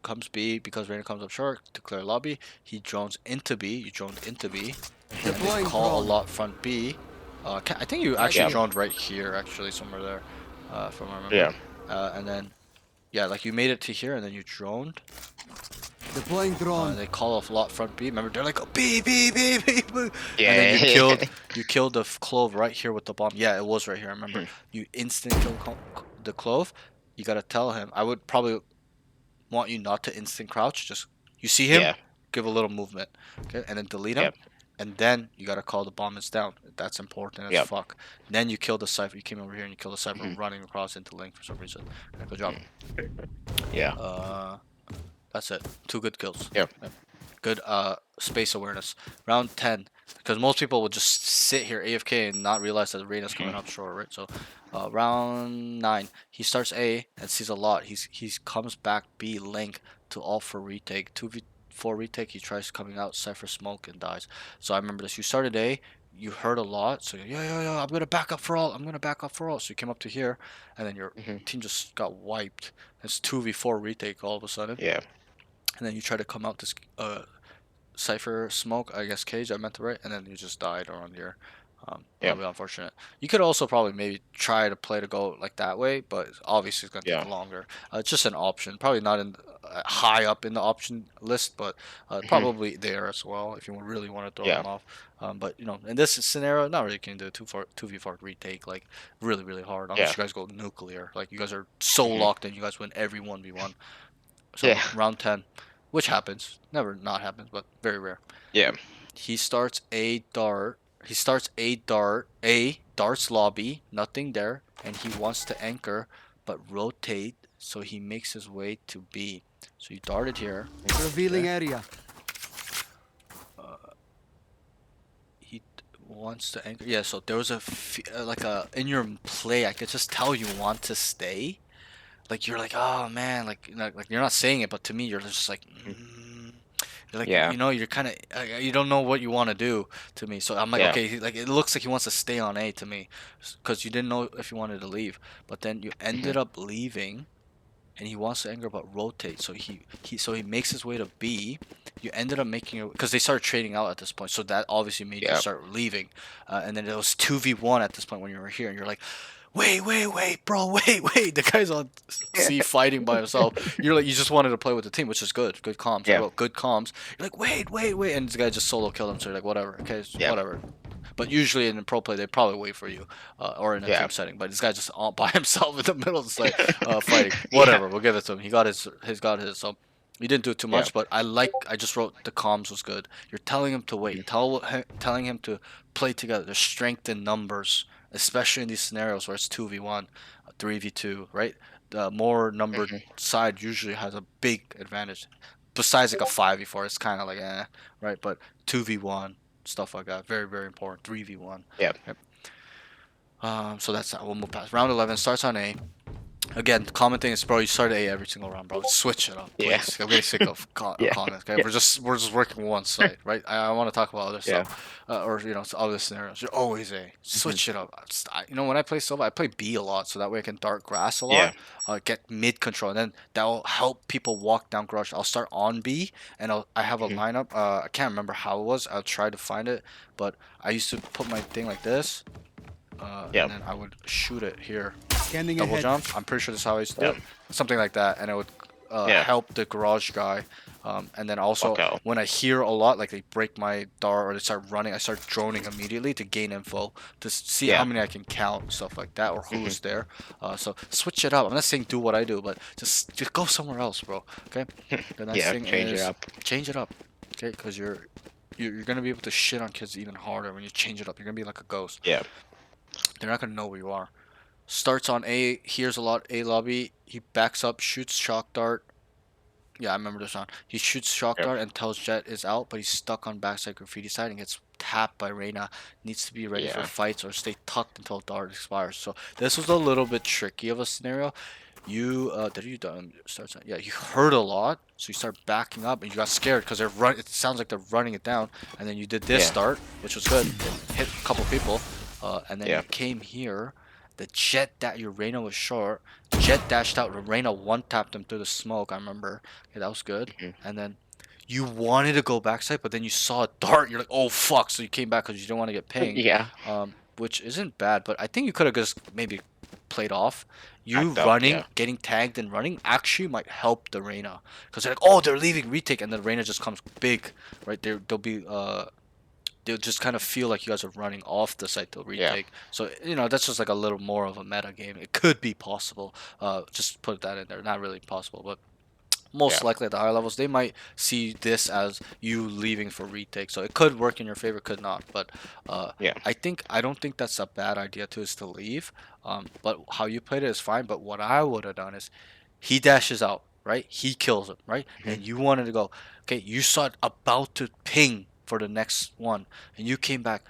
comes B because Reyna comes up short to clear lobby. He drones into B. You droned into B. And they Deploying call a drone. lot front B. I think you actually Yeah. droned right here, actually, somewhere there, if I remember. Yeah. And then, yeah, like you made it to here and then you droned. Deploying drone. They call off lot front B. Remember, they're like, oh, B, B, B, B, B. Yeah. And then you killed the clove right here with the bomb. Yeah, it was right here. I remember. You instant kill the clove. You gotta tell him. I would probably want you not to instant crouch. Just you see him, Yeah. give a little movement, okay, and then delete him. Yep. And then you gotta call the bomb is down. That's important as Yep. fuck. Then you kill the cipher. You came over here and you killed the cipher running across into link for some reason. Good job. Yeah. That's it. 2 good kills. Yeah. Good space awareness. Round 10. Because most people will just sit here AFK and not realize that the Reyna's coming up short, right? So round 9. He starts A and sees a lot. He comes back B link to all for retake. 2v4 retake, he tries coming out, Cypher smoke and dies. So I remember this. You started A, you heard a lot, so yeah, I'm gonna back up for all. So you came up to here, and then your team just got wiped. It's 2v4 retake all of a sudden. Yeah. And then you try to come out this Cypher smoke, I guess cage, I meant to write, and then you just died around here. Yeah. That'd be unfortunate. You could also probably maybe try to play to go like that way, but obviously it's gonna take Yeah. longer. It's just an option, probably not in high up in the option list, but probably there as well if you really want to throw Yeah. them off. But you know, in this scenario, not really can do a 2v4 retake like really hard unless you guys go nuclear. Like you guys are so locked in, you guys win every 1v1. So Yeah. round 10, which happens, never not happens, but very rare. Yeah. He starts a dart. He starts a darts lobby, nothing there, and he wants to anchor, but rotate, so he makes his way to B. So you darted here. Revealing area. He wants to anchor. Yeah. So there was like a in your play, I could just tell you want to stay. Like you're like, oh man, like you're not saying it, but to me you're just like. Like Yeah. you know, you're kind of you don't know what you want to do to me. So I'm like, Yeah. okay, like it looks like he wants to stay on A to me, because you didn't know if you wanted to leave. But then you ended up leaving, and he wants to anger but rotate. So he makes his way to B. You ended up making it because they started trading out at this point. So that obviously made you Yeah. start leaving. And then it was 2v1 at this point when you were here, and you're like. Wait, bro, wait. The guy's on C fighting by himself. You're like, you just wanted to play with the team, which is good. Good comms. Yeah. Well, good comms. You're like, wait. And this guy just solo killed him. So you're like, whatever. Okay, Yeah. whatever. But usually in a pro play, they probably wait for you or in a Yeah. team setting. But this guy just all by himself in the middle of the site fighting. Whatever. We'll give it to him. He got his. So you didn't do it too much, but I just wrote the comms was good. You're telling him to wait. Telling him to play together. There's strength in numbers, especially in these scenarios where it's 2v1, 3v2, right? The more numbered side usually has a big advantage. Besides like a 5v4, it's kind of like right? But 2v1, stuff like that, very, very important. 3v1. Yeah. Yep. So that's that. We'll move past. Round 11 starts on A. Again, the common thing is, bro, you start A every single round, bro. Switch it up, please. Yeah. I'm getting sick of comments. Okay, we're just working one side, right? I want to talk about other stuff, or other scenarios. You're always A. Switch it up. When I play Silva, I play B a lot, so that way I can dart grass a lot. Get mid control, and then that will help people walk down garage. I'll start on B, and I have a lineup. I can't remember how it was. I'll try to find it, but I used to put my thing like this. And then I would shoot it here. Scanning Double ahead. jump. I'm pretty sure that's how I used to do it. Something like that, and it would help the garage guy. And then also when I hear a lot, like they break my dart or they start running, I start droning immediately to gain info to see how many I can count, stuff like that, or who's there. So switch it up. I'm not saying do what I do, but just go somewhere else, bro. Okay. The next thing change is it up. change it up. Okay, because you're gonna be able to shit on kids even harder when you change it up. You're gonna be like a ghost. Yeah. They're not gonna know where you are. Starts on A, hears a lot A lobby. He backs up, shoots shock dart. Yeah, I remember this one. He shoots shock dart and tells Jet is out, but he's stuck on backside graffiti side and gets tapped by Reyna. Needs to be ready for fights or stay tucked until dart expires. So this was a little bit tricky of a scenario. You starts on, you heard a lot, so you start backing up and you got scared because it sounds like they're running it down, and then you did this dart, which was good. Hit a couple people, and then you came here. The jet that your Reyna was short. Jet dashed out. Reyna one tapped him through the smoke. I remember. Okay, that was good. Mhm. And then you wanted to go backside, but then you saw a dart. You're like, oh fuck! So you came back because you didn't want to get pinged. Yeah. Which isn't bad, but I think you could have just maybe played off. You Act up, running, yeah. getting tagged and running actually might help the Reyna, because they're like, oh, they're leaving retake, and then Reyna just comes big, right? They'll be they'll just kind of feel like you guys are running off the site to Yeah. retake. So that's just like a little more of a meta game. It could be possible. Just put that in there. Not really possible, but most Yeah. likely at the higher levels they might see this as you leaving for retake, so it could work in your favor, could not. But Yeah. I don't think that's a bad idea too, is to leave. But how you played it is fine, but what I would have done is he dashes out, right? He kills him, right? Mhm. And you wanted to go, okay, you saw it about to ping for the next one, and you came back.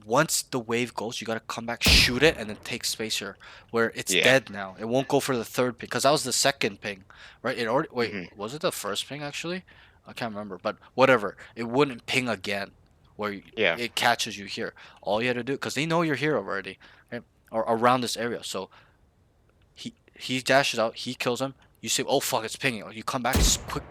Once the wave goes, you gotta come back, shoot it, and then take space here, where it's Yeah. dead now. It won't go for the third ping, because that was the second ping, right? It already wait, Mhm. was it the first ping actually? I can't remember, but whatever. It wouldn't ping again, where Yeah. it catches you here. All you had to do, because they know you're here already, right? Or around this area, so he dashes out, he kills him. You say, "Oh fuck, it's pinging." You come back,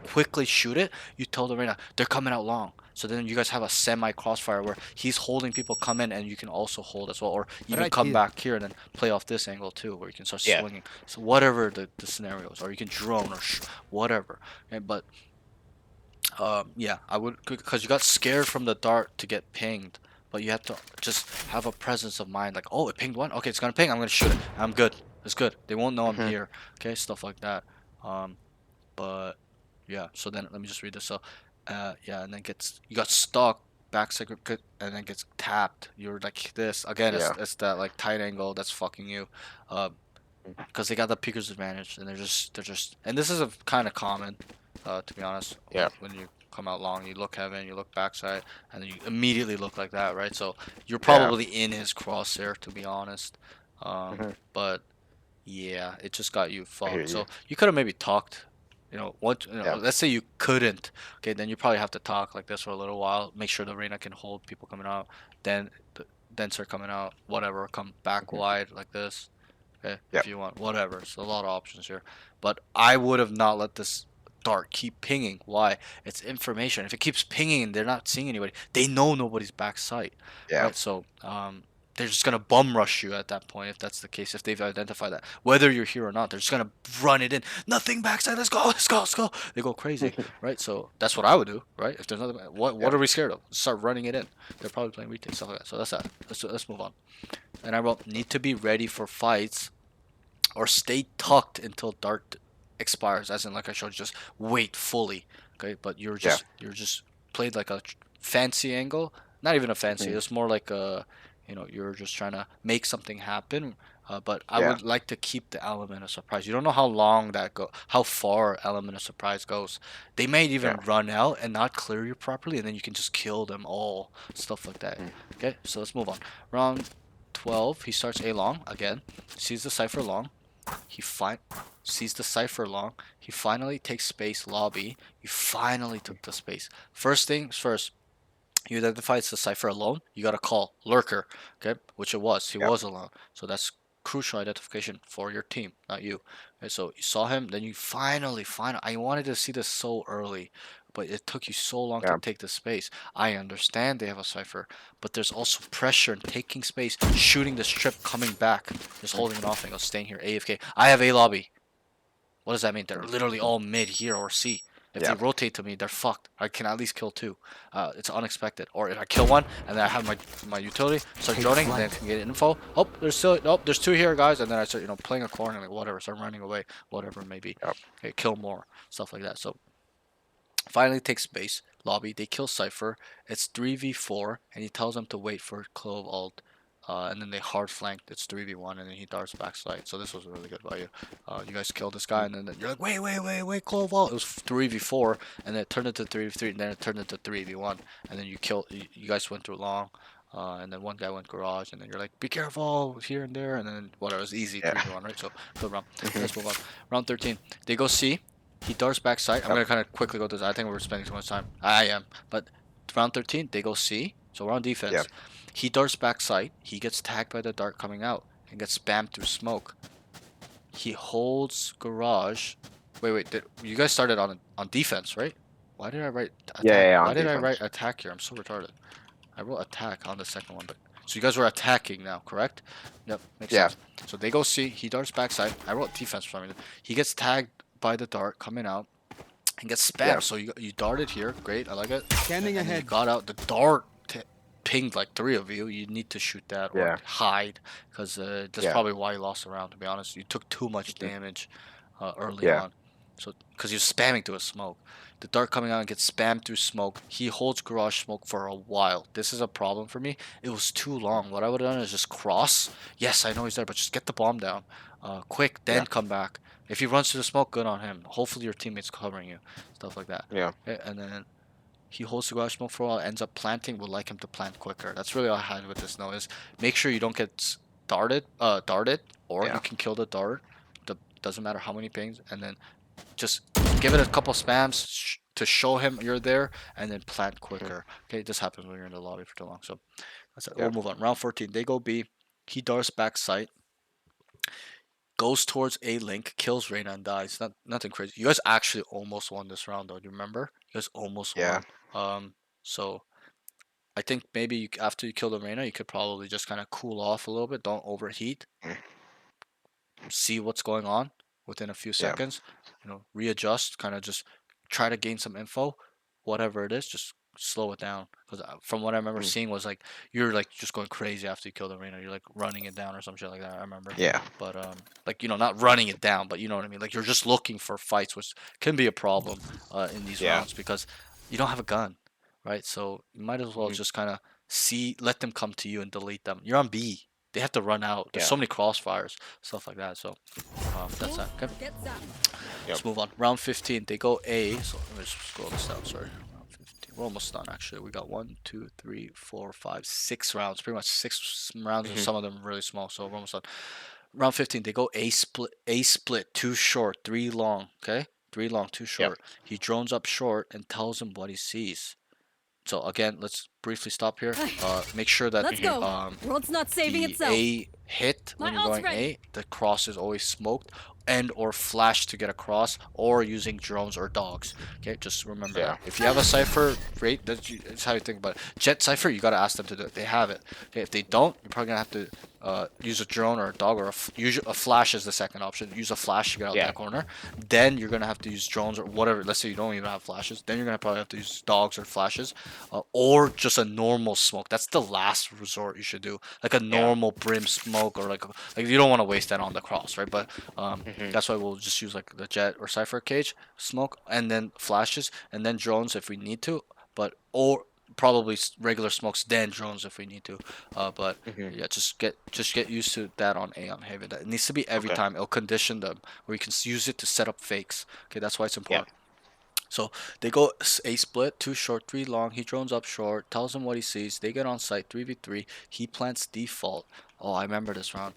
quickly shoot it. You tell the Reyna they're coming out long. So then you guys have a semi crossfire where he's holding people come in, and you can also hold as well, or even Right come here. back here and then play off this angle too, where you can start Yeah. swinging. So whatever the scenarios, or you can drone or whatever. Okay, but yeah, I would, because you got scared from the dart to get pinged, but you have to just have a presence of mind, like, oh, it pinged one. Okay, it's gonna ping. I'm gonna shoot it. I'm good. It's good. They won't know I'm Mhm. here. Okay, stuff like that. But yeah. So then let me just read this. So, yeah, and then you got stuck back second, and then gets tapped. You're like this again. Yeah. It's that like tight angle that's fucking you. Because they got the peeker's advantage, and they're just, and this is a kind of common, to be honest. Yeah. When you come out long, you look heaven, you look backside, and then you immediately look like that, right? So you're Yeah. probably in his crosshair, to be honest. Mhm. But yeah, it just got you I hear fucked. you. So you could have maybe talked. Yeah. Let's say you couldn't. Okay, then you probably have to talk like this for a little while. Make sure the Reyna can hold people coming out. Then, then start coming out. Whatever, come back Mhm. wide like this. Okay, if Yep. you want, whatever. So a lot of options here. But I would have not let this dart keep pinging. Why? It's information. If it keeps pinging and they're not seeing anybody, they know nobody's back sight. Yeah. Right? So they're just gonna bum rush you at that point if that's the case. If they've identified that, whether you're here or not, they're just gonna run it in. Nothing backside. Let's go. Let's go. Let's go. They go crazy, right? So that's what I would do, right? If there's nothing, what Yeah. are we scared of? Start running it in. They're probably playing retake stuff like that. So that's that. Let's move on. And I wrote, need to be ready for fights or stay tucked until dart expires, as in like I showed you, just wait fully. Okay, but Yeah. you're just played like a fancy angle, not even a fancy, Mhm. it's more like a, you're just trying to make something happen. But I Yeah. would like to keep the element of surprise. You don't know how far element of surprise goes. They might even Yeah. run out and not clear you properly, and then you can just kill them all, stuff like that. Mm. Okay, so let's move on. Round 12, he starts A long again, sees the cipher long. He sees the cipher long. He finally takes space lobby. You finally took the space. First things first, you identify it's the cipher alone. You gotta call lurker, okay? Which it was. He Yep. was alone. So that's crucial identification for your team, not you. Okay, so you saw him, then you finally. I wanted to see this so early, but it took you so long to Yeah. take the space. I understand they have a cipher, but there's also pressure in taking space, shooting the strip, coming back, just holding it off and go staying here. AFK. I have A lobby. What does that mean? They're literally all mid here or C. If they Yeah. rotate to me, they're fucked. I can at least kill two. It's unexpected. Or if I kill one and then I have my utility, start Take droning, flight. then I can get info. Oh, there's two here, guys. And then I start, playing a corner, like whatever, start running away, whatever it may be. Yep. Okay, kill more, stuff like that. So finally takes base, lobby, they kill Cypher. It's 3v4, and he tells them to wait for Clove ult. And then they hard flanked. It's 3v1, and then he darts backside. So this was really good by you. You guys killed this guy, and then you're like, wait, Clove ult. It was 3v4, and then it turned into 3v3, and then it turned into 3v1, and then you guys went through long. And then one guy went garage, and then you're like, be careful here and there, and then whatever, it was easy, Yeah. 3v1, right? So good round. Mhm. Let's move on. Round 13. They go C. He darts backside. I'm Yep. gonna kind of quickly go through this. I think we're spending too much time. I am. But round 13, they go C. So we're on defense. Yep. He darts backside. He gets tagged by the dart coming out. and gets spammed through smoke. He holds garage. Wait. You guys started on defense, right? Why did I write attack? Yeah, Why on did I write defense. attack here? I'm so retarded. I wrote attack on the second one, but so you guys were attacking now, correct? Yep, makes Yeah. sense. So they go C. He darts backside. I wrote defense for some reason. He gets tagged by the dart coming out and gets spammed. Yeah. So you darted here. Great, I like it. Scanning And then you ahead. got out. The dart pinged like 3 of you. You need to shoot that or Yeah. hide, because that's Yeah. probably why you lost the round. To be honest, you took too much Mhm. damage early Yeah. on. So because you're spamming through a smoke. The dart coming out and gets spammed through smoke. He holds garage smoke for a while. This is a problem for me. It was too long. What I would have done is just cross. Yes, I know he's there, but just get the bomb down quick, then Yeah. come back. If he runs to the smoke, good on him. Hopefully your teammate's covering you. Stuff like that. Yeah. Okay, and then he holds the garage smoke for a while, ends up planting. Would like him to plant quicker. That's really all I had with this note is make sure you don't get darted, or Yeah. you can kill the dart. Doesn't matter how many pings, and then just give it a couple spams to show him you're there, and then plant quicker. Okay, this happens when you're in the lobby for too long. So that's it. Yeah. We'll move on. Round 14, they go B. He darts back site, goes towards A link, kills Reyna and dies. Nothing crazy. You guys actually almost won this round though. Do you remember? You guys almost Yeah. won. So I think maybe after you kill the Reyna, you could probably just kind of cool off a little bit. Don't overheat. Mm. See what's going on within a few Yeah. seconds. Readjust. Kind of just try to gain some info. Whatever it is, just slow it down. Because from what I remember Mm. seeing was like you're like just going crazy after you kill the Reyna. You're like running it down or some shit like that. I remember. Yeah. But like not running it down, but you know what I mean. Like you're just looking for fights, which can be a problem in these Yeah. rounds because you don't have a gun, right? So you might as well Mhm. just kind of let them come to you and delete them. You're on B. They have to run out. There's Yeah. so many crossfires, stuff like that. So that's that. Okay. Get zapped. Let's move on. Round 15, they go A. So let me just scroll this down. Sorry. Round 15. We're almost done, actually. We got 1, 2, 3, 4, 5, 6 rounds. Pretty much 6 rounds, and Mhm. some of them really small. So we're almost done. Round 15, they go A split, 2 short, 3 long. Okay? 3 long, 2 short. He drones up short and tells him what he sees. So again, let's briefly stop here. Make sure that Let's go. World's not saving the itself. A hit when My you're ult's going ready. A, the cross is always smoked and or flash to get across, or using drones or dogs. Okay, just remember Yeah. that. If you have a cipher, great. That's how you think about it. Jet cipher, you gotta ask them to do it. They have it. Okay, if they don't, you're probably gonna have to use a drone or a dog or use a flash is the second option. Use a flash to get out Yeah. that corner. Then you're gonna have to use drones or whatever. Let's say you don't even have flashes. Then you're gonna probably have to use dogs or flashes, or just a normal smoke. That's the last resort you should do. Like a normal brim smoke, or like you don't want to waste that on the cross, right? But Mhm. that's why we'll just use like the jet or cipher cage smoke, and then flashes, and then drones if we need to. But or probably regular smokes, then drones if we need to. But Mhm. yeah, just get used to that on A on heavy. That it needs to be every Okay. time. It'll condition them where you can use it to set up fakes. Okay, that's why it's important. So they go A split, 2 short, 3 long. He drones up short, tells him what he sees. They get on site, 3v3. He plants default. Oh, I remember this round.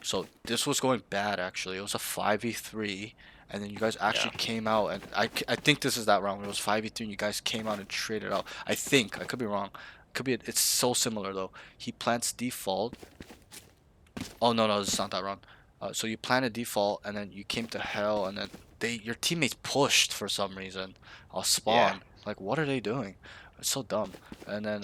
So this was going bad actually. It was a 5v3, and then you guys actually came out, and I think this is that round. It was 5v3, and you guys came out and traded out. I think I could be wrong. Could be. It's so similar though. He plants default. Oh no, it's not that round. So you planted default, and then you came to hell, and then your teammates pushed for some reason. I'll spawn. Like, what are they doing? It's so dumb. And then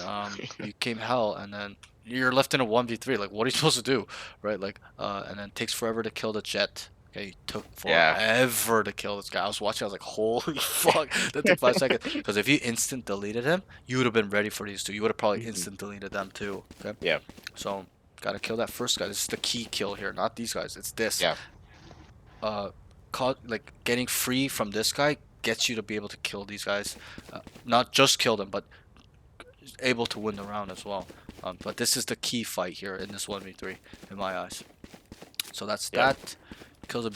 you came hell, and then you're left in a 1v3. Like, what are you supposed to do, right? Like, and then takes forever to kill the jet. Okay, it took forever to kill this guy. I was watching. I was like, holy fuck, that took 5 seconds. Because if you instant deleted him, you would have been ready for these two. You would have probably instant deleted them too. Okay. Yeah. So gotta kill that first guy. This is the key kill here, not these guys. It's this. Yeah. Like getting free from this guy gets you to be able to kill these guys. Not just kill them, but able to win the round as well. But this is the key fight here in this 1v3 in my eyes. So that's that. Kills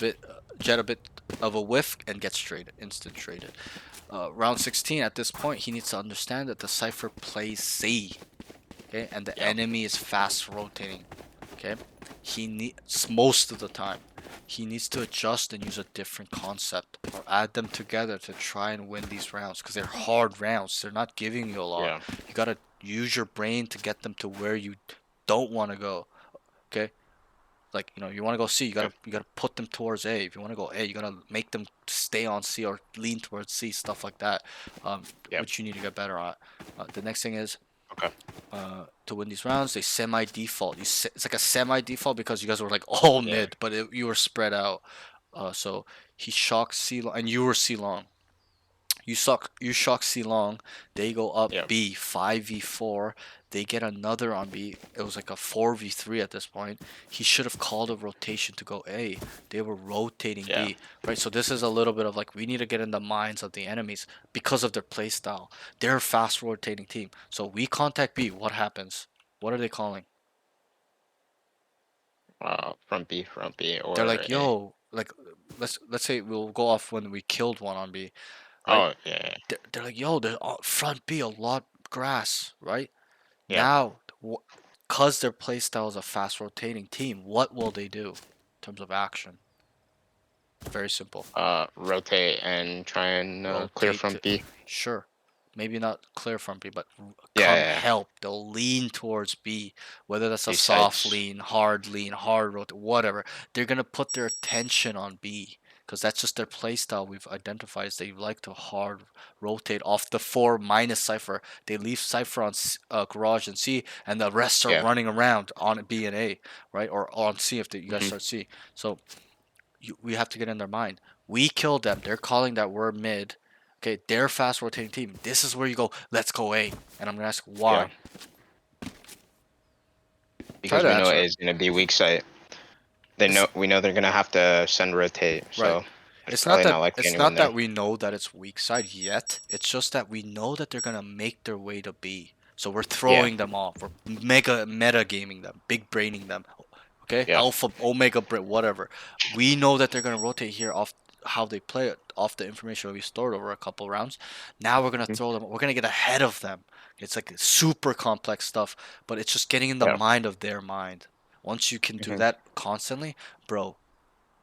Jet a bit of a whiff and gets traded, instant traded. Round 16, at this point, he needs to understand that the Cypher plays C. Okay, and the enemy is fast rotating. Okay, he needs most of the time. He needs to adjust and use a different concept or add them together to try and win these rounds because they're hard rounds. They're not giving you a lot. You gotta use your brain to get them to where you don't want to go. Okay, like, you want to go C, you gotta put them towards A. If you want to go A, you gotta make them stay on C or lean towards C, stuff like that, Yep. which you need to get better at. The next thing is, Okay. to win these rounds, they semi-default. It's like a semi-default because you guys were like all Yeah. mid, but you were spread out. So he shocked C long, and you were C long. You shock C long. They go up Yep. B 5v4. They get another on B. It was like a 4v3 at this point. He should have called a rotation to go A. They were rotating Yeah. B, right? So this is a little bit of like, we need to get in the minds of the enemies because of their play style. They're a fast rotating team. So we contact B. What happens? What are they calling? Front B, or They're like, A. yo, like, let's say we'll go off when we killed one on B, right? Oh yeah. They're like, yo, there's front B a lot grass, right? Yeah. Now, because their playstyle is a fast rotating team, what will they do in terms of action? Very simple. Rotate and try and clear Rotate front B. Sure. Maybe not clear front B, but Yeah, come yeah. help. They'll lean towards B, whether that's a These soft sites. lean, hard rotate, whatever. They're gonna put their attention on B because that's just their playstyle. We've identified is they like to hard rotate off the 4 minus Cipher. They leave Cipher on Garage and C, and the rest are Yeah. running around on B and A, right? Or on C if you guys Mhm. start C. So we have to get in their mind. We killed them. They're calling that we're mid. Okay, they're fast rotating team. This is where you go, let's go A. And I'm gonna ask why. Because to we know answer A it. is gonna be weak site. We know they're gonna have to send rotate, Right. so there's It's not probably that not likely it's anyone not there. that we know that it's weak side yet. It's just that we know that they're gonna make their way to B. So we're throwing them off. We're meta gaming them, big braining them. Okay, Yeah. alpha, omega, whatever. We know that they're gonna rotate here off how they play it, off the information we stored over a couple rounds. Now we're gonna Mhm. throw them. We're gonna get ahead of them. It's like super complex stuff, but it's just getting in the Yeah. mind of their mind. Once you can do Mhm. that constantly, bro,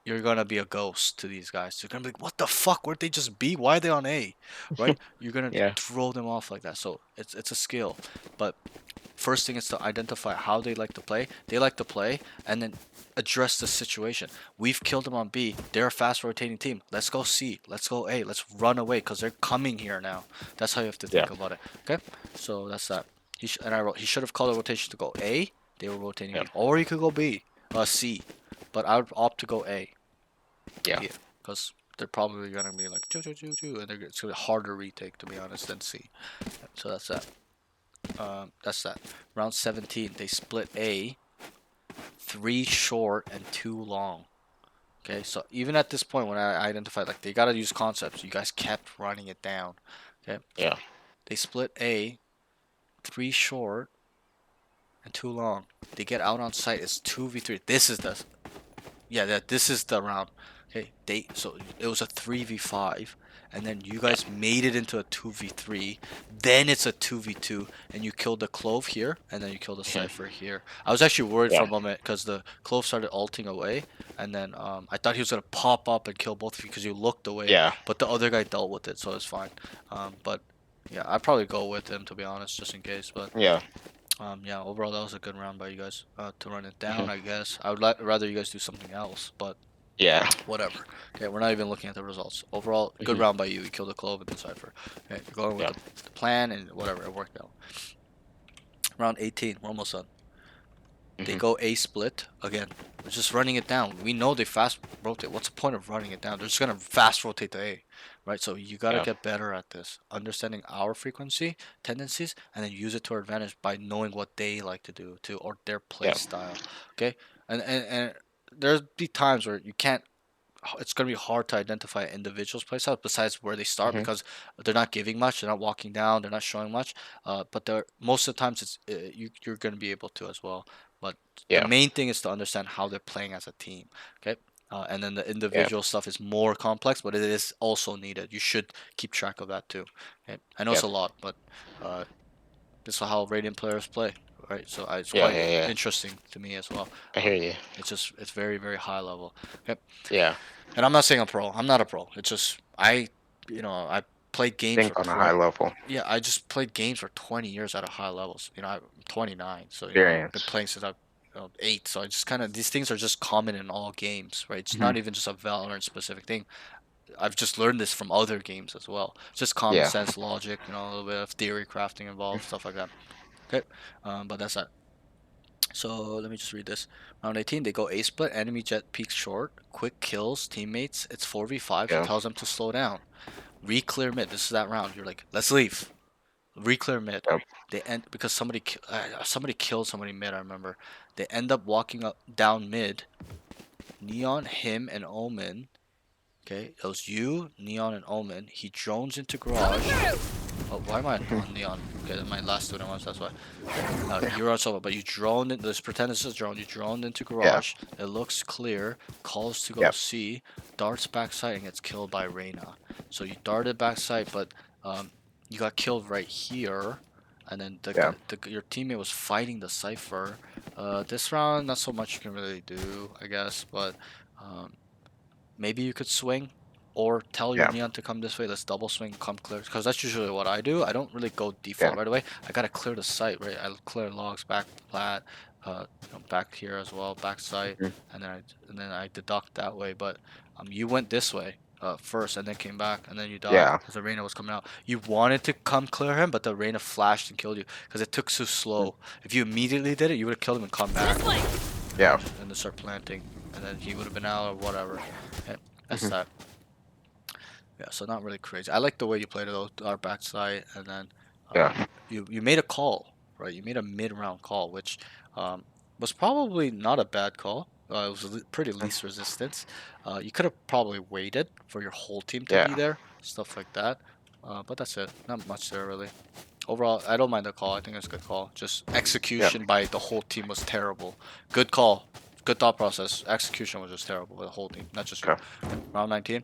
you're gonna be a ghost to these guys. They're gonna be like, "What the fuck? Where'd they just be? Why are they on A?" Right? You're gonna Yeah. throw them off like that. So it's a skill, but first thing is to identify how they like to play. They like to play, and then address the situation. We've killed them on B. They're a fast rotating team. Let's go C. Let's go A. Let's run away because they're coming here now. That's how you have to think Yeah. about it. Okay, so that's that. And I wrote he should have called a rotation to go A. They were rotating Yeah. B, or he could go B, C, but I would opt to go A. Yeah. Because they're probably gonna be like choo choo choo choo, and it's gonna be harder retake to be honest than C. So that's that. That's that. Round 17, they split A, 3 short and 2 long. Okay, so even at this point when I identified like they gotta use concepts, you guys kept running it down. Okay. Yeah. They split A, 3 short and 2 long. They get out on site. It's 2v3. This is the round. Okay, so it was a 3v5, and then you guys made it into a 2v3. Then it's a 2v2, and you killed the Clove here, and then you killed the Cypher here. I was actually worried for a moment because the Clove started ulting away, and then I thought he was gonna pop up and kill both of you because you looked away. Yeah. But the other guy dealt with it, so it's fine. But yeah, I'd probably go with him to be honest, just in case. But Yeah. yeah, overall that was a good round by you guys to run it Mm-hmm. down. I guess I would rather you guys do something else, but Yeah. whatever. Okay, we're not even looking at the results. Overall, good round by you. You killed the Clove and the Cypher. Okay, you're going with the plan and whatever. It worked out. Round 18. We're almost done. They go A split again. We're just running it down. We know they fast rotate. What's the point of running it down? They're just gonna fast rotate to A, right? So you gotta get better at this, understanding our frequency, tendencies, and then use it to our advantage by knowing what they like to do too, or their play style. Okay, and there'll be times where you can't. It's gonna be hard to identify an individual's playstyle besides where they start Mhm. because they're not giving much, they're not walking down, they're not showing much. But they're most of the times it's you're gonna be able to as well. But the Yeah. main thing is to understand how they're playing as a team. Okay. And then the Yeah. individual stuff is more complex, but it is also needed. You should keep track of that too. Okay? I know it's a lot, but this is how Radiant players play, right? So it's Yeah. quite Yeah. Yeah. interesting to me as well. I hear you. It's very very high level. Okay. Yeah. And I'm not saying I'm pro. I'm not a pro. It's just I played games Think on a high level. yeah, I just played games for 20 years at a high levels. I'm 29, so I've been Experience. playing since I 8. So I just kind of, these things are just common in all games, right? It's Mhm. not even just a Valorant specific thing. I've just learned this from other games as well. It's just common Yeah. sense, logic, a little bit of theory crafting involved, stuff like that. Okay, but that's that. So let me just read this. Round 18, they go A split, enemy jet peaks short, quick kills teammates. It's 4v5. He Yeah. tells them to slow down. Re-clear mid. This is that round. You're like, let's leave. Re-clear mid. Yep. They end because somebody killed somebody mid. I remember. They end up walking up down mid. Neon, him, and Omen. Okay, it was you, Neon, and Omen. He drones into garage. Oh, why am I on Neon? Okay, my last student was, that's why. You're on Sova, but you droned in. Let's pretend this is a drone. You droned into Yeah. garage. It looks clear. Calls to go Yep. C. Darts backside and gets killed by Reyna. So you darted backside, but you got killed right here. And then Yeah. your teammate was fighting the Cypher. This round, not so much you can really do, I guess. But um, maybe you could swing or tell your Yeah. neon to come this way. Let's double swing, come clear. Because that's usually what I do. I don't really go default Yeah. right away. I gotta clear the site, right? I clear logs, back plat, back here as well, back site, Mhm. and then I deduct that way. But you went this way first, and then came back, and then you died Yeah. because the Reyna was coming out. You wanted to come clear him, but the Reyna flashed and killed you because it took so slow. If you immediately did it, you would have killed him and come back. Yeah. And then start planting, and then he would have been out or whatever. Okay, that's Mhm. that. Yeah, so not really crazy. I like the way you played it though, our backside, and then Yeah. you made a call, right? You made a mid-round call, which um, was probably not a bad call. It was pretty Mhm. least resistance. You could have probably waited for your whole team to be Yeah. there, stuff like that. But that's it. Not much there really. Overall, I don't mind the call. I think it's a good call. Just Yeah. execution by the whole team was terrible. Good call. Good thought process. Execution was just terrible by the whole team, not just you. Okay. Round 19.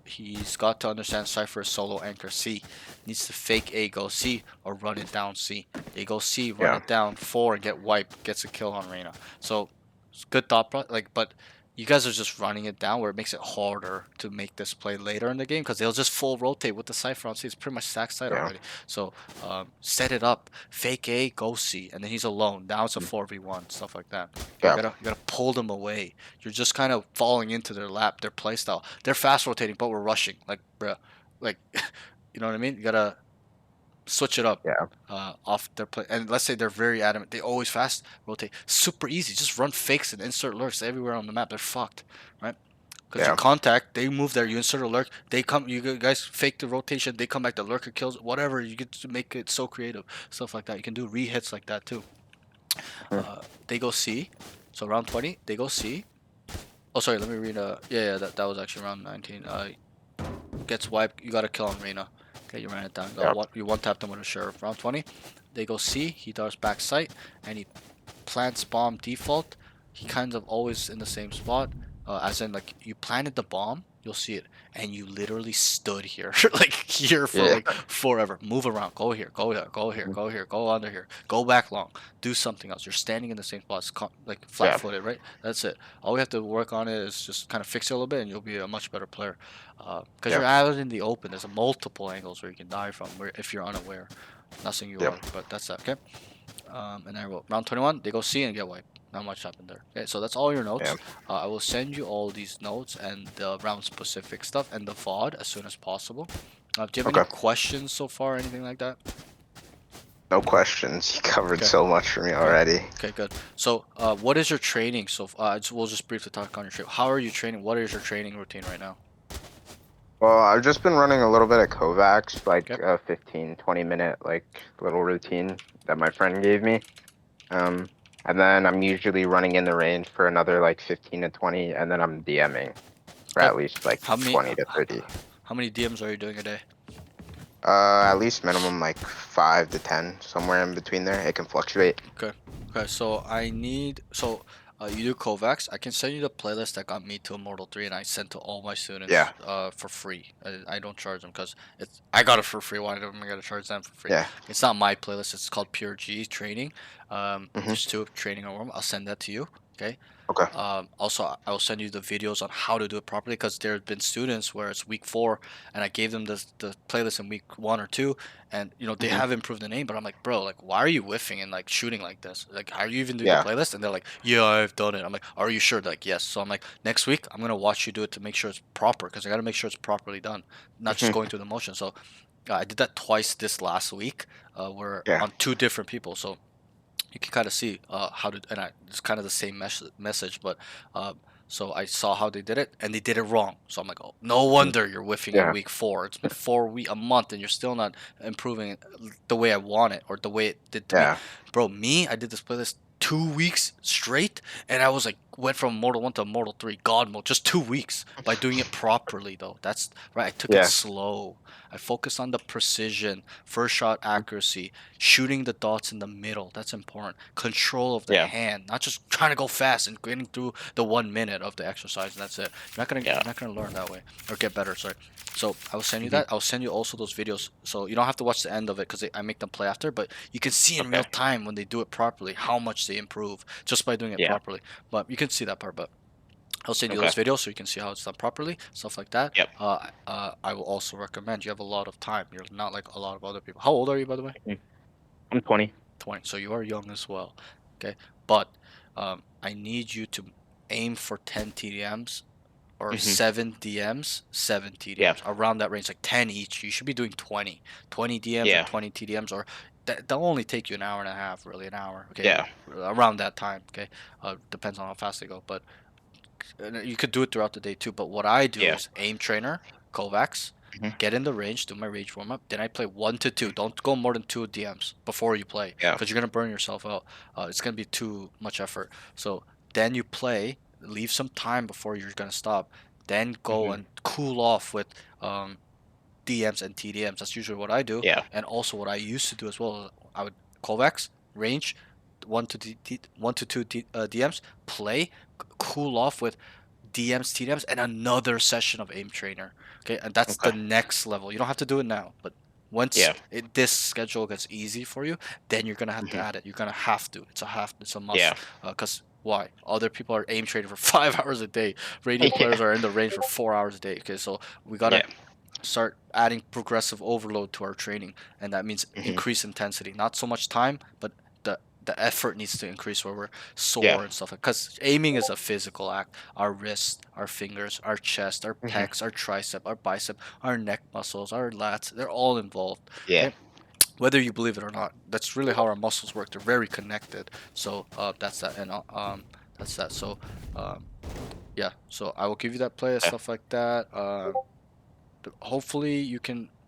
He's got to understand Cypher solo anchor C. Needs to fake A, go C, or run it down C. They go C, run Yeah. it down 4 and get wiped. Gets a kill on Reyna. So it's good thought but you guys are just running it down where it makes it harder to make this play later in the game because they'll just full rotate with the Cypher on C. It's pretty much stack side Yeah. already. So set it up, fake A, go C, and then he's alone. Now it's a 4v1, stuff like that. Yeah. You gotta pull them away. You're just kind of falling into their lap, their playstyle. They're fast rotating, but we're rushing. Like, bruh, like, you know what I mean? You gotta switch it up Yeah. off their play. And let's say they're very adamant. They always fast rotate. Super easy. Just run fakes and insert lurks everywhere on the map. They're fucked, right? Because you Yeah. contact, they move there. You insert a lurk. They come. You guys fake the rotation. They come back. The lurker kills. Whatever. You get to make it so creative. Stuff like that. You can do re-hits like that too. Mhm. They go C. So round 20, they go C. Oh, sorry. Let me read. Yeah. That was actually round 19. Gets wiped. You got to kill on Reyna. Okay, you ran it down. Yeah. You one tapped him with a sheriff. Round 20, they go C. He does back sight, and he plants bomb default. He kind of always in the same spot. As in, like, you planted the bomb, you'll see it, and you literally stood here, like here for Yeah. like forever. Move around. Go here. Go here. Go here. Mhm. Go here. Go under here. Go back long. Do something else. You're standing in the same spot. It's like flat-footed, right? That's it. All we have to work on is just kind of fix it a little bit, and you'll be a much better player. Because Yeah. you're out in the open. There's multiple angles where you can die from, where if you're unaware. Not saying you Yeah. are, but that's that. Okay. And then round 21, they go C and get wiped. Not much happened there. Okay, so that's all your notes. Yeah. I will send you all these notes and the round specific stuff and the VOD as soon as possible. Do you have any Okay. questions so far, anything like that? No questions. You covered Okay. so much for me already. Okay, good. So, what is your training? So, we'll just briefly talk on your trip. How are you training? What is your training routine right now? Well, I've just been running a little bit of Kovacs, like Yep. a 15, 20-minute like little routine that my friend gave me. And then I'm usually running in the range for another like 15 to 20, and then I'm DMing for Okay. at least like How many 20 to 30. how many DMs are you doing a day? At least minimum like 5 to 10, somewhere in between there. It can fluctuate. Okay. So you do Kovacs. I can send you the playlist that got me to Immortal 3 and I sent to all my students Yeah. for free. I don't charge them because I got it for free. Why am I gonna charge them for free? Yeah. It's not my playlist. It's called Pure G Training. Mhm. There's 2 training on I'll send that to you. Okay. Okay. Also, I will send you the videos on how to do it properly because there have been students where it's week 4 and I gave them the playlist in week 1 or 2, and they Hmm. have improved the name, but I'm like, bro, like, why are you whiffing and like shooting like this? Like, are you even doing the Yeah. playlist? And they're like, yeah, I've done it. I'm like, are you sure? They're like, yes. So I'm like, next week I'm gonna watch you do it to make sure it's proper because I gotta make sure it's properly done, not just Hmm. going through the motion. So I did that twice this last week. We're Yeah. on 2 different people, so you can kind of see how to, and it's kind of the same message, but uh, so I saw how they did it, and they did it wrong. So I'm like, oh, no Mhm. wonder you're whiffing in Yeah. week 4. It's been 4 week a month, and you're still not improving it the way I want it or the way it did to me, Yeah. bro. I did this playlist 2 weeks straight, and I was like, went from Mortal 1 to Mortal 3 God mode just 2 weeks by doing it properly though. That's right. I took it Yeah. slow. I focused on the precision, first shot accuracy, shooting the dots in the middle. That's important. Control of the Yeah. hand, not just trying to go fast and getting through the 1 minute of the exercise. And that's it. Yeah. You're not gonna learn that way or get better. Sorry. So I will send you Hmm. that. I'll send you also those videos, so you don't have to watch the end of it because I make them play after. But you can see in real Okay. time when they do it properly how much they improve just by doing it Yeah. properly. But you can see that part. But I'll send you Okay. those videos so you can see how it's done properly, stuff like that. Yep. I will also recommend you have a lot of time. You're not like a lot of other people. How old are you, by the way? Mhm. I'm 20. 20. So you are young as well. Okay. But I need you to aim for 10 TDMs or Hmm. 7 DMs, 7 Yeah. TDMs, around that range, like 10 each. You should be doing 20. 20 DMs or Yeah. 20 TDMs, or they'll only take you an hour and a half, really, an hour. Okay. Yeah. Around that time. Okay. Depends on how fast they go. But you could do it throughout the day too. But what I do Yeah. is aim trainer, Kovacs, Hmm. get in the range, do my range warm up. Then I play 1 to 2. Don't go more than 2 DMs before you play Yeah. because you're gonna burn yourself out. It's gonna be too much effort. So then you play, leave some time before you're gonna stop. Then go Hmm. and cool off with um, DMs and TDMs. That's usually what I do, Yeah. and also what I used to do as well. I would Kovacs range, 1 to 2 DMs, play, cool off with DMs, TDMs, and another session of aim trainer. Okay, and that's Okay. the next level. You don't have to do it now, but once Yeah. this schedule gets easy for you, then you're gonna have to Hmm. add it. You're gonna have to. It's a Yeah. must. Because why? Other people are aim training for 5 hours a day. Radiant players Yeah. are in the range for 4 hours a day. Okay, so we gotta Yeah. start adding progressive overload to our training, and that means Hmm. increase intensity. Not so much time, but the effort needs to increase where we're Yeah. sore and stuff. Because aiming is a physical act. Our wrists, our fingers, our chest, our Hmm. pecs, our tricep, our bicep, our neck muscles, our lats—they're all involved. Yeah. Okay, whether you believe it or not, that's really how our muscles work. They're very connected. So that's that, and that's that. So um, yeah. So I will give you that play and Okay. stuff like that. Hopefully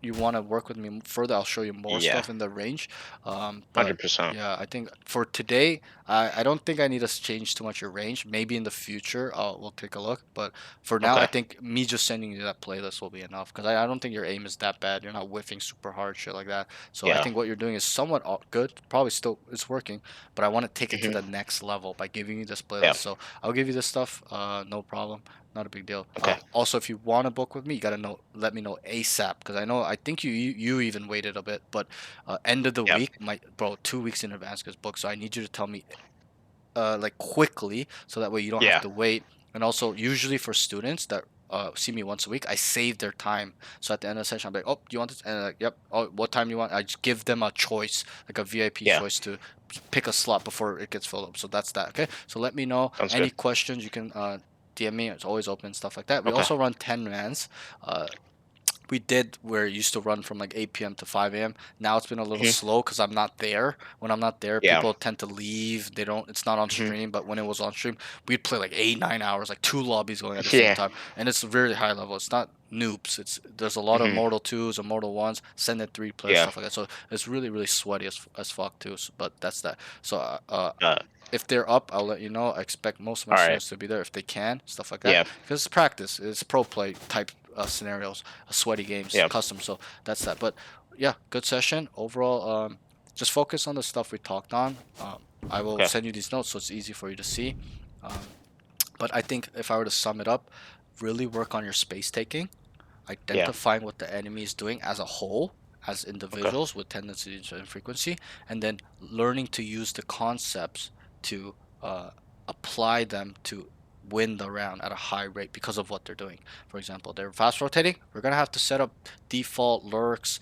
you want to work with me further. I'll show you more Yeah. stuff in the range. But 100%. yeah, I think for today, I don't think I need to change too much your range. Maybe in the future, we'll take a look. But for now, I Okay. think me just sending you that playlist will be enough because I don't think your aim is that bad. You're not whiffing super hard, shit like that. So I Yeah. think what you're doing is somewhat good. Probably still it's working, but I want to take it to Hmm. the next level by giving you this playlist. Yeah. So I'll give you this stuff. No problem. Not a big deal. Okay. Also, if you want to book with me, you gotta let me know ASAP because I think you even waited a bit, but end of the Yeah. week, my bro, 2 weeks in advance gets booked. So I need you to tell me like quickly, so that way you don't have Yeah. to wait. And also, usually for students that see me once a week, I save their time. So at the end of the session, I'm like, oh, do you want this? And they're like, yep. Oh, what time do you want? I just give them a choice, like a VIP Yeah. choice to pick a slot before it gets filled up. So that's that. Okay. So let me know Sounds any good. questions. You can DM me. It's always open, stuff like that. We Okay. also run 10 mans. Uh, we did where it used to run from like 8 p.m. to 5 a.m. Now it's been a little Hmm. slow because I'm not there. When I'm not there, Yeah. people tend to leave. They don't. It's not on Hmm. stream. But when it was on stream, we'd play like 8, 9 hours, like 2 lobbies going at the same Yeah. time, and it's very high level. It's not noobs. There's a lot of Hmm. Mortal 2s and Mortal 1s, Send it 3 players, Yeah. stuff like that. So it's really sweaty as fuck too. But that's that. So Uh. if they're up, I'll let you know. I expect most of my All right. students to be there if they can, stuff like that. Yeah. Because it's practice, it's pro play type scenarios, sweaty games, Yeah. custom. So that's that. But yeah, good session overall. Just focus on the stuff we talked on. I will Okay. send you these notes so it's easy for you to see. But I think if I were to sum it up, really work on your space taking, Yeah. identifying what the enemy is doing as a whole, as Okay. individuals with tendencies and frequency, and then learning to use the concepts to apply apply them to win the round at a high rate because of what they're doing. For example, they're fast rotating. We're gonna have to set up default lurks,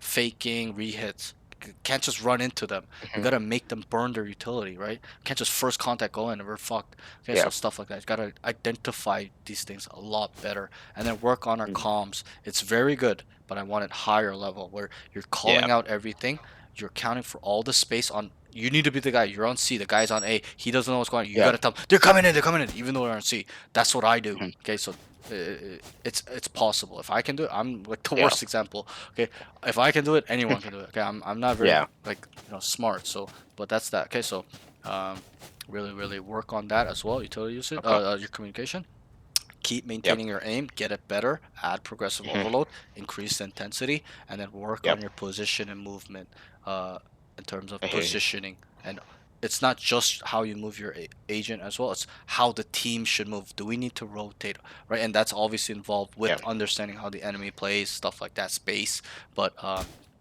faking, rehits. Can't just run into them. We Mhm. gotta make them burn their utility, right? Can't just first contact go in and we're fucked. Okay, Yeah. so stuff like that. You gotta identify these things a lot better, and then work on our Mhm. comms. It's very good, but I want it higher level where you're calling Yeah. out everything. You're accounting for all the space on. You need to be the guy. You're on C. The guy's on A. He doesn't know what's going on. You Yeah. gotta tell him they're coming in. They're coming in, even though they're on C. That's what I do. Mhm. Okay, so it's possible. If I can do it, I'm like the Yeah. worst example. Okay, if I can do it, anyone can do it. Okay, I'm not very Yeah. like smart. So, but that's that. Okay, so um, really work on that as well. Utility usage, Okay. your communication. Keep Yep. maintaining your aim, get it better, add progressive Mhm. overload, increase the intensity, and then work on Yep. your position and movement uh, in terms of I hear you. positioning. And it's not just how you move your agent as well, it's how the team should move. Do we need to rotate, right? And that's obviously involved with Yeah. understanding how the enemy plays, stuff like that, space. But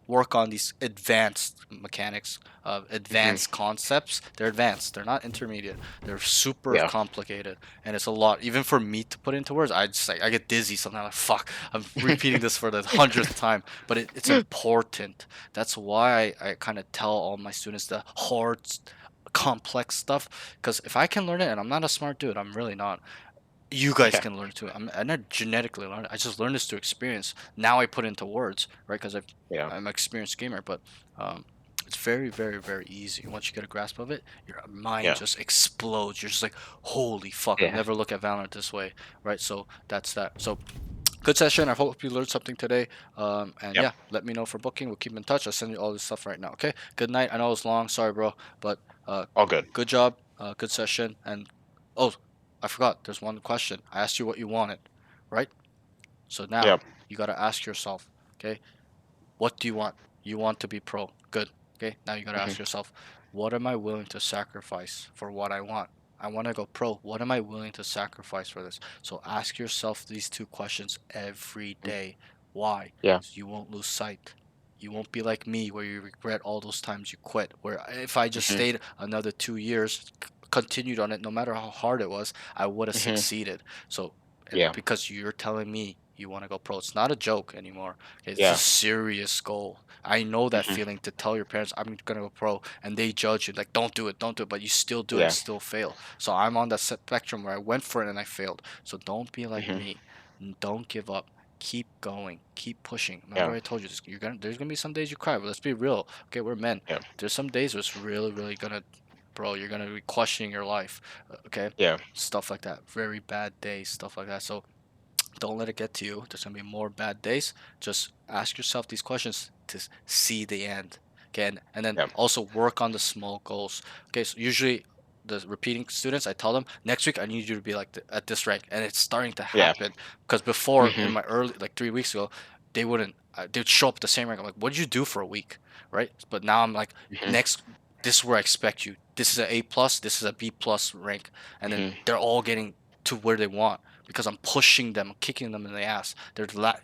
work on these advanced mechanics, Mhm. advanced concepts. They're advanced, they're not intermediate, they're super Yeah. complicated, and it's a lot even for me to put into words. I just like I get dizzy sometimes. Like fuck, I'm repeating this for the 100th time, but it's important. That's why I kind of tell all my students the hard complex stuff, because if I can learn it, and I'm not a smart dude, I'm really not, you guys Yeah. can learn too. I'm not genetically learned. I just learned this through experience. Now I put it into words, right? Because Yeah. I'm an experienced gamer, but um, it's very easy. Once you get a grasp of it, your mind Yeah. just explodes. You're just like, holy fuck! I've Yeah. never looked at Valorant this way, right? So that's that. So good session. I hope you learned something today. And Yep. yeah, let me know for booking. We'll keep in touch. I'll send you all this stuff right now. Okay. Good night. I know it's long. Sorry, bro. But All good. good job. Good session. And oh, I forgot. There's one question. I asked you what you wanted, right? So now Yep. you gotta ask yourself, okay, what do you want? You want to be pro. Good. Okay. Now you gotta Mhm. ask yourself, what am I willing to sacrifice for what I want? I want to go pro. What am I willing to sacrifice for this? So ask yourself these two questions every Mhm. day. Why? Yeah. So you won't lose sight. You won't be like me where you regret all those times you quit. Where if I just Mhm. stayed another 2 years, continued on it, no matter how hard it was, I would have Mhm. succeeded. So, and Yeah. because you're telling me you want to go pro, it's not a joke anymore. It's a Yeah. serious goal. I know that Mhm. feeling to tell your parents I'm gonna go pro, and they judge you like don't do it, but you still do it and Yeah. still fail. So I'm on that spectrum where I went for it and I failed. So don't be like Mhm. me. Don't give up. Keep going. Keep pushing. Remember Yeah. I told you this. There's gonna be some days you cry, but let's be real. Okay, we're men. Yeah. There's some days where it's really gonna, bro. You're gonna be questioning your life. Okay, Yeah. stuff like that. Very bad days, stuff like that. So don't let it get to you. There's gonna be more bad days. Just ask yourself these questions to see the end. Okay, and then Yeah. also work on the small goals. Okay, so usually the repeating students, I tell them next week I need you to be like at this rank, and it's starting to Yeah. happen. Because before in Mhm. my early like 3 weeks ago, they wouldn't. They'd show up at the same rank. I'm like, what did you do for a week, right? But now I'm like, Mhm. next, this is where I expect you. This is an A plus. This is a B plus rank, and then Mhm. they're all getting to where they want because I'm pushing them, kicking them in the ass.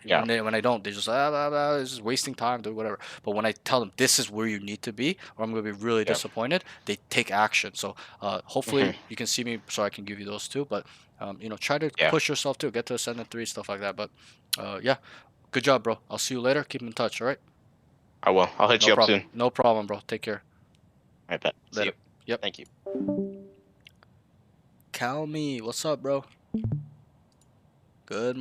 Yeah. When I don't, they just it's just wasting time, do whatever. But when I tell them this is where you need to be, or I'm gonna be really Yeah. disappointed, they take action. So Mhm. hopefully you can see me, so I can give you those too. But try to Yeah. push yourself too, get to Ascendant 3, stuff like that. But yeah, good job, bro. I'll see you later. Keep in touch. All right. I will. I'll hit No you up problem. soon. No problem, bro. Take care. I bet. See you. Later. Yep. Thank you. Calmy, what's up, bro? Good morning.